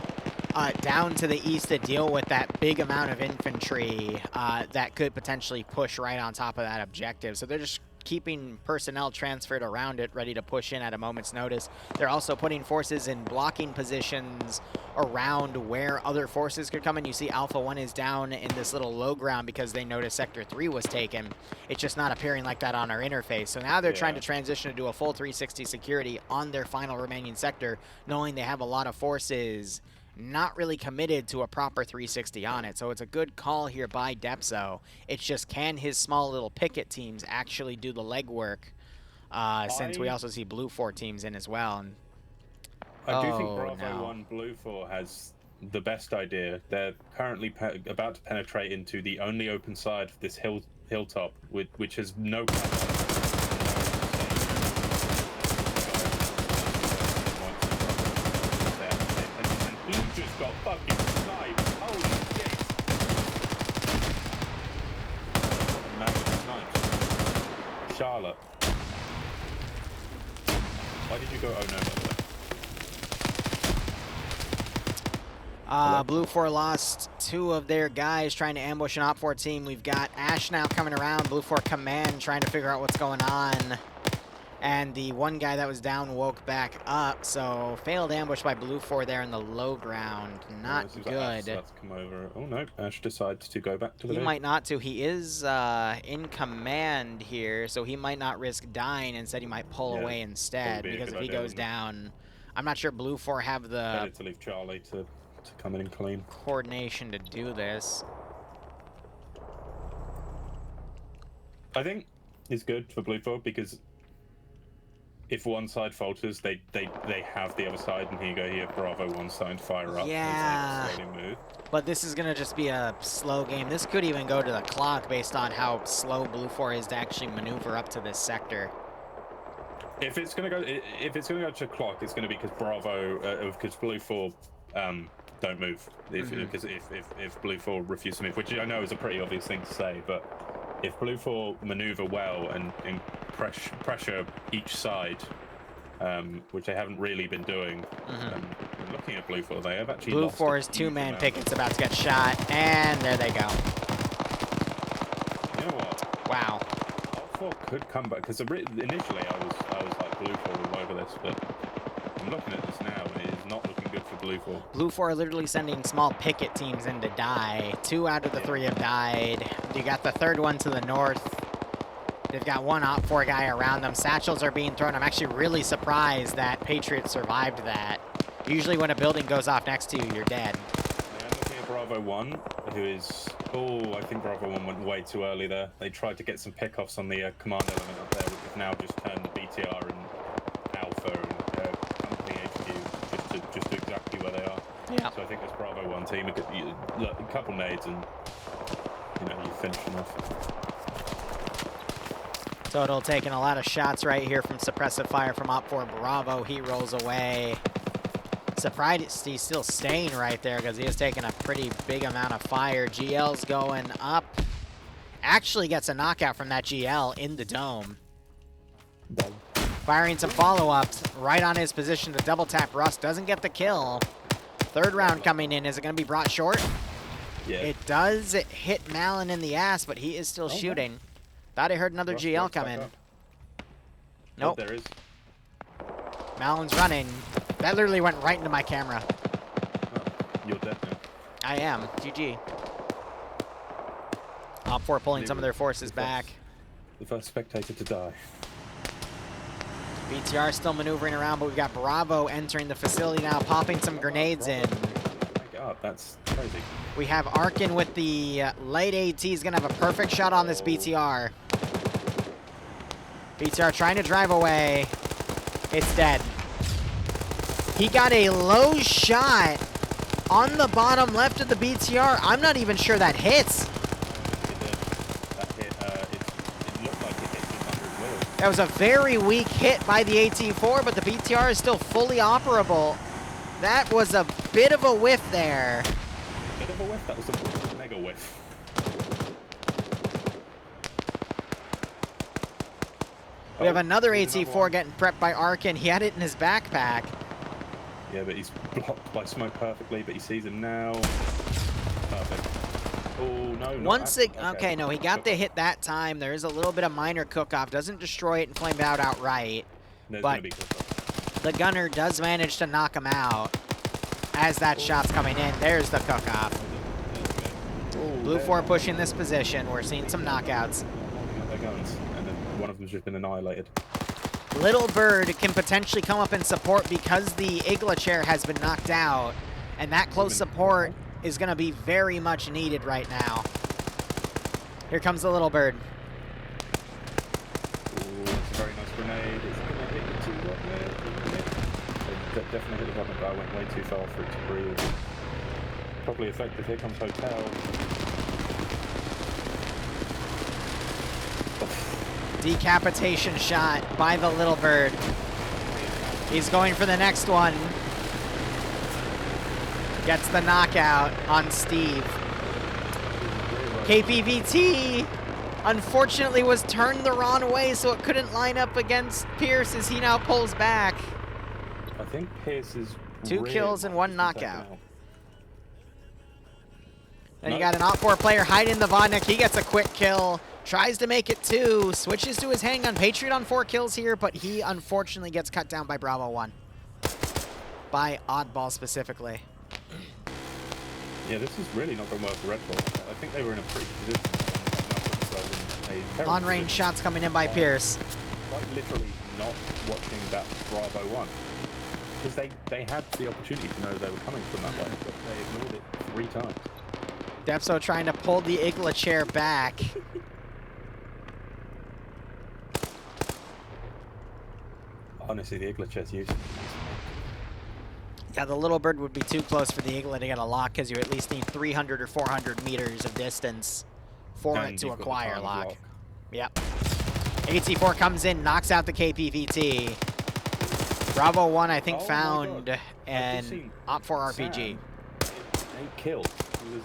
Speaker 1: down to the east to deal with that big amount of infantry that could potentially push right on top of that objective. So they're just keeping personnel transferred around it, ready to push in at a moment's notice. They're also putting forces in blocking positions around where other forces could come in. You see Alpha 1 is down in this little low ground because they noticed Sector 3 was taken. It's just not appearing like that on our interface. So now they're trying to transition to do a full 360 security on their final remaining sector, knowing they have a lot of forces not really committed to a proper 360 on it. So it's a good call here by Depso. It's just, can his small little picket teams actually do the legwork, since we also see Blue 4 teams in as well. And
Speaker 8: I do think Bravo 1 Blue 4 has the best idea. They're currently about to penetrate into the only open side of this hilltop, which has no cover. Just got fucking sniped. Holy shit. Nice. Charlotte. Why did you go? Oh no,
Speaker 1: Blue 4 lost 2 of their guys trying to ambush an Op 4 team. We've got Ash now coming around. Blue 4 command trying to figure out what's going on. And the one guy that was down woke back up, so failed ambush by Blue 4 there in the low ground. Not good.
Speaker 8: Like come over. Oh no, Ash decides to go back to the
Speaker 1: He might not to. He is in command here, so he might not risk dying. Instead, he might pull away instead, because if he goes down, I'm not sure Blue 4 have the
Speaker 8: better to leave Charlie to come in and clean.
Speaker 1: Coordination to do this.
Speaker 8: I think it's good for Blue 4 because if one side falters, they have the other side, and here you go, here, Bravo, one side to fire up.
Speaker 1: Yeah.
Speaker 8: Slowly move.
Speaker 1: But this is going to just be a slow game. This could even go to the clock based on how slow Blue 4 is to actually maneuver up to this sector.
Speaker 8: If it's going to go to clock, it's going to be because Bravo, because Blue 4 don't move. Because if Blue 4 refuse to move, which I know is a pretty obvious thing to say, but if Blue 4 maneuver well and pressure each side, which they haven't really been doing. Looking at Blue 4, they have actually
Speaker 1: Blue
Speaker 8: lost
Speaker 1: 4's two-man picket's about to get shot, and there they go.
Speaker 8: You know what?
Speaker 1: Wow.
Speaker 8: Blue 4 could come back, because initially I was like Blue 4 all over this, but I'm looking at this now, and it is not looking good for Blue 4.
Speaker 1: Blue 4 are literally sending small picket teams in to die. 2 out of the 3 have died. You got the third one to the north. They've got one Op 4 guy around them. Satchels are being thrown. I'm actually really surprised that Patriot survived that. Usually when a building goes off next to you, you're dead.
Speaker 8: Yeah, I'm looking at Bravo 1, who is... Oh, I think Bravo 1 went way too early there. They tried to get some pickoffs on the command element up there, which has now just turned the BTR and Alpha and Company HQ just to exactly where they are.
Speaker 1: Yeah.
Speaker 8: So I think this Bravo 1 team, a couple nades and, you know, you finish them off.
Speaker 1: Total taking a lot of shots right here from suppressive fire from Op 4 Bravo. He rolls away. Surprised he's still staying right there because he is taking a pretty big amount of fire. GL's going up. Actually gets a knockout from that GL in the dome. Firing some follow-ups right on his position to double tap Rust. Doesn't get the kill. Third round coming in. Is it going to be brought short?
Speaker 8: Yeah.
Speaker 1: It does hit Malin in the ass, but he is still shooting. Thought I heard another
Speaker 8: Rust
Speaker 1: GL come in. Nope.
Speaker 8: Oh, there is.
Speaker 1: Malin's running. That literally went right into my camera.
Speaker 8: Oh, you're dead now.
Speaker 1: I am. GG. Op 4 pulling some of their forces back.
Speaker 8: The first spectator to die.
Speaker 1: BTR still maneuvering around, but we've got Bravo entering the facility now, popping some grenades in.
Speaker 8: Oh my god, that's crazy.
Speaker 1: We have Arkin with the light AT. He's going to have a perfect shot on this BTR. BTR trying to drive away. It's dead. He got a low shot on the bottom left of the BTR. I'm not even sure that hits. That was a very weak hit by the AT4, but the BTR is still fully operable. That was a bit of a whiff there.
Speaker 8: Bit of a whiff? That was a mega whiff.
Speaker 1: We have another AT4 getting prepped by Arkin. He had it in his backpack.
Speaker 8: Yeah, but he's blocked by smoke perfectly, but he sees him now. Perfect. Oh, no.
Speaker 1: Once it, okay, no, he got the hit that time. There is a little bit of minor cook-off. Doesn't destroy it and flame it out outright. But the gunner does manage to knock him out as that shot's coming in. There's the cook-off. Blue 4 pushing this position. We're seeing some knockouts.
Speaker 8: Their guns, and then one of them's just been annihilated.
Speaker 1: Little Bird can potentially come up and support because the Igla chair has been knocked out, and that close support is going to be very much needed right now. Here comes the Little Bird.
Speaker 8: Ooh, that's a very nice grenade. It's going to hit the 2 there. Definitely hit the button, but I went way too far for it to breathe. Probably effective. Here comes Hotel.
Speaker 1: Decapitation shot by the Little Bird. He's going for the next one. Gets the knockout on Steve. KPVT, unfortunately, was turned the wrong way, so it couldn't line up against Pierce as he now pulls back.
Speaker 8: I think Pierce is
Speaker 1: 2 kills and 1 knockout. Then you got an Op 4 player hiding the Vodnik. He gets a quick kill. Tries to make it 2. Switches to his handgun. Patriot on 4 kills here, but he unfortunately gets cut down by Bravo 1. By Oddball specifically.
Speaker 8: Yeah, this is really not going well for Red Bull. I think they were in a pretty good position.
Speaker 1: On-range shots coming in by Pierce.
Speaker 8: Quite literally not watching that Bravo 1. Because they had the opportunity to know they were coming from that way, but they ignored it 3 times.
Speaker 1: Depso trying to pull the Igla chair back.
Speaker 8: Honestly, the Igla chest use.
Speaker 1: Yeah, the little bird would be too close for the Igla to get a lock because you at least need 300 or 400 meters of distance for
Speaker 8: And
Speaker 1: it to
Speaker 8: you've got the
Speaker 1: acquire
Speaker 8: time of
Speaker 1: lock.
Speaker 8: lock.
Speaker 1: Yep. 8C4 comes in, knocks out the KPVT. Bravo 1, I think,
Speaker 8: Oh my
Speaker 1: found
Speaker 8: God. I've
Speaker 1: an
Speaker 8: just seen
Speaker 1: Op4 RPG.
Speaker 8: Sam, 8 kills.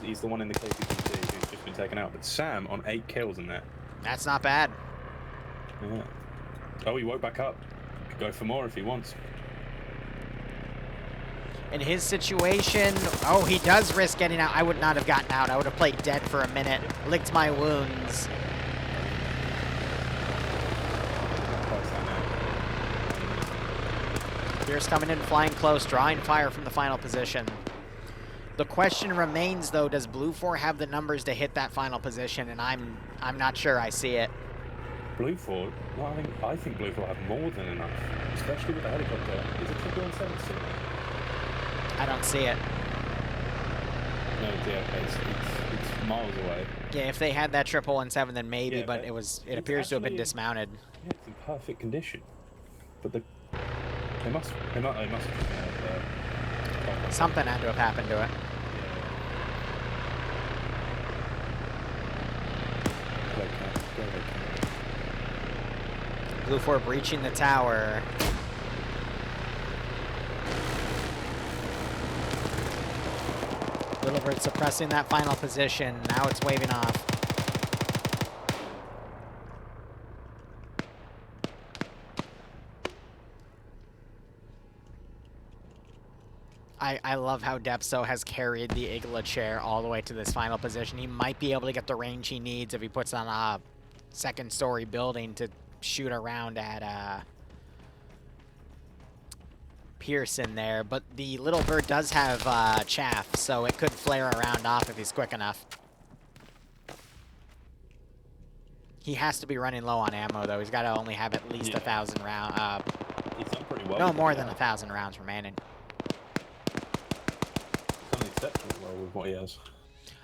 Speaker 8: He's the one in the KPPT who's just been taken out. But Sam on 8 kills in there.
Speaker 1: That's not bad.
Speaker 8: Yeah. Oh, he woke back up. Could go for more if he wants.
Speaker 1: In his situation, oh, he does risk getting out. I would not have gotten out. I would have played dead for a minute, licked my wounds. Pierce coming in, flying close, drawing fire from the final position. The question remains, though, does Blue 4 have the numbers to hit that final position? And I'm not sure I see it.
Speaker 8: Blue 4? No, I think Blue 4 have more than enough, especially with the helicopter. Is it 117 still?
Speaker 1: I don't see it.
Speaker 8: No, yeah, it's miles away.
Speaker 1: Yeah, if they had that 117, then maybe,
Speaker 8: Yeah,
Speaker 1: but it appears to have been
Speaker 8: actually-
Speaker 1: dismounted.
Speaker 8: Yeah, it's in perfect condition. But they must have
Speaker 1: Something had to have happened to it. Blue 4 breaching the tower. Little Bird suppressing that final position. Now it's waving off. I love how Depso has carried the Igla chair all the way to this final position. He might be able to get the range he needs if he puts on a second-story building to shoot around at Pearson there. But the Little Bird does have chaff, so it could flare around off if he's quick enough. He has to be running low on ammo, though. He's got to only have at least 1,000 rounds.
Speaker 8: He's done pretty well.
Speaker 1: No more than 1,000 rounds remaining.
Speaker 8: He's done exceptionally well with what he has.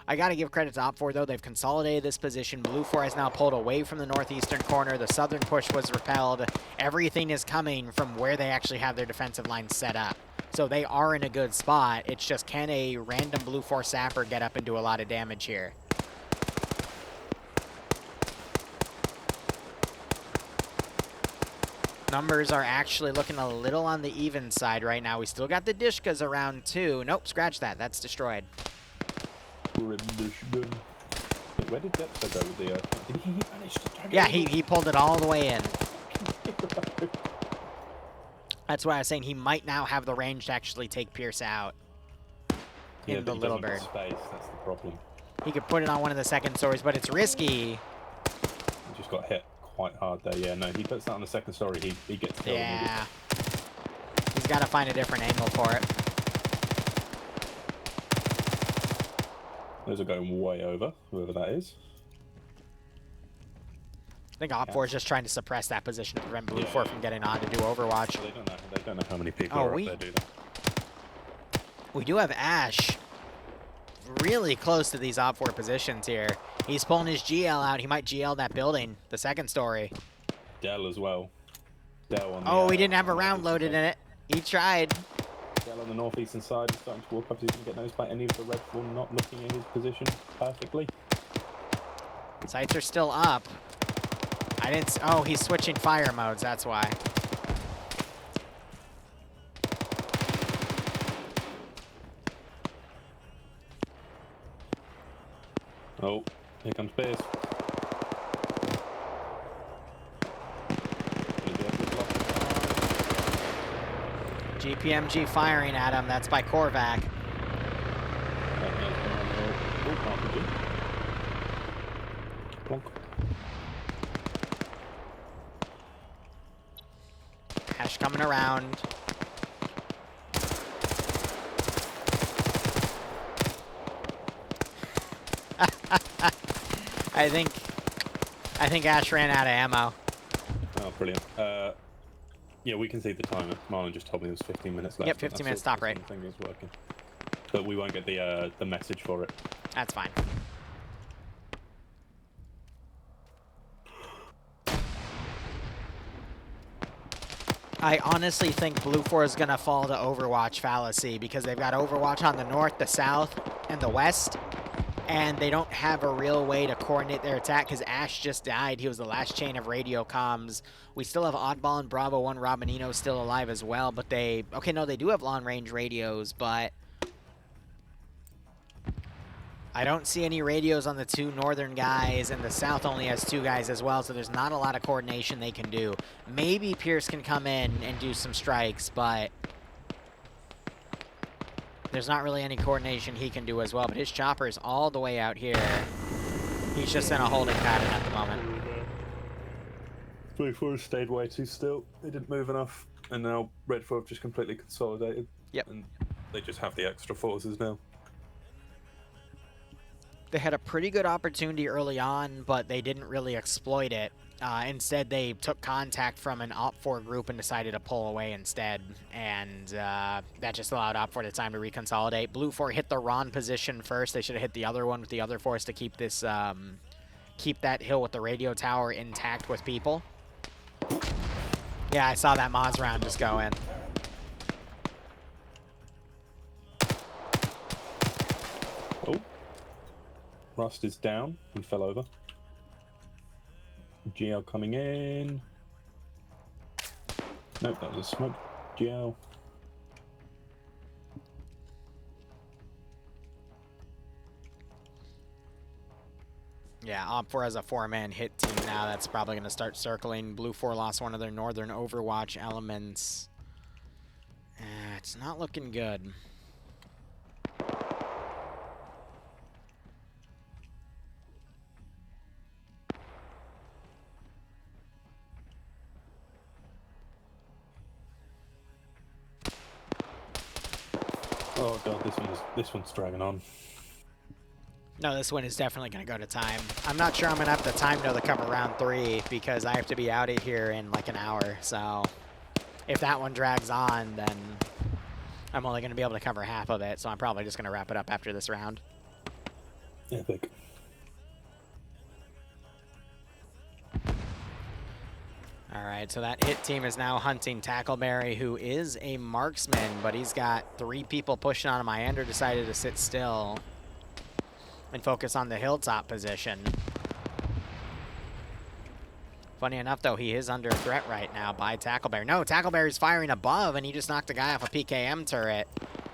Speaker 1: I got to give credit to Op4, though. They've consolidated this position. Blue 4 has now pulled away from the northeastern corner. The southern push was repelled. Everything is coming from where they actually have their defensive line set up. So they are in a good spot. It's just, can a random Blue 4 sapper get up and do a lot of damage here? Numbers are actually looking a little on the even side right now. We still got the Dishkas around, too. Nope, scratch that. That's destroyed.
Speaker 8: Where did Depso go with the... did he manage to drag it
Speaker 1: Yeah,
Speaker 8: over?
Speaker 1: he pulled it all the way in. That's why I was saying he might now have the range to actually take Pierce out.
Speaker 8: Yeah,
Speaker 1: In
Speaker 8: but
Speaker 1: the
Speaker 8: he
Speaker 1: Little
Speaker 8: doesn't
Speaker 1: Bird.
Speaker 8: have space, that's the problem.
Speaker 1: He could put it on one of the second stories, but it's risky.
Speaker 8: He just got hit quite hard there. Yeah, no, he puts that on the second story, he gets killed.
Speaker 1: Yeah. He's got to find a different angle for it.
Speaker 8: Those are going way over, whoever that is.
Speaker 1: I think Op4 is just trying to suppress that position to prevent Blue 4 from getting on to do Overwatch.
Speaker 8: They don't know how many people
Speaker 1: Oh,
Speaker 8: are up there, do they?
Speaker 1: We do have Ash really close to these Op4 positions here. He's pulling his GL out. He might GL that building, the second story.
Speaker 8: Dell as well. Dell on the,
Speaker 1: Oh, he didn't have a round loaded in it. He tried.
Speaker 8: Dell on the northeastern side is starting to walk up. He's going to get noticed by any of the Red 4 not looking at his position perfectly.
Speaker 1: Sights are still up. I didn't. Oh, he's switching fire modes. That's why.
Speaker 8: Oh, here comes Pierce.
Speaker 1: GPMG firing at him. That's by Korvac. Ash coming around. I think Ash ran out of ammo.
Speaker 8: Oh, brilliant. Yeah, we can see the timer. Marlon just told me there was 15 minutes left.
Speaker 1: Yep, 15 minutes stop rate.
Speaker 8: Thing is working. But we won't get the message for it.
Speaker 1: That's fine. I honestly think Blue 4 is going to fall to Overwatch fallacy because they've got Overwatch on the north, the south, and the west. And they don't have a real way to coordinate their attack because Ash just died. He was the last chain of radio comms. We still have Oddball and Bravo 1 Robinino still alive as well, but they... Okay, no, they do have long-range radios, but... I don't see any radios on the two northern guys, and the south only has two guys as well, so there's not a lot of coordination they can do. Maybe Pierce can come in and do some strikes, but... There's not really any coordination he can do as well, but his chopper is all the way out here. He's just in a holding pattern at the moment.
Speaker 8: Blue 4 stayed way too still. They didn't move enough, and now Red 4 have just completely consolidated.
Speaker 1: Yep.
Speaker 8: And they just have the extra forces now.
Speaker 1: They had a pretty good opportunity early on, but they didn't really exploit it. Instead, they took contact from an Op4 group and decided to pull away instead. And that just allowed Op4 the time to reconsolidate. Blue 4 hit the Ron position first. They should have hit the other one with the other force to keep this, keep that hill with the radio tower intact with people. Yeah, I saw that Moz round just go in.
Speaker 8: Oh. Rust is down. He fell over. GL coming in. Nope, that was a smoke. GL.
Speaker 1: Yeah, Op4 has a 4-man hit team now. That's probably going to start circling. Blue 4 lost one of their northern Overwatch elements. It's not looking good.
Speaker 8: Oh god, this one's dragging on.
Speaker 1: No, this one is definitely going to go to time. I'm not sure I'm going to have the time though to cover round 3 because I have to be out of here in like an hour. So if that one drags on, then I'm only going to be able to cover half of it. So I'm probably just going to wrap it up after this round.
Speaker 8: Epic.
Speaker 1: Alright, so that hit team is now hunting Tackleberry, who is a marksman, but he's got 3 people pushing on him. Iander decided to sit still and focus on the hilltop position. Funny enough, though, he is under threat right now by Tackleberry. No, Tackleberry's firing above, and he just knocked a guy off a PKM turret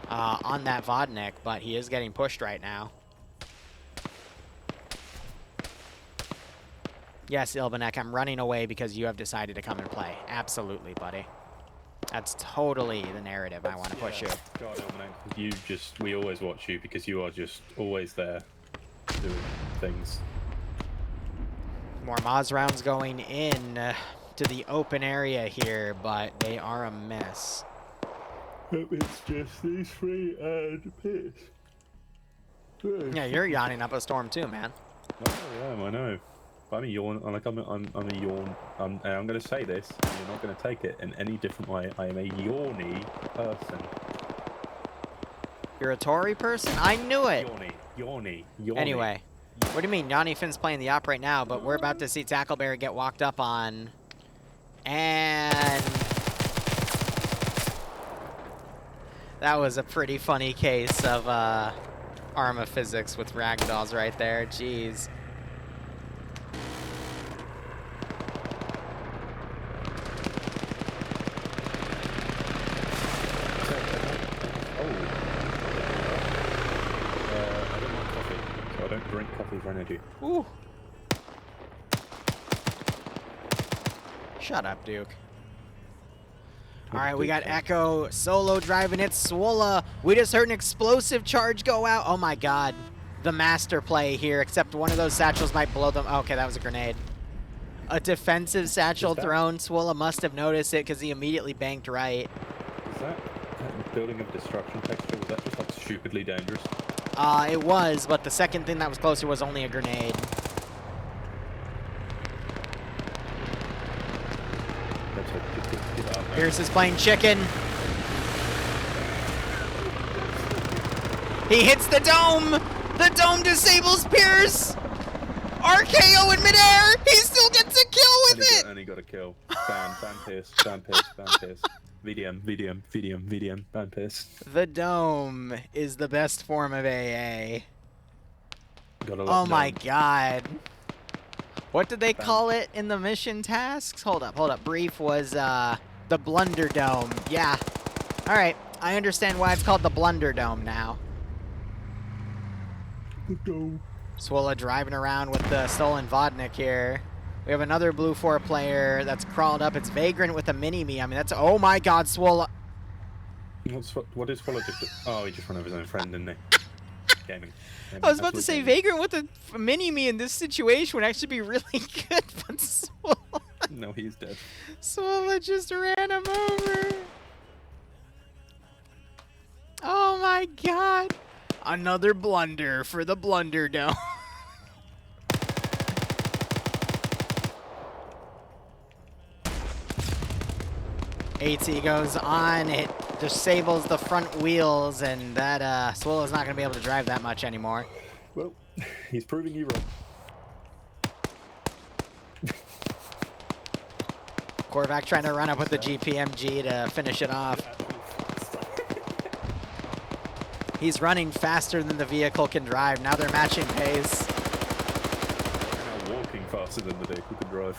Speaker 1: on that Vodnik, but he is getting pushed right now. Yes, Ilbanek, I'm running away because you have decided to come and play. Absolutely, buddy. That's totally the narrative I want to push you.
Speaker 8: God, Ilbanek, we always watch you because you are just always there doing things.
Speaker 1: More Moz rounds going in to the open area here, but they are a mess.
Speaker 8: It's just these 3 and Pierce.
Speaker 1: Yeah, you're yawning up a storm too, man.
Speaker 8: Oh, yeah, I know. I'm a yawn. I'm a yawn. I'm going to say this. And you're not going to take it in any different way. I am a yawny person.
Speaker 1: You're a Tory person? I knew it.
Speaker 8: Yawny.
Speaker 1: Anyway, what do you mean? Yanni Finn's playing the op right now, but we're about to see Tackleberry get walked up on. And that was a pretty funny case of Arma physics with ragdolls right there. Jeez.
Speaker 8: Drink coffee for energy.
Speaker 1: Ooh. Shut up, Duke. Alright, we got Echo solo driving it. Swola, we just heard an explosive charge go out. Oh my god. The master play here, except one of those satchels might blow them. Okay, that was a grenade. A defensive satchel thrown. Swola must have noticed it because he immediately banked right.
Speaker 8: Is that building of destruction texture, was that just like stupidly dangerous?
Speaker 1: It was, but the second thing that was closer was only a grenade. Pierce is playing chicken. He hits the dome! The dome disables Pierce! RKO in midair! He still gets a kill with it!
Speaker 8: And he got a kill. Ban Pierce, ban Pierce, ban Pierce. VDM, ban Pierce.
Speaker 1: The dome is the best form of AA.
Speaker 8: Gotta
Speaker 1: Oh
Speaker 8: let
Speaker 1: my
Speaker 8: dome.
Speaker 1: god. What did they call it in the mission tasks? Hold up. Brief was the Blunder Dome. Yeah. Alright, I understand why it's called the Blunder Dome now. Swola driving around with the stolen Vodnik here. We have another Blue 4 player that's crawled up. It's Vagrant with a mini-me. I mean, that's... Oh my god, Swola...
Speaker 8: What is Swallow just... Oh, he just ran over his own friend, didn't he? Gaming.
Speaker 1: I was about to say, Vagrant with a mini-me in this situation would actually be really good, but Swola...
Speaker 8: No, he's dead.
Speaker 1: Swola just ran him over. Oh my god. Another blunder for the Blunder Dome. AT goes on, it disables the front wheels, and that Swallow's not going to be able to drive that much anymore.
Speaker 8: Well, he's proving you wrong.
Speaker 1: Korvac trying to run up with the GPMG to finish it off. He's running faster than the vehicle can drive. Now they're matching pace.
Speaker 8: Now walking faster than the vehicle can drive.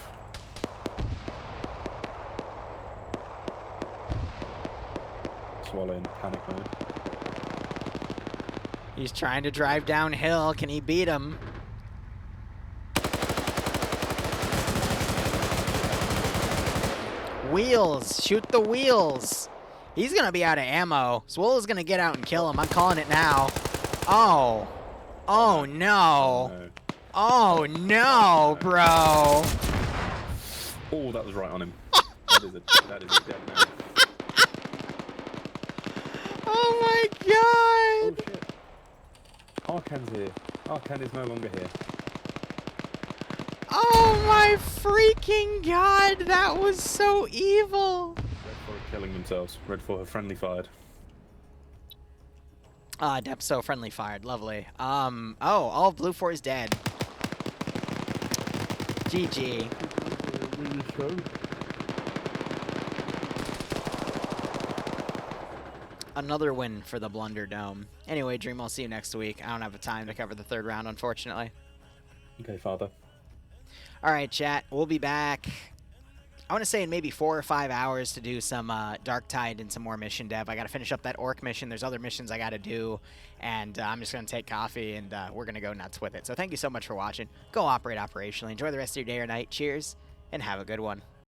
Speaker 8: Swallow in panic mode.
Speaker 1: He's trying to drive downhill. Can he beat him? Wheels. Shoot the wheels. He's going to be out of ammo. Swolla's going to get out and kill him. I'm calling it now. Oh. Oh, no. Oh, no, bro.
Speaker 8: Oh, that was right on him. That is a dead man.
Speaker 1: Oh, my God.
Speaker 8: Oh, shit. Arcan's here. Arcan is no longer here.
Speaker 1: Oh, my freaking God. That was so evil.
Speaker 8: Red 4 are killing themselves. Red 4 have friendly fired.
Speaker 1: Depso friendly fired. Lovely. Oh, all of Blue 4 is dead. GG. Another win for the Blunder Dome. Anyway, Dream, I'll see you next week. I don't have the time to cover the third round, unfortunately.
Speaker 8: Okay, father.
Speaker 1: All right, chat. We'll be back. I want to say in maybe 4 or 5 hours to do some Dark Tide and some more mission dev. I got to finish up that Orc mission. There's other missions I got to do, and I'm just going to take coffee, and we're going to go nuts with it. So thank you so much for watching. Go operate operationally. Enjoy the rest of your day or night. Cheers, and have a good one.